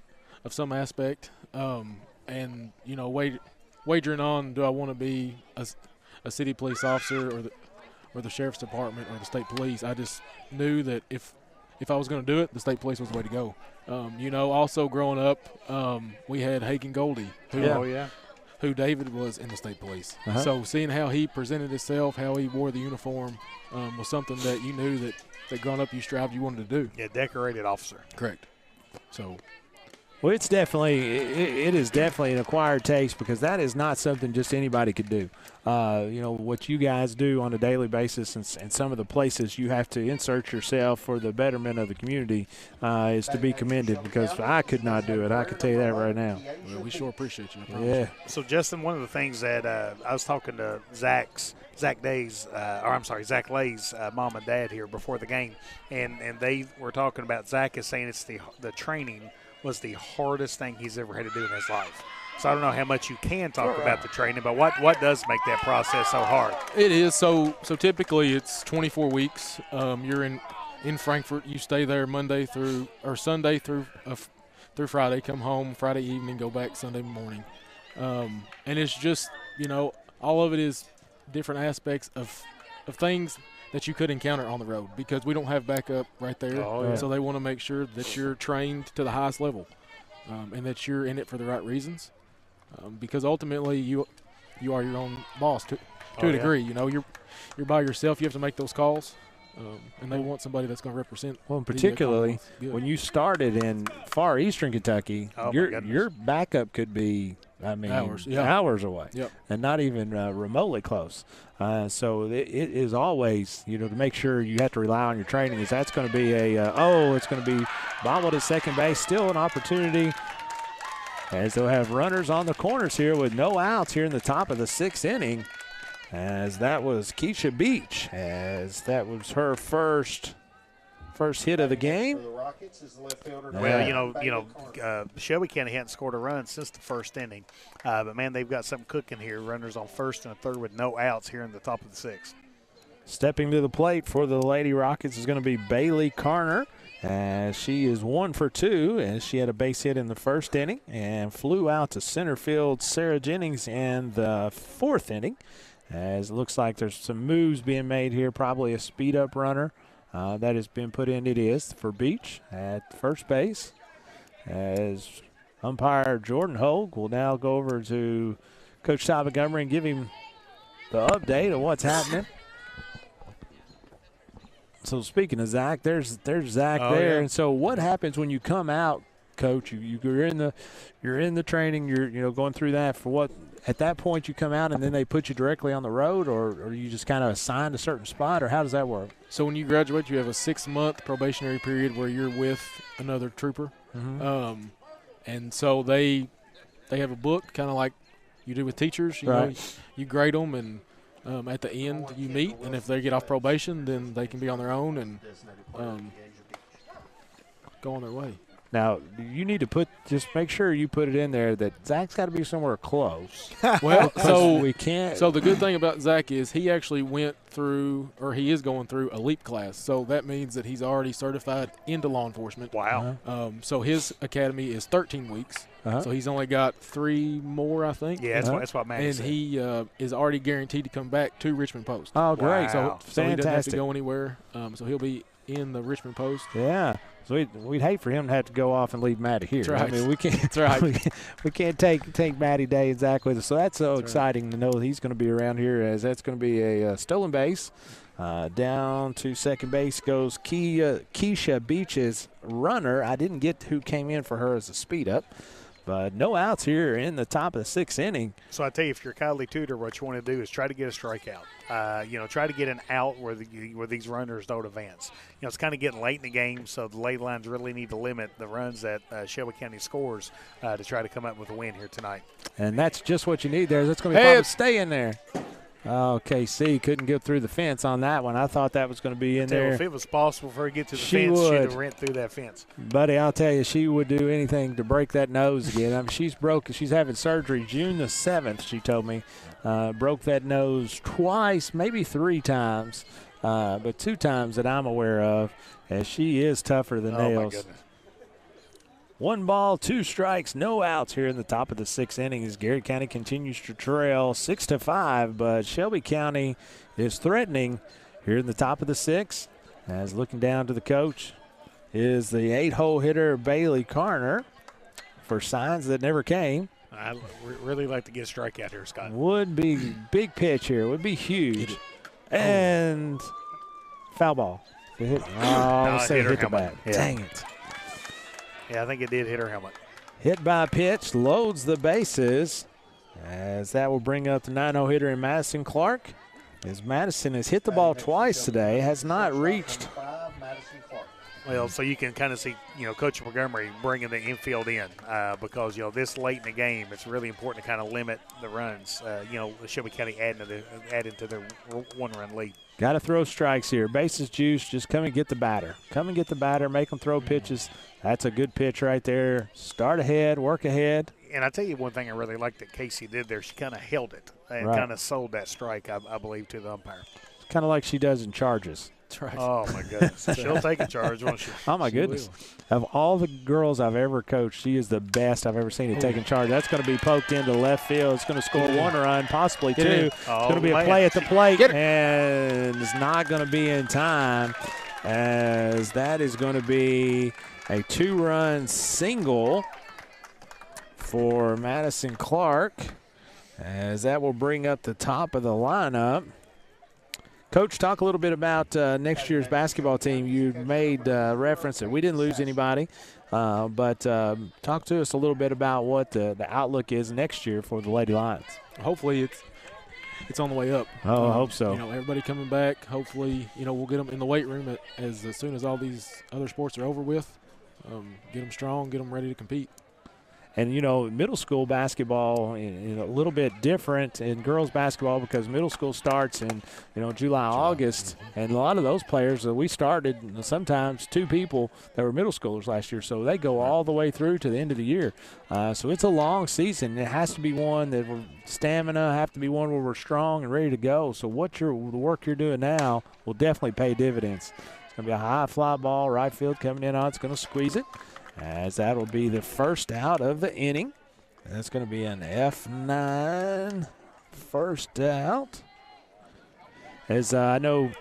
some aspect, and wagering on, do I want to be a city police officer or the sheriff's department or the state police? I just knew that if I was going to do it, the state police was the way to go. Also growing up, we had Hagen Goldie, who David was in the state police. So seeing how he presented himself, how he wore the uniform, was something that you knew that growing up you wanted to do. Yeah, decorated officer. Correct. So, well, it is definitely an acquired taste, because that is not something just anybody could do. What you guys do on a daily basis, and some of the places you have to insert yourself for the betterment of the community is to be commended, because I could not do it. I can tell you that right now. Well, we sure appreciate you. Yeah. So, Justin, one of the things that I was talking to Zach Lay's mom and dad here before the game, and they were talking about Zach is saying it's the training was the hardest thing he's ever had to do in his life. So I don't know how much you can talk about the training, but what does make that process so hard? It is. So typically it's 24 weeks. You're in Frankfort. You stay there Sunday through through Friday, come home Friday evening, go back Sunday morning. And it's just, all of it is different aspects of things that you could encounter on the road because we don't have backup right there. Oh, yeah. So they want to make sure that you're trained to the highest level and that you're in it for the right reasons because ultimately you are your own boss to a degree. You're by yourself. You have to make those calls. And they want somebody that's going to represent. Well, and particularly when you started in far eastern Kentucky, your backup could be, hours away, and not even remotely close. So it is always, to make sure you have to rely on your training. Is that's going to be it's going to be bobbled at second base. Still an opportunity, as they'll have runners on the corners here with no outs here in the top of the 6th inning. As that was Keisha Beach, as that was her first hit of the game. Well, Shelby County hadn't scored a run since the first inning. But, man, they've got something cooking here. Runners on first and a third with no outs here in the top of the 6th. Stepping to the plate for the Lady Rockets is going to be Bailey Carner. As she is 1 for 2, as she had a base hit in the first inning and flew out to center field Sarah Jennings in the 4th inning. As it looks like there's some moves being made here, probably a speed-up runner that has been put in. It is for Beach at first base. As umpire Jordan Hogue will now go over to Coach Ty Montgomery and give him the update of what's happening. So speaking of Zach, there's Zach there. Yeah. And so what happens when you come out, Coach? You're in the training. You're going through that for what? At that point, you come out and then they put you directly on the road, or are you just kind of assigned a certain spot, or how does that work? So when you graduate, you have a 6-month probationary period where you're with another trooper. Mm-hmm. And so they have a book, kind of like you do with teachers. You grade them, and at the end you meet, and if they get off probation, then they can be on their own and go on their way. Now, you need to just make sure you put it in there that Zach's got to be somewhere close. Well, so we can't. So the good thing about Zach is he actually went through, or he is going through, a LEAP class. So that means that he's already certified into law enforcement. Wow. So his academy is 13 weeks. So he's only got 3 more, I think. Yeah, that's what Matt said. And he is already guaranteed to come back to Richmond Post. Oh, great. So he doesn't have to go anywhere. So he'll be in the Richmond Post. Yeah. So we'd hate for him to have to go off and leave Maddie here. That's right. I mean, we can't. That's right. we can't take Maddie Day and Zach with us. So that's exciting to know that he's going to be around here, as that's going to be a stolen base. Down to second base goes Keisha Beach's runner. I didn't get who came in for her as a speed up. But no outs here in the top of the 6th inning. So I tell you, if you're Kylie Tudor, what you want to do is try to get a strikeout. Try to get an out where these runners don't advance. It's kind of getting late in the game, so the late lines really need to limit the runs that Shelby County scores to try to come up with a win here tonight. And that's just what you need there. That's going to probably stay in there. Oh, KC couldn't get through the fence on that one. I thought that was going to be in there. If it was possible for her to get to the fence, she'd have ran through that fence. Buddy, I'll tell you, she would do anything to break that nose again. I mean, she's having surgery June the 7th, she told me. Broke that nose twice, maybe 3 times, but 2 times that I'm aware of, as she is tougher than nails. Oh, my goodness. 1 ball, 2 strikes, no outs here in the top of the 6th inning as Garrett County continues to trail 6-5, but Shelby County is threatening here in the top of the 6th. As looking down to the coach is the 8-hole hitter Bailey Carner for signs that never came. I'd really like to get a strikeout here, Scott. Would be big pitch here. Would be huge. And foul ball. Hit the bat. Yeah. Dang it. Yeah, I think it did hit her helmet. Hit by pitch, loads the bases, as that will bring up the 9-0 hitter in Madison Clark. As Madison has hit the ball twice today, has not reached. Well, so you can kind of see, Coach Montgomery bringing the infield in because, this late in the game, it's really important to kind of limit the runs. Shelby County adding to their 1-run lead. Got to throw strikes here. Bases juice, just come and get the batter. Come and get the batter, make them throw pitches. That's a good pitch right there. Start ahead, work ahead. And I tell you one thing I really like that Casey did there. She kind of held it and kind of sold that strike, I believe, to the umpire. It's kind of like she does in charges. That's right. Oh, my goodness. She'll take a charge, won't she? Oh, my goodness. Of all the girls I've ever coached, she is the best I've ever seen at taking charge. That's going to be poked into left field. It's going to score one run, possibly two. It's going to be a play at the plate, and it's not going to be in time, as that is going to be a 2-run single for Madison Clark, as that will bring up the top of the lineup. Coach, talk a little bit about next year's basketball team. You made reference that we didn't lose anybody, but talk to us a little bit about what the outlook is next year for the Lady Lions. Hopefully it's on the way up. Oh, I hope so. Everybody coming back. Hopefully, we'll get them in the weight room as soon as all these other sports are over with. Get them strong, get them ready to compete. And, middle school basketball is a little bit different in girls basketball because middle school starts in, July, August. And a lot of those players that we started, sometimes 2 people that were middle schoolers last year. So they go all the way through to the end of the year. So it's a long season. It has to be one that we're stamina, have to be one where we're strong and ready to go. So the work you're doing now will definitely pay dividends. It's going to be a high fly ball, right field coming in on. It's going to squeeze it, as that will be the first out of the inning. That's going to be an F9 first out. As I know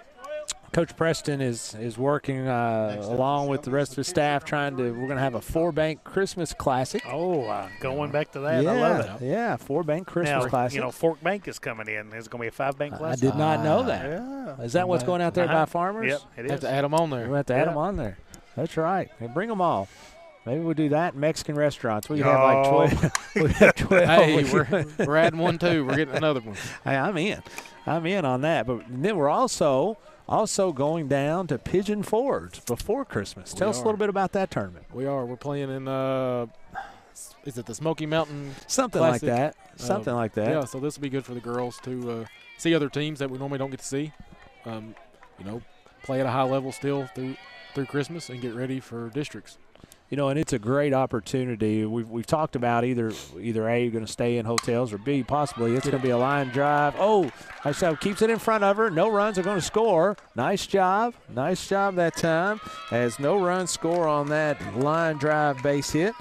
Coach Preston is working along with the rest of his staff we're going to have a 4-bank Christmas Classic. Oh, going back to that. Yeah, I love it. Yeah, 4-bank Christmas Classic. Fork Bank is coming in. There's going to be a 5-bank Classic. I did not know that. Yeah. Is that what's going out there by Farmers? Yep, it is. Have to add them on there. We have to add them on there. That's right. Hey, bring them all. Maybe we'll do that in Mexican restaurants. We have like 12. We have 12. Hey, we're adding one too. We're getting another one. Hey, I'm in on that. But then we're also going down to Pigeon Forge before Christmas. Tell us a little bit about that tournament. We are. We're playing in is it the Smoky Mountain Something Classic? like that. Something like that. Yeah, so this will be good for the girls to see other teams that we normally don't get to see. Play at a high level still through Christmas and get ready for districts. And it's a great opportunity. We've talked about either A, you're going to stay in hotels, or B, possibly it's going to be a line drive. Oh, so keeps it in front of her. No runs are going to score. Nice job. Nice job that time, as no runs score on that line drive base hit.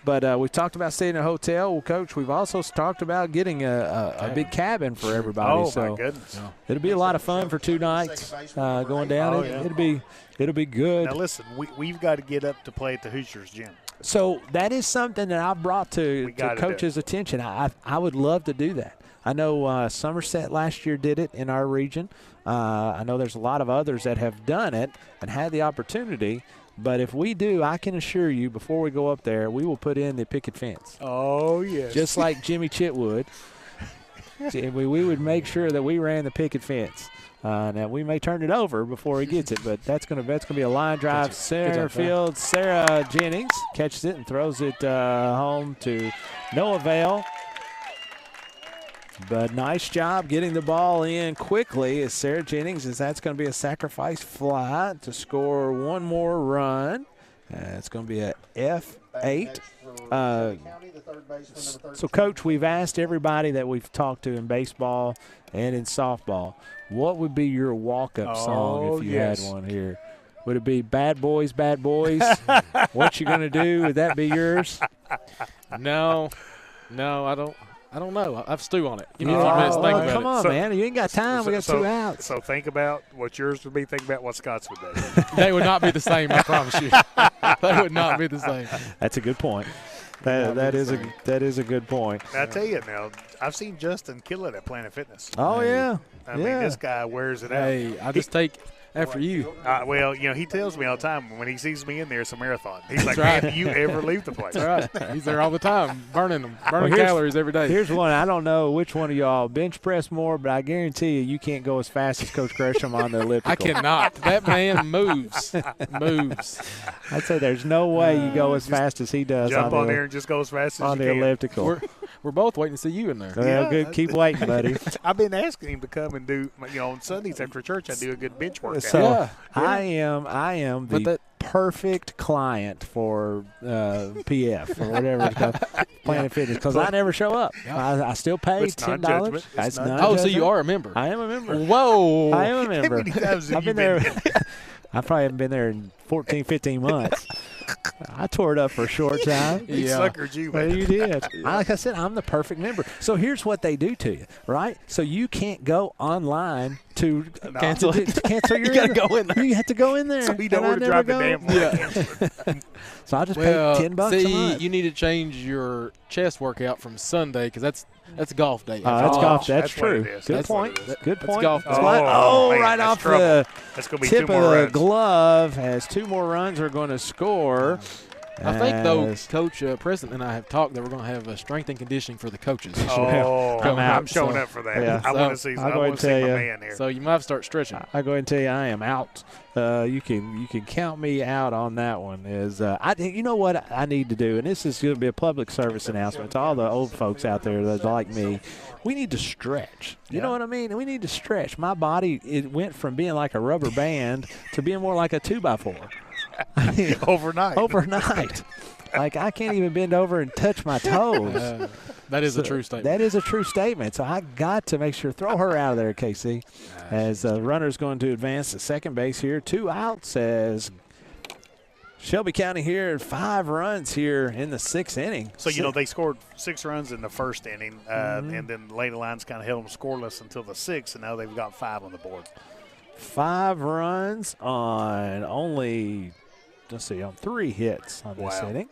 But we've talked about staying in a hotel. Well, Coach, we've also talked about getting a big cabin for everybody. Oh, so my goodness. It'll be a lot of fun for 2 nights going down. Oh, yeah. It'll be good. Now, listen, we've got to get up to play at the Hoosiers gym. So that is something that I brought to Coach's attention. I would love to do that. I know Somerset last year did it in our region. I know there's a lot of others that have done it and had the opportunity. But if we do, I can assure you, before we go up there, we will put in the picket fence. Oh, yes. Just like Jimmy Chitwood. we would make sure that we ran the picket fence. Now, we may turn it over before he gets it, but that's going to be a line drive center field. Sarah Jennings catches it and throws it home to no avail. But nice job getting the ball in quickly as Sarah Jennings, as that's going to be a sacrifice fly to score one more run. It's going to be a F8. So, Coach, we've asked everybody that we've talked to in baseball and in softball, what would be your walk-up song if you had one here? Would it be Bad Boys, Bad Boys? What you going to do? Would that be yours? No, I don't know. I've stew on it. Give me a few minutes to think about it. Come on, man. You ain't got time. We got 2 outs. So think about what yours would be. Think about what Scott's would be. They would not be the same, I promise you. They would not be the same. That's a good point. That is a good point. I tell you now, I've seen Justin kill it at Planet Fitness. Oh, yeah. I mean, this guy wears it out. Hey, I just take after you. Well, he tells me all the time when he sees me in there, it's a marathon. He's like, man, do you ever leave the place? That's right. He's there all the time, burning calories every day. Here's one. I don't know which one of y'all bench press more, but I guarantee you can't go as fast as Coach Gresham on the elliptical. I cannot. That man moves. I'd say there's no way you go as fast as he does. Jump on there and just go as fast as on you the can. Elliptical. We're both waiting to see you in there. Well, good. Keep waiting, buddy. I've been asking him to come and do, on Sundays after church, I do a good bench workout. So I am the perfect client for PF or whatever it's called, Planet Fitness, because I never show up. I still pay $10. So you are a member? I am a member. Whoa! I am a member. How many times have I've you been there. I probably haven't been there in 14, 15 months. I tore it up for a short time. He suckered you, Well, man. you did. Like I said, I'm the perfect member. So here's what they do to you, right? So you can't go online to cancel to cancel your. You got to go in there. You have to go in there. So you know where to drive the damn one. Yeah. So I just paid $10 a see, month. you need to change your chest workout from Sunday because that's golf day. That's golf. That's what true. it is. Good That's point. what it is. Good That's point. golf. That's Oh, right. man, Right that's off trouble. the That's gonna be tip two of more the runs. glove as 2 more runs are going to score. I think, though, as- Coach President and I have talked that we're going to have strength and conditioning for the coaches. Oh, Come out. I'm showing So, up for that. yeah. I want to see. I'll I go want and to see tell my you. man here. So you might have to start stretching. I go ahead and tell you I am out. You can count me out on that one. You know what I need to do, and this is going to be a public service announcement to all the old folks out there that are like me. We need to stretch. You know what I mean? We need to stretch. My body, it went from being like a rubber band to being more like a 2x4. Overnight. Like I can't even bend over and touch my toes. That is a true statement. That is a true statement. So I got to make sure, throw her out of there, KC. As runner's going to advance to second base here. 2 outs as Shelby County here, 5 runs here in the 6th inning. So, they scored 6 runs in the first inning, and then Lady Lions kind of held them scoreless until the 6th, and now they've got 5 on the board. 5 runs on only, on 3 hits on this inning.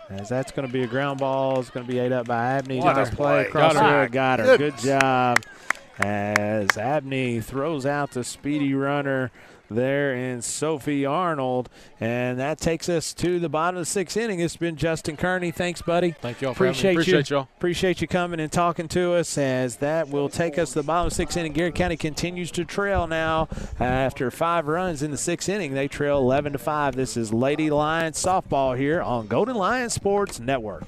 As that's going to be a ground ball. It's going to be ate up by Abney. What a Nice play play. across there. Got her. Goodness. Good job. As Abney throws out the speedy runner there in Sophie Arnold. And that takes us to the bottom of the 6th inning. It's been Justin Kearney. Thanks, buddy. Thank y'all for having me. Appreciate y'all. Appreciate you coming and talking to us, as that will take us to the bottom of the 6th inning. Garrett County continues to trail now after 5 runs in the 6th inning. They trail 11-5. This is Lady Lions softball here on Golden Lion Sports Network.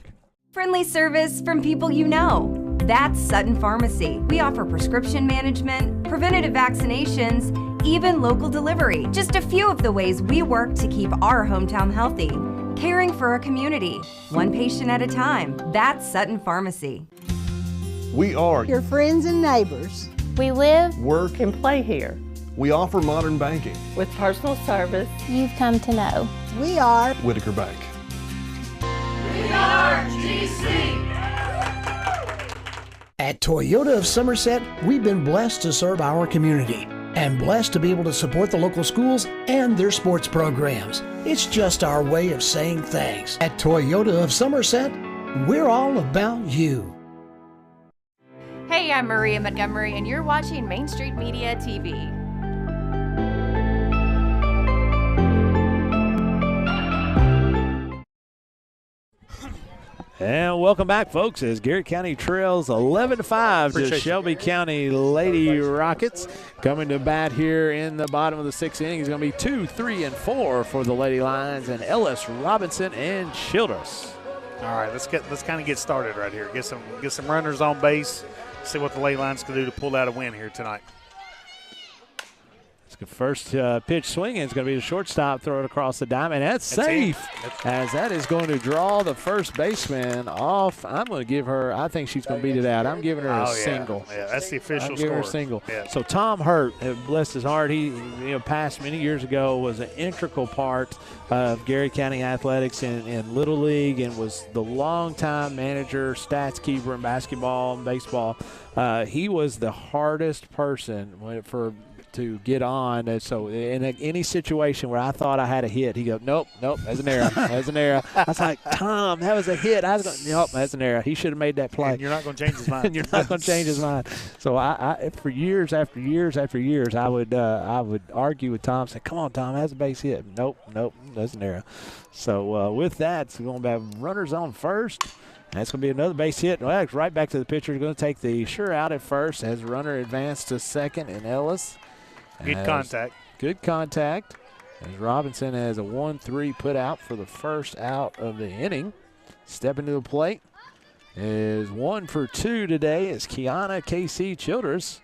Friendly service from people you know. That's Sutton Pharmacy. We offer prescription management, preventative vaccinations, even local delivery. Just a few of the ways we work to keep our hometown healthy. Caring for our community, one patient at a time. That's Sutton Pharmacy. We are Your friends and neighbors. We live, Work and play here. We offer modern banking. With personal service. you've come to know. We are Whitaker Bank. We are GC. At Toyota of Somerset, we've been blessed to serve our community and blessed to be able to support the local schools and their sports programs. It's just our way of saying thanks. At Toyota of Somerset, we're all about you. Hey, I'm Maria Montgomery, and you're watching Main Street Media TV. And welcome back, folks, as Garrett County trails 11-5 to Shelby County Lady Rockets. Coming to bat here in the bottom of the 6th inning is going to be 2, 3, and 4 for the Lady Lions, and Ellis, Robinson, and Childress. All right, let's kind of get started right here. Get some runners on base. See what the Lady Lions can do to pull out a win here tonight. First pitch swinging is going to be the shortstop, throw it across the diamond. That's safe, as that is going to draw the first baseman off. I'm going to give her, I think she's going to beat it out. I'm giving her a single. Yeah, that's the official I'll score. give her a single. Yeah. So Tom Hurt, bless his heart, he passed many years ago, was an integral part of Garrett County athletics in Little League, and was the longtime manager, stats keeper in basketball and baseball. He was the hardest person to get on. And so in any situation where I thought I had a hit, he goes, nope, that's an error. That's an error. I was like, Tom, that was a hit. I was going, nope, that's an error. He should have made that play. And you're not going to change his mind. And you're not going to change his mind. So I for years after years after years, I would argue with Tom, say, come on, Tom, that's a base hit. Nope, that's an error. So with that, it's going to have runners on first. That's going to be another base hit. Well, right back to the pitcher. Going to take the sure out at first as runner advanced to second, and Ellis. Good contact. Good contact. As Robinson has a 1-3 put out for the first out of the inning. Stepping to the plate is 1 for 2 today is Kiana KC Childress.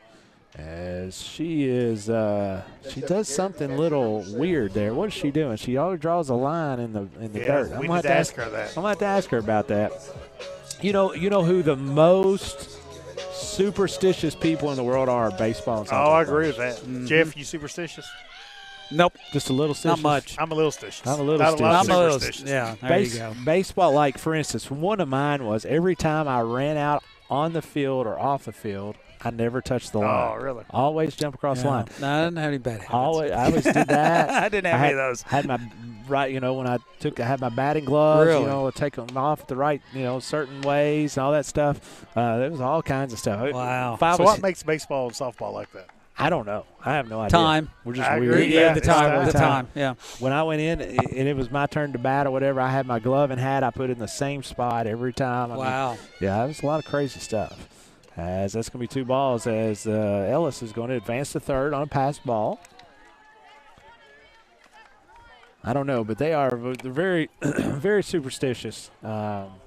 As she is, she does something a little weird there. What is she doing? She always draws a line in the dirt. I'm going to ask her that. I'm going to have to ask her about that. You know who the most superstitious people in the world are? Baseball and softball. I agree with that. Mm-hmm. Jeff, you superstitious? Nope. Just a little Not much. I'm a little stitious. I'm a little Not stitious. a lot of I'm a little superstitious. yeah, there you go. Baseball, like, for instance, one of mine was every time I ran out on the field or off the field, I never touched the line. Oh, really? Always jump across the line. No, I didn't have any bad habits. I always did that. I didn't have any of those. Had my when I had my batting gloves, Really? I'd take them off the right, certain ways and all that stuff. There was all kinds of stuff. Wow. So what makes baseball and softball like that? I don't know. I have no idea. Time. We're just I weird. agree. Yeah, Yeah, the it's time. time. Yeah. When I went in and it was my turn to bat or whatever, I had my glove and hat. I put it in the same spot every time. Wow. Yeah, it was a lot of crazy stuff. As that's going to be 2 balls as Ellis is going to advance to third on a pass ball. I don't know, but they're very, very superstitious.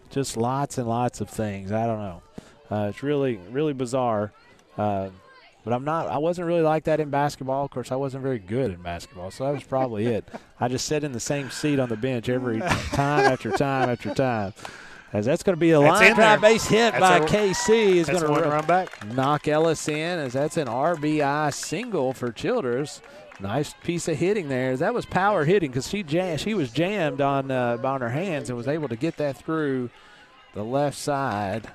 Just lots and lots of things. I don't know. It's really, really bizarre. But I wasn't really like that in basketball. Of course, I wasn't very good in basketball, so that was probably it. I just sat in the same seat on the bench every time after time after time. As that's going to be a line drive base hit by KC. Is going to run back. Knock Ellis in, as that's an RBI single for Childers. Nice piece of hitting there. That was power hitting because she was jammed on her hands and was able to get that through the left side.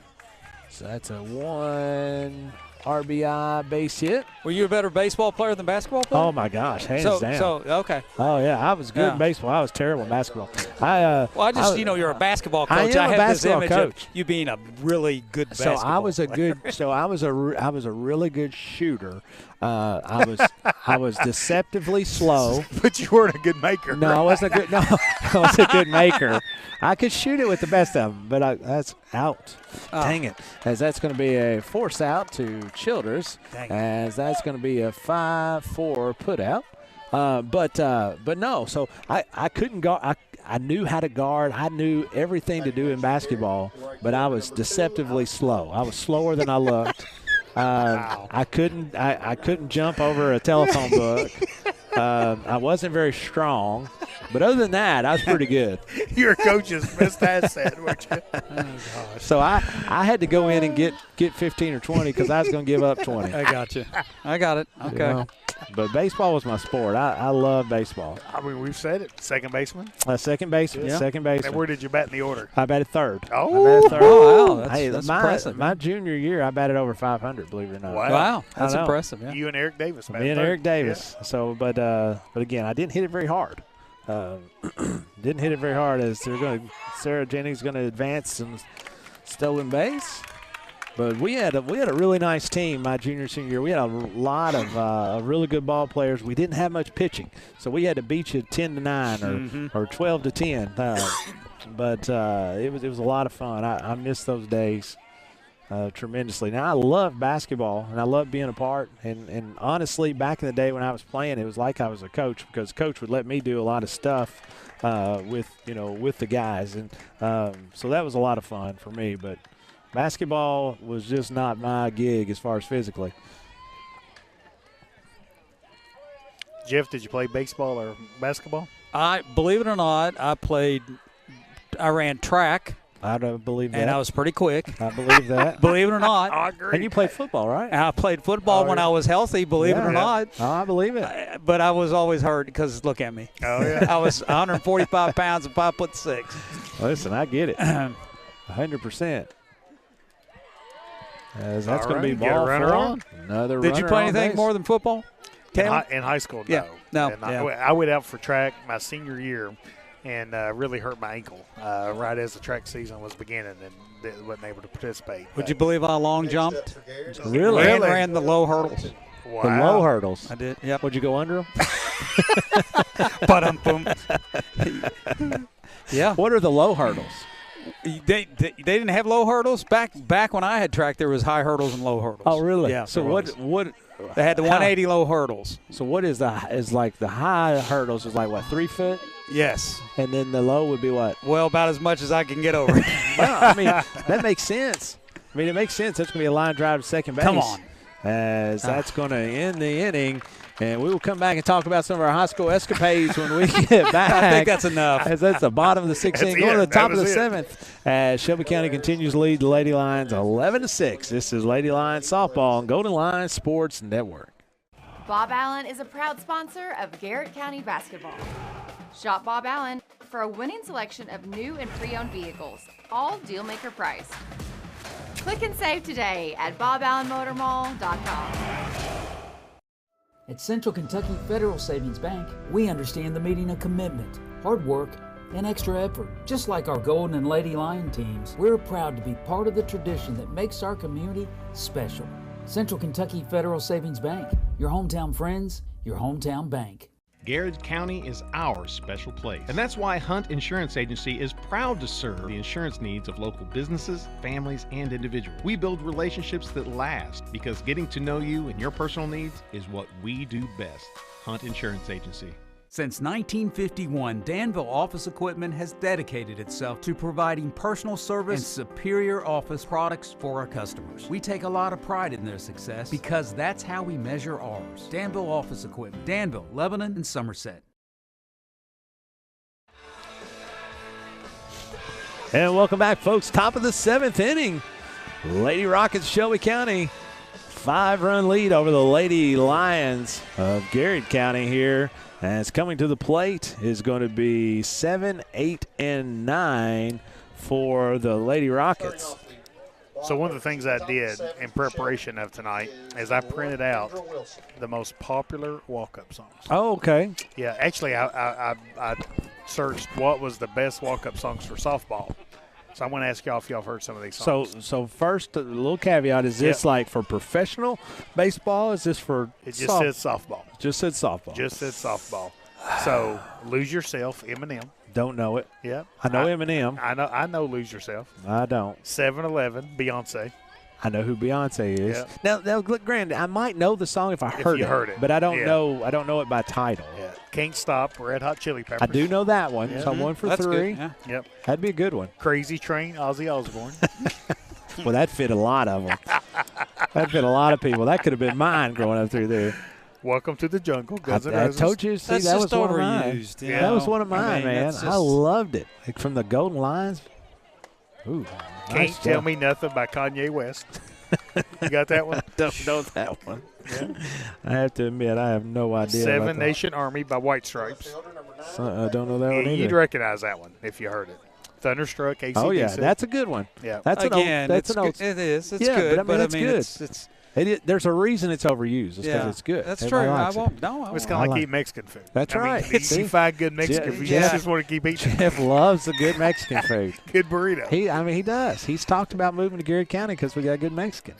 So that's a 1 RBI base hit. Were you a better baseball player than basketball player? Oh, my gosh, hands down. So, okay. Oh, yeah, I was good in baseball. I was terrible in basketball. You're a basketball coach. I am a have basketball this image coach. of you being a really good basketball I was a player. good. I was a really good shooter. I was deceptively slow. But you weren't a good maker. No, I wasn't a good. No, I was a good maker. I could shoot it with the best of them, but that's out. Dang it! As that's going to be a force out to Childers. As that's going to be a 5-4 put out. But no. So I couldn't go. I knew how to guard. I knew everything to do in basketball, but I was deceptively slow. I was slower than I looked. I couldn't jump over a telephone book. I wasn't very strong, but other than that, I was pretty good. Your coach's best asset, weren't you? Oh, gosh. So I had to go in and get 15 or 20 because I was going to give up 20. I got you. I got it. Okay. But baseball was my sport. I love baseball. I mean, we've said it. Second baseman? Second baseman. Yeah. Second baseman. And where did you bat in the order? I batted third. Oh, I batted third. Oh, wow. That's impressive. My junior year, I batted over 500, believe it or not. Wow. That's impressive. Yeah. You and Eric Davis. Me and Eric Davis. Yeah. So, but again, I didn't hit it very hard. Didn't hit it very hard as Sarah Jennings going to advance some stolen base. But we had a really nice team my junior senior year. We had a lot of really good ball players. We didn't have much pitching, so we had to beat you 10-9 or 12-10. But it was a lot of fun. I miss those days tremendously. Now I love basketball and I love being a part. And honestly, back in the day when I was playing, it was like I was a coach because coach would let me do a lot of stuff with the guys, and so that was a lot of fun for me. But basketball was just not my gig as far as physically. Jeff, did you play baseball or basketball? Believe it or not, I ran track. I don't believe that. And I was pretty quick. I believe that. Believe it or not. I agree. And you played football, right? I played football when I was healthy, believe it or not. Oh, I believe it. But I was always hurt because look at me. Oh, yeah. I was 145 pounds and 5'6". Listen, I get it. 100%. As that's going to be ball four. Another Did you play anything more than football? In high school, no. Yeah. No. And I went out for track my senior year and really hurt my ankle right as the track season was beginning and wasn't able to participate. Would you believe I long jumped? Really? And ran the low hurdles. Wow. The low hurdles. I did. Yep. Would you go under them? Ba-dum-bum. Yeah. What are the low hurdles? They didn't have low hurdles back when I had track. There was high hurdles and low hurdles. Oh, really? Yeah. So what? They had the 180 low hurdles. So what is like the high hurdles is like what, 3 foot? Yes. And then the low would be what? Well, about as much as I can get over. Well, I mean that makes sense. I mean it makes sense. That's gonna be a line drive to second base. Come on. As that's gonna end the inning. And we will come back and talk about some of our high school escapades when we get back. I think that's enough. As that's the bottom of the sixth inning. Going to the top of the seventh. As Shelby County continues to lead the Lady Lions 11-6. This is Lady Lions softball on Golden Lions Sports Network. Bob Allen is a proud sponsor of Garrett County basketball. Shop Bob Allen for a winning selection of new and pre-owned vehicles, all deal-maker price. Click and save today at boballenmotormall.com. At Central Kentucky Federal Savings Bank, we understand the meaning of commitment, hard work, and extra effort. Just like our Golden and Lady Lion teams, we're proud to be part of the tradition that makes our community special. Central Kentucky Federal Savings Bank, your hometown friends, your hometown bank. Garrard County is our special place. And that's why Hunt Insurance Agency is proud to serve the insurance needs of local businesses, families, and individuals. We build relationships that last because getting to know you and your personal needs is what we do best. Hunt Insurance Agency. Since 1951, Danville Office Equipment has dedicated itself to providing personal service and superior office products for our customers. We take a lot of pride in their success because that's how we measure ours. Danville Office Equipment, Danville, Lebanon, and Somerset. And welcome back, folks. Top of the 7th inning. Lady Rockets, Shelby County. 5-run lead over the Lady Lions of Garrard County here. And it's coming to the plate is going to be 7, 8, and 9 for the Lady Rockets. So one of the things I did in preparation of tonight is I printed out the most popular walk-up songs. Oh, okay. Yeah, actually I searched what was the best walk-up songs for softball. So I'm going to ask y'all if y'all have heard some of these songs. So first, a little caveat, is this like for professional baseball? Is this for It just says softball. Just said softball. Just said softball. So Lose Yourself, Eminem. Don't know it. Yeah. I know Eminem. I know Lose Yourself. I don't. 7-Eleven, Beyonce. I know who Beyonce is. Yeah. Now, look, granted, I might know the song if I heard it, but I don't know. I don't know it by title. Yeah. Can't Stop, Red Hot Chili Peppers. I do know that one. Yeah. So I'm 1 for That's 3. good. Yeah. Yep. That'd be a good one. Crazy Train, Ozzy Osbourne. Well, that fit a lot of them. That fit a lot of people. That could have been mine growing up through there. Welcome to the Jungle, Guns N' I Roses. told you. See, That's that just was one of overused, mine. you That was know? one of mine, I mean, man. that's I just- loved it. Like from the Golden Lines. Ooh. Can't nice Tell job. Me Nothing by Kanye West. You got that one? Don't know that one. Yeah. I have to admit, I have no idea. Seven about that. Nation Army by White Stripes. I don't know that one either. You'd recognize that one if you heard it. Thunderstruck, AC/DC. Oh yeah, that's a good one. Yeah. That's Again, an old. That's it's an old. good. It is. It's yeah, good. but I mean, it's good. It's There's a reason it's overused. It's because it's good. That's Everybody true. I likes it. won't. No, I It's won't. kind of like like eating Mexican food. That's right. You find good Mexican food. You just want to keep eating. Jeff loves the good Mexican food. Good burrito. He does. He's talked about moving to Garrard County because we got good Mexican,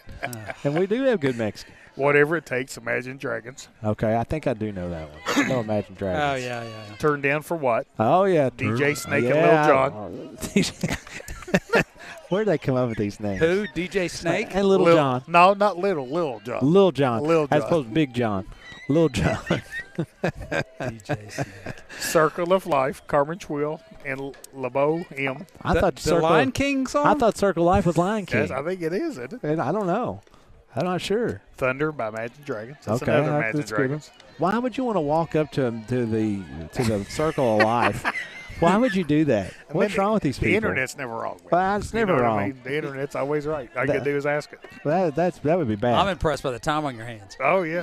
and we do have good Mexican. Whatever it takes, Imagine Dragons. Okay, I think I do know that one. I know Imagine Dragons. Oh yeah. Turn Down for What? Oh yeah. DJ Snake and yeah. Lil Jon. Where'd they come up with these names? Who? DJ Snake and Little John. No, not Little. Lil Jon. Lil John. Lil Jon. As opposed to Big John. Lil John. DJ Snake. Circle of Life, Carmen Twill, and LeBeau M. I thought the Lion King song. I thought Circle of Life was Lion King. Yes, I think it is, isn't it? And I don't know. I'm not sure. Thunder by Imagine Dragons. That's Okay, another Imagine that's good. Dragons. Why would you want to walk up to the Circle of Life? Why would you do that? What's wrong with these people? The internet's never wrong. Man. Well, it's never You know what wrong. I mean? The internet's always right. All you got to do is ask it. That would be bad. I'm impressed by the time on your hands. Oh, yeah.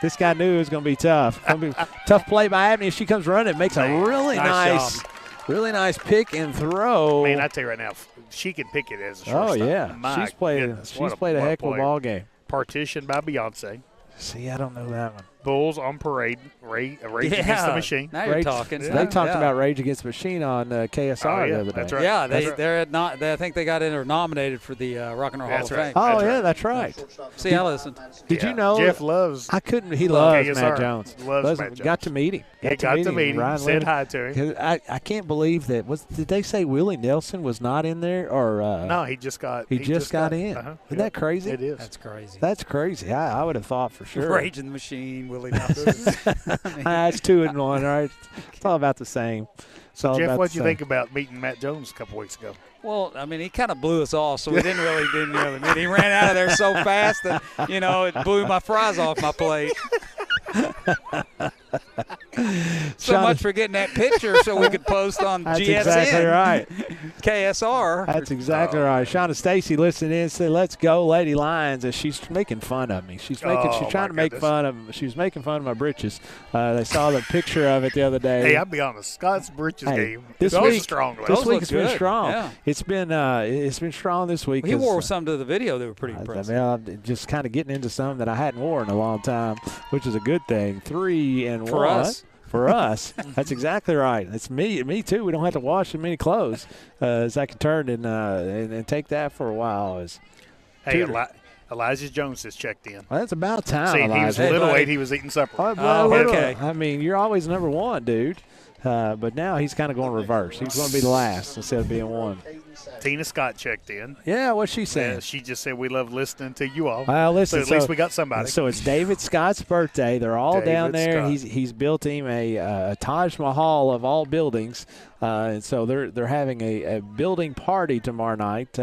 This guy knew it was going to be tough. Tough play by Abney. She comes running, makes a really nice pick and throw. Man, I tell you right now, she can pick it as a Oh shortstop. yeah, My she's played goodness, a what heck of a player. ball game. Partition by Beyonce. See, I don't know that one. Bulls on Parade. Rage Against the Machine. Now you're talking. They talked about Rage Against the Machine on KSR the other day. That's right. Yeah, That's I think they got in or nominated for the Rock and Roll Hall of Fame. Oh yeah, that's right. See, I listened. Did you know Jeff loves? I couldn't. He loves KSR. Matt Jones. Loves Matt Jones. Got to meet him. Got to meet him. Ryan Said Leonard. hi to him. I can't believe that. Did they say Willie Nelson was not in there or? No, he just got. He just got in. Uh-huh. Isn't that crazy? It is. That's crazy. That's crazy. I would have thought for sure. Rage in the Machine, Willie Nelson. It's 2 and 1, right? It's all about the same. So, Jeff, what did you think about meeting Matt Jones a couple weeks ago? Well, I mean, he kind of blew us off, so we didn't really meet. He ran out of there so fast that, it blew my fries off my plate. So much for getting that picture so we could post on That's GSN. exactly right. KSR. That's exactly right. Shauna Stacy listened in and said, "Let's go, Lady Lions," and she's making fun of me. She's trying to make fun of. She was making fun of my britches. They saw the picture of it the other day. Hey, I'll be honest. Scott's britches game. This week it's been strong. Yeah. It's been strong this week. He wore some to the video that were pretty impressive. I'm just kind of getting into some that I hadn't worn in a long time, which is a good thing. 3-1 for us. For us, that's exactly right. It's me too. We don't have to wash as many clothes as I can turn and take that for a while. Hey, Elijah Jones has checked in. Well, that's about time. See, he was a little late. He was eating supper. Okay. I mean, you're always number one, dude. But now he's kind of going reverse. He's going to be the last instead of being one. Tina Scott checked in. Yeah, what's she saying? She just said we love listening to you all. Well, listen, so at least we got somebody. So it's David Scott's birthday. They're all down there. He's built him a Taj Mahal of all buildings. And so they're having a building party tomorrow night,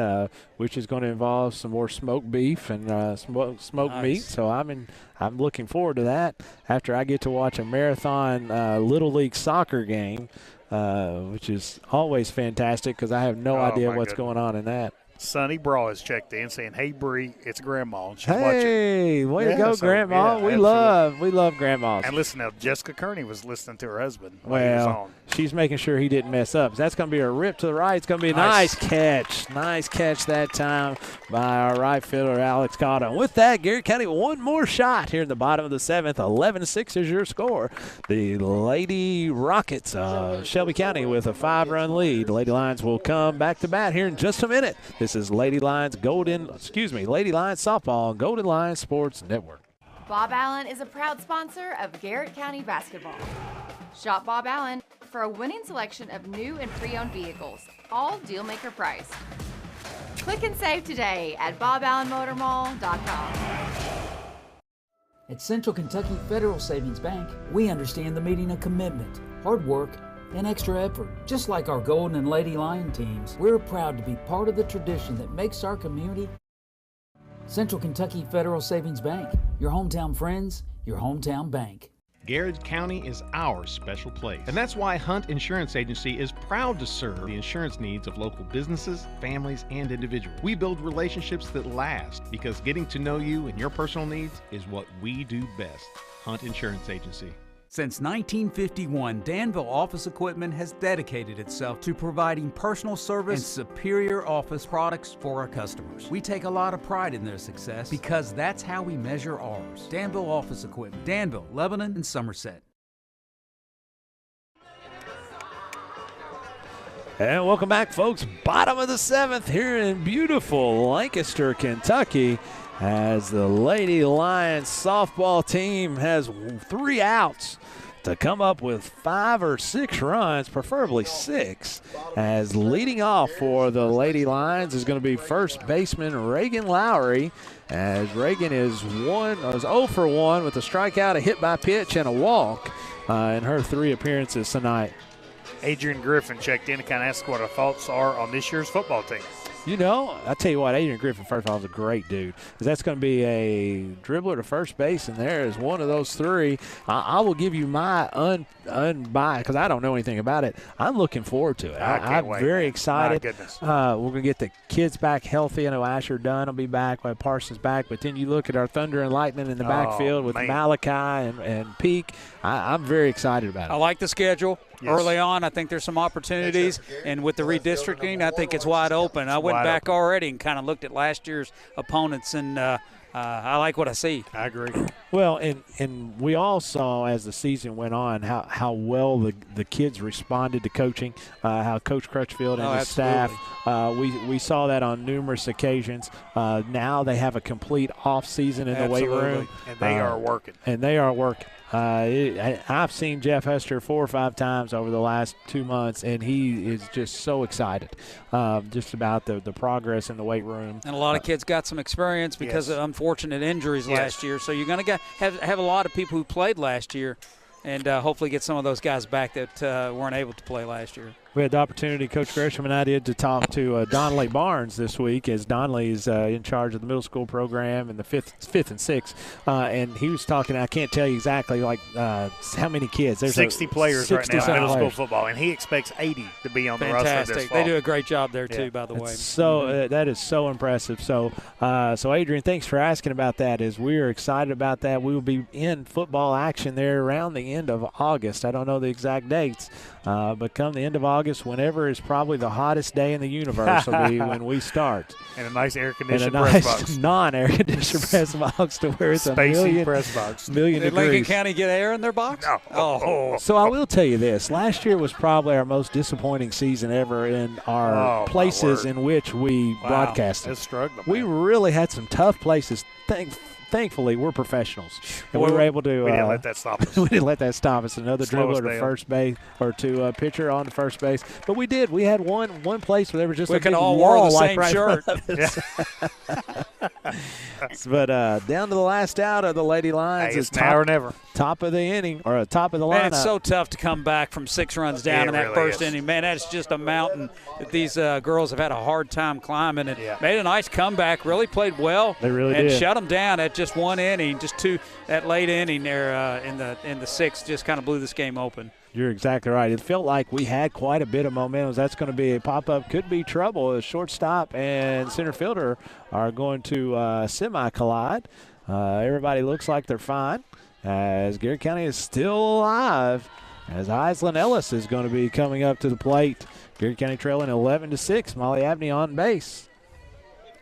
which is going to involve some more smoked beef and smoked meat. So I'm looking forward to that after I get to watch a marathon Little League soccer game, which is always fantastic because I have no idea what's going on in that. Sonny Braw has checked in saying, "Hey Bree, it's Grandma." And she's watching. Hey, way to go, Grandma! We love grandmas. And listen, now Jessica Kearney was listening to her husband. Well, she's making sure he didn't mess up. That's going to be a rip to the right. It's going to be a nice catch that time by our right fielder Alex Cotto. And with that, Garrett County one more shot here in the bottom of the 7th. 11-6 is your score. The Lady Rockets, Shelby County with a 5-run lead. The Lady Lions will come back to bat here in just a minute. This is Lady Lions Softball, Golden Lions Sports Network. Bob Allen is a proud sponsor of Garrett County Basketball. Shop Bob Allen for a winning selection of new and pre-owned vehicles, all deal-maker price. Click and save today at boballenmotormall.com. At Central Kentucky Federal Savings Bank, we understand the meaning of commitment, hard work, and extra effort. Just like our Golden and Lady Lion teams, we're proud to be part of the tradition that makes our community. Central Kentucky Federal Savings Bank, your hometown friends, your hometown bank. Garrard County is our special place. And that's why Hunt Insurance Agency is proud to serve the insurance needs of local businesses, families, and individuals. We build relationships that last because getting to know you and your personal needs is what we do best. Hunt Insurance Agency. Since 1951, Danville Office Equipment has dedicated itself to providing personal service and superior office products for our customers. We take a lot of pride in their success because that's how we measure ours. Danville Office Equipment, Danville, Lebanon, and Somerset. And welcome back, folks. Bottom of the 7th here in beautiful Lancaster, Kentucky, as the Lady Lions softball team has 3 outs to come up with 5 or 6 runs, preferably 6, as leading off for the Lady Lions is going to be first baseman Reagan Lowry, as Reagan is 0 for 1 with a strikeout, a hit by pitch, and a walk in her 3 appearances tonight. Adrian Griffin checked in to kind of ask what our thoughts are on this year's football team. You know, I tell you what, Adrian Griffin, first of all, is a great dude. Because that's going to be a dribbler to first base, and there is one of those 3. I will give you my unbiased, because I don't know anything about it. I'm looking forward to it. I'm very excited. My goodness. We're going to get the kids back healthy. I know Asher Dunn will be back, Parsons back. But then you look at our Thunder and Lightning in the backfield with Malachi and Peak. I'm very excited about it. I like the schedule. Yes. Early on, I think there's some opportunities, and with the redistricting, I think it's wide open. I went back already and kind of looked at last year's opponents, and I like what I see. I agree. Well, and we all saw as the season went on how well the kids responded to coaching, how Coach Crutchfield and his staff. We saw that on numerous occasions. Now they have a complete off season in the weight room, and they are working. I've seen Jeff Hester 4 or 5 times over the last 2 months, and he is just so excited just about the progress in the weight room. And a lot of kids got some experience because of unfortunate injuries last year. So you're going to have a lot of people who played last year and hopefully get some of those guys back that weren't able to play last year. We had the opportunity, Coach Gresham and I did, to talk to Donnelly Barnes this week, as Donnelly is in charge of the middle school program in the fifth and sixth. And he was talking, I can't tell you exactly how many kids. There's 60 players 60 right now in middle players. school football, and he expects 80 to be on the roster Fantastic. this fall. They do a great job there, too, by the way. So that is so impressive. So, Adrian, thanks for asking about that. As we are excited about that, we will be in football action there around the end of August. I don't know the exact dates, but come the end of August, whenever is probably the hottest day in the universe will be when we start. And a nice air-conditioned and a press nice box. non-air-conditioned press box to where it's Spacey a press box. million Did degrees. Lincoln County get air in their box? No. Oh. So I will tell you this. Last year was probably our most disappointing season ever in our places in which we broadcasted. It's struggling. We really had some tough places. Thankfully, we're professionals, and we were able to. We didn't let that stop us. We didn't let that stop us. Another Slow us dribbler to down. first base, or to pitcher on to first base. But we did. We had one place where there was just We a could big all wall wear the like same right in shirt. front of us. But down to the last out of the Lady Lions Hey, is it's now or never. top of the inning, or top of the lineup. Man, it's so tough to come back from 6 runs down It in that really first is. inning. Man, that's just a mountain that these girls have had a hard time climbing, and made a nice comeback, really played well. They really and did. shut them down at just one inning, just two. That late inning there in the sixth just kind of blew this game open. You're exactly right. It felt like we had quite a bit of momentum. That's going to be a pop-up. Could be trouble. A shortstop and center fielder are going to semi-collide. Everybody looks like they're fine, as Garrett County is still alive, as Island Ellis is going to be coming up to the plate. Garrett County trailing 11-6. Molly Abney on base.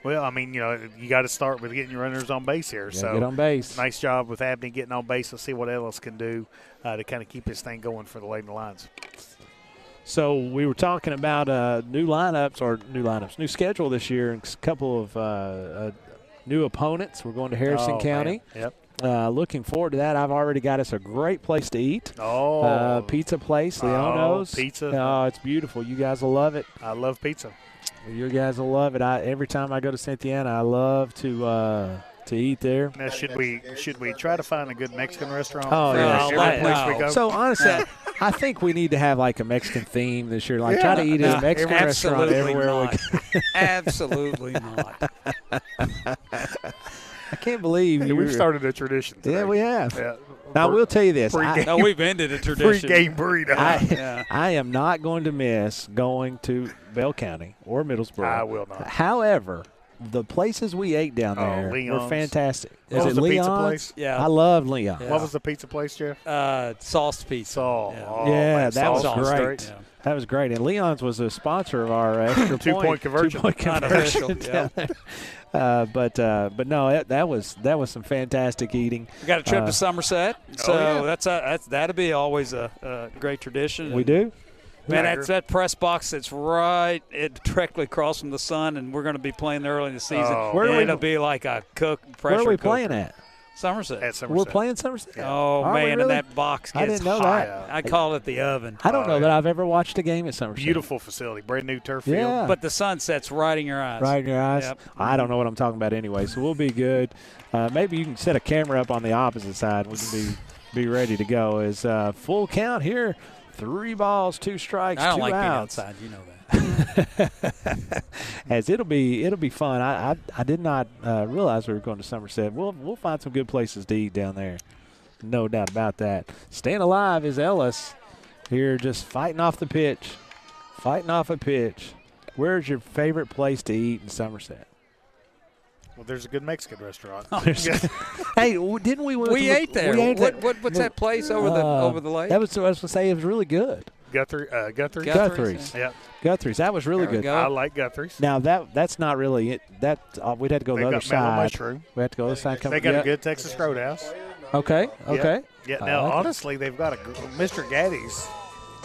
Well, I mean, you got to start with getting your runners on base here. So get on base. Nice job with Abney getting on base. Let's see what Ellis can do to kind of keep this thing going for the Lady Lions. So we were talking about new schedule this year, and a couple of new opponents. We're going to Harrison County. Man. Yep. Looking forward to that. I've already got us a great place to eat. Pizza place, Leono's. Pizza. Oh, it's beautiful. You guys will love it. I love pizza. You guys will love it. Every time I go to Cynthiana, I love to eat there. Now, should we try to find a good Mexican restaurant? Oh, for yeah. every place we go? So, honestly, I think we need to have like a Mexican theme this year. Like, try to eat at a Mexican restaurant everywhere we go. Absolutely not. I can't believe we've started a tradition today. Yeah, we have. Yeah. Now, I will tell you this. No, we've ended a tradition. Pre-game burrito. I am not going to miss going to Bell County or Middlesboro. I will not. However, the places we ate down there were Leon's. fantastic. What was it the pizza Leon's? place? Yeah. I love Leon. Yeah. What was the pizza place, Jeff? Sauce pizza. That was Sauce great. Yeah. That was great. And Leon's was a sponsor of our extra Two-point conversion. Two-point conversion. Unofficial, yeah. But no, that was some fantastic eating. We got a trip to Somerset, so yeah. that'll be always a great tradition. We do. Man, that's that press box that's directly across from the sun, and we're going to be playing there early in the season. It'll be like a pressure Where are we cooker. playing at? Somerset. At Somerset. We're playing Somerset. Yeah. Oh, Are we man, really? and that box gets I didn't know hot. that. I call it the oven. I don't know that I've ever watched a game at Somerset. Beautiful facility, brand new turf field. Yeah. But the sun sets right in your eyes. Right in your eyes? Yep. I don't know what I'm talking about anyway, so we'll be good. Maybe you can set a camera up on the opposite side. We can be ready to go. As full count here, 3 balls, 2 strikes, 2 outs. I don't like being outside. You know that. As it'll be fun. I did not realize we were going to Somerset. We'll find some good places to eat down there. No doubt about that. Staying alive is Ellis here, just fighting off the pitch. Fighting off a pitch. Where's your favorite place to eat in Somerset? Well, there's a good Mexican restaurant. Hey, didn't we? We ate there. What's that place over the lake? That was I was going to say it was really good. Guthrie's. Yeah. Guthrie's. That was really good. I like Guthrie's. Now that's not really it. That we'd have to go the other side. Mushroom. We have to go the other side. They got a good Texas Roadhouse. Okay. Yeah. Now, honestly, they've got a Mr. Gaddy's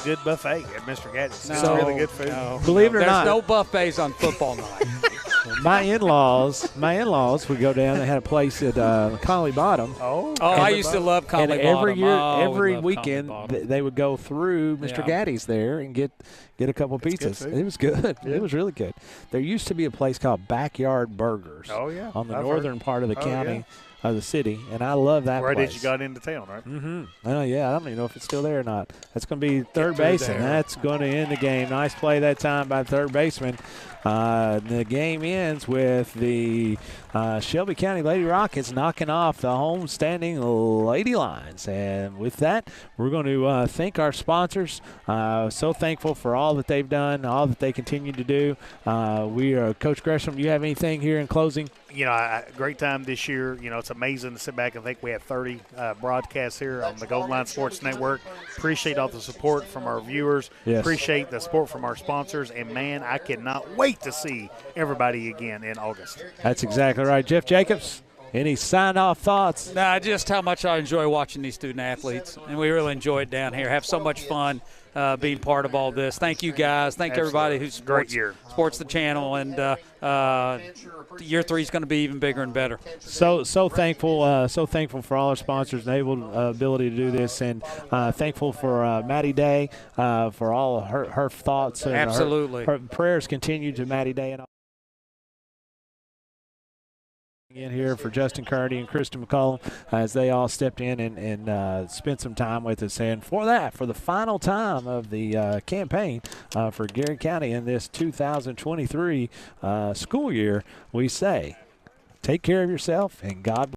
good buffet at Mr. Gaddy's. It's really good food. Believe it or not, there's no buffets on football night. my in-laws would go down. They had a place at Connolly Bottom. I used to love Connolly Bottom. And every year, weekend, they would go through Mr. Gaddy's there and get a couple pizzas. It was good. Yeah. It was really good. There used to be a place called Backyard Burgers. Oh, yeah. On the northern part of the county. of the city, and I love that right place. as you got into town, right? Mm-hmm. Oh, yeah, I don't even know if it's still there or not. That's going to be third base, and that's going to end the game. Nice play that time by the third baseman. The game ends with the Shelby County Lady Rockets knocking off the home-standing Lady Lions. And with that, we're going to thank our sponsors. So thankful for all that they've done, all that they continue to do. We are Coach Gresham. Do you have anything here in closing? You know, great time this year. You know, it's amazing to sit back and think we have 30 broadcasts here on the Gold Line Sports Network. Appreciate all the support from our viewers. Yes. Appreciate the support from our sponsors. And, man, I cannot wait to see everybody again in August. That's exactly right. Jeff Jacobs, any sign-off thoughts? Nah, just how much I enjoy watching these student athletes, and we really enjoy it down here. Have so much fun being part of all this. Thank you, guys. Thank everybody who supports the channel, and year 3 is going to be even bigger and better. So thankful for all our sponsors and ability to do this, and thankful for Maddie Day for all of her thoughts. And absolutely. Her prayers continue to Maddie Day and all. In here for Justin Kearney and Kristen McCollum as they all stepped in and spent some time with us. And for the final time of the campaign for Garrard County in this 2023 school year, we say take care of yourself and God bless.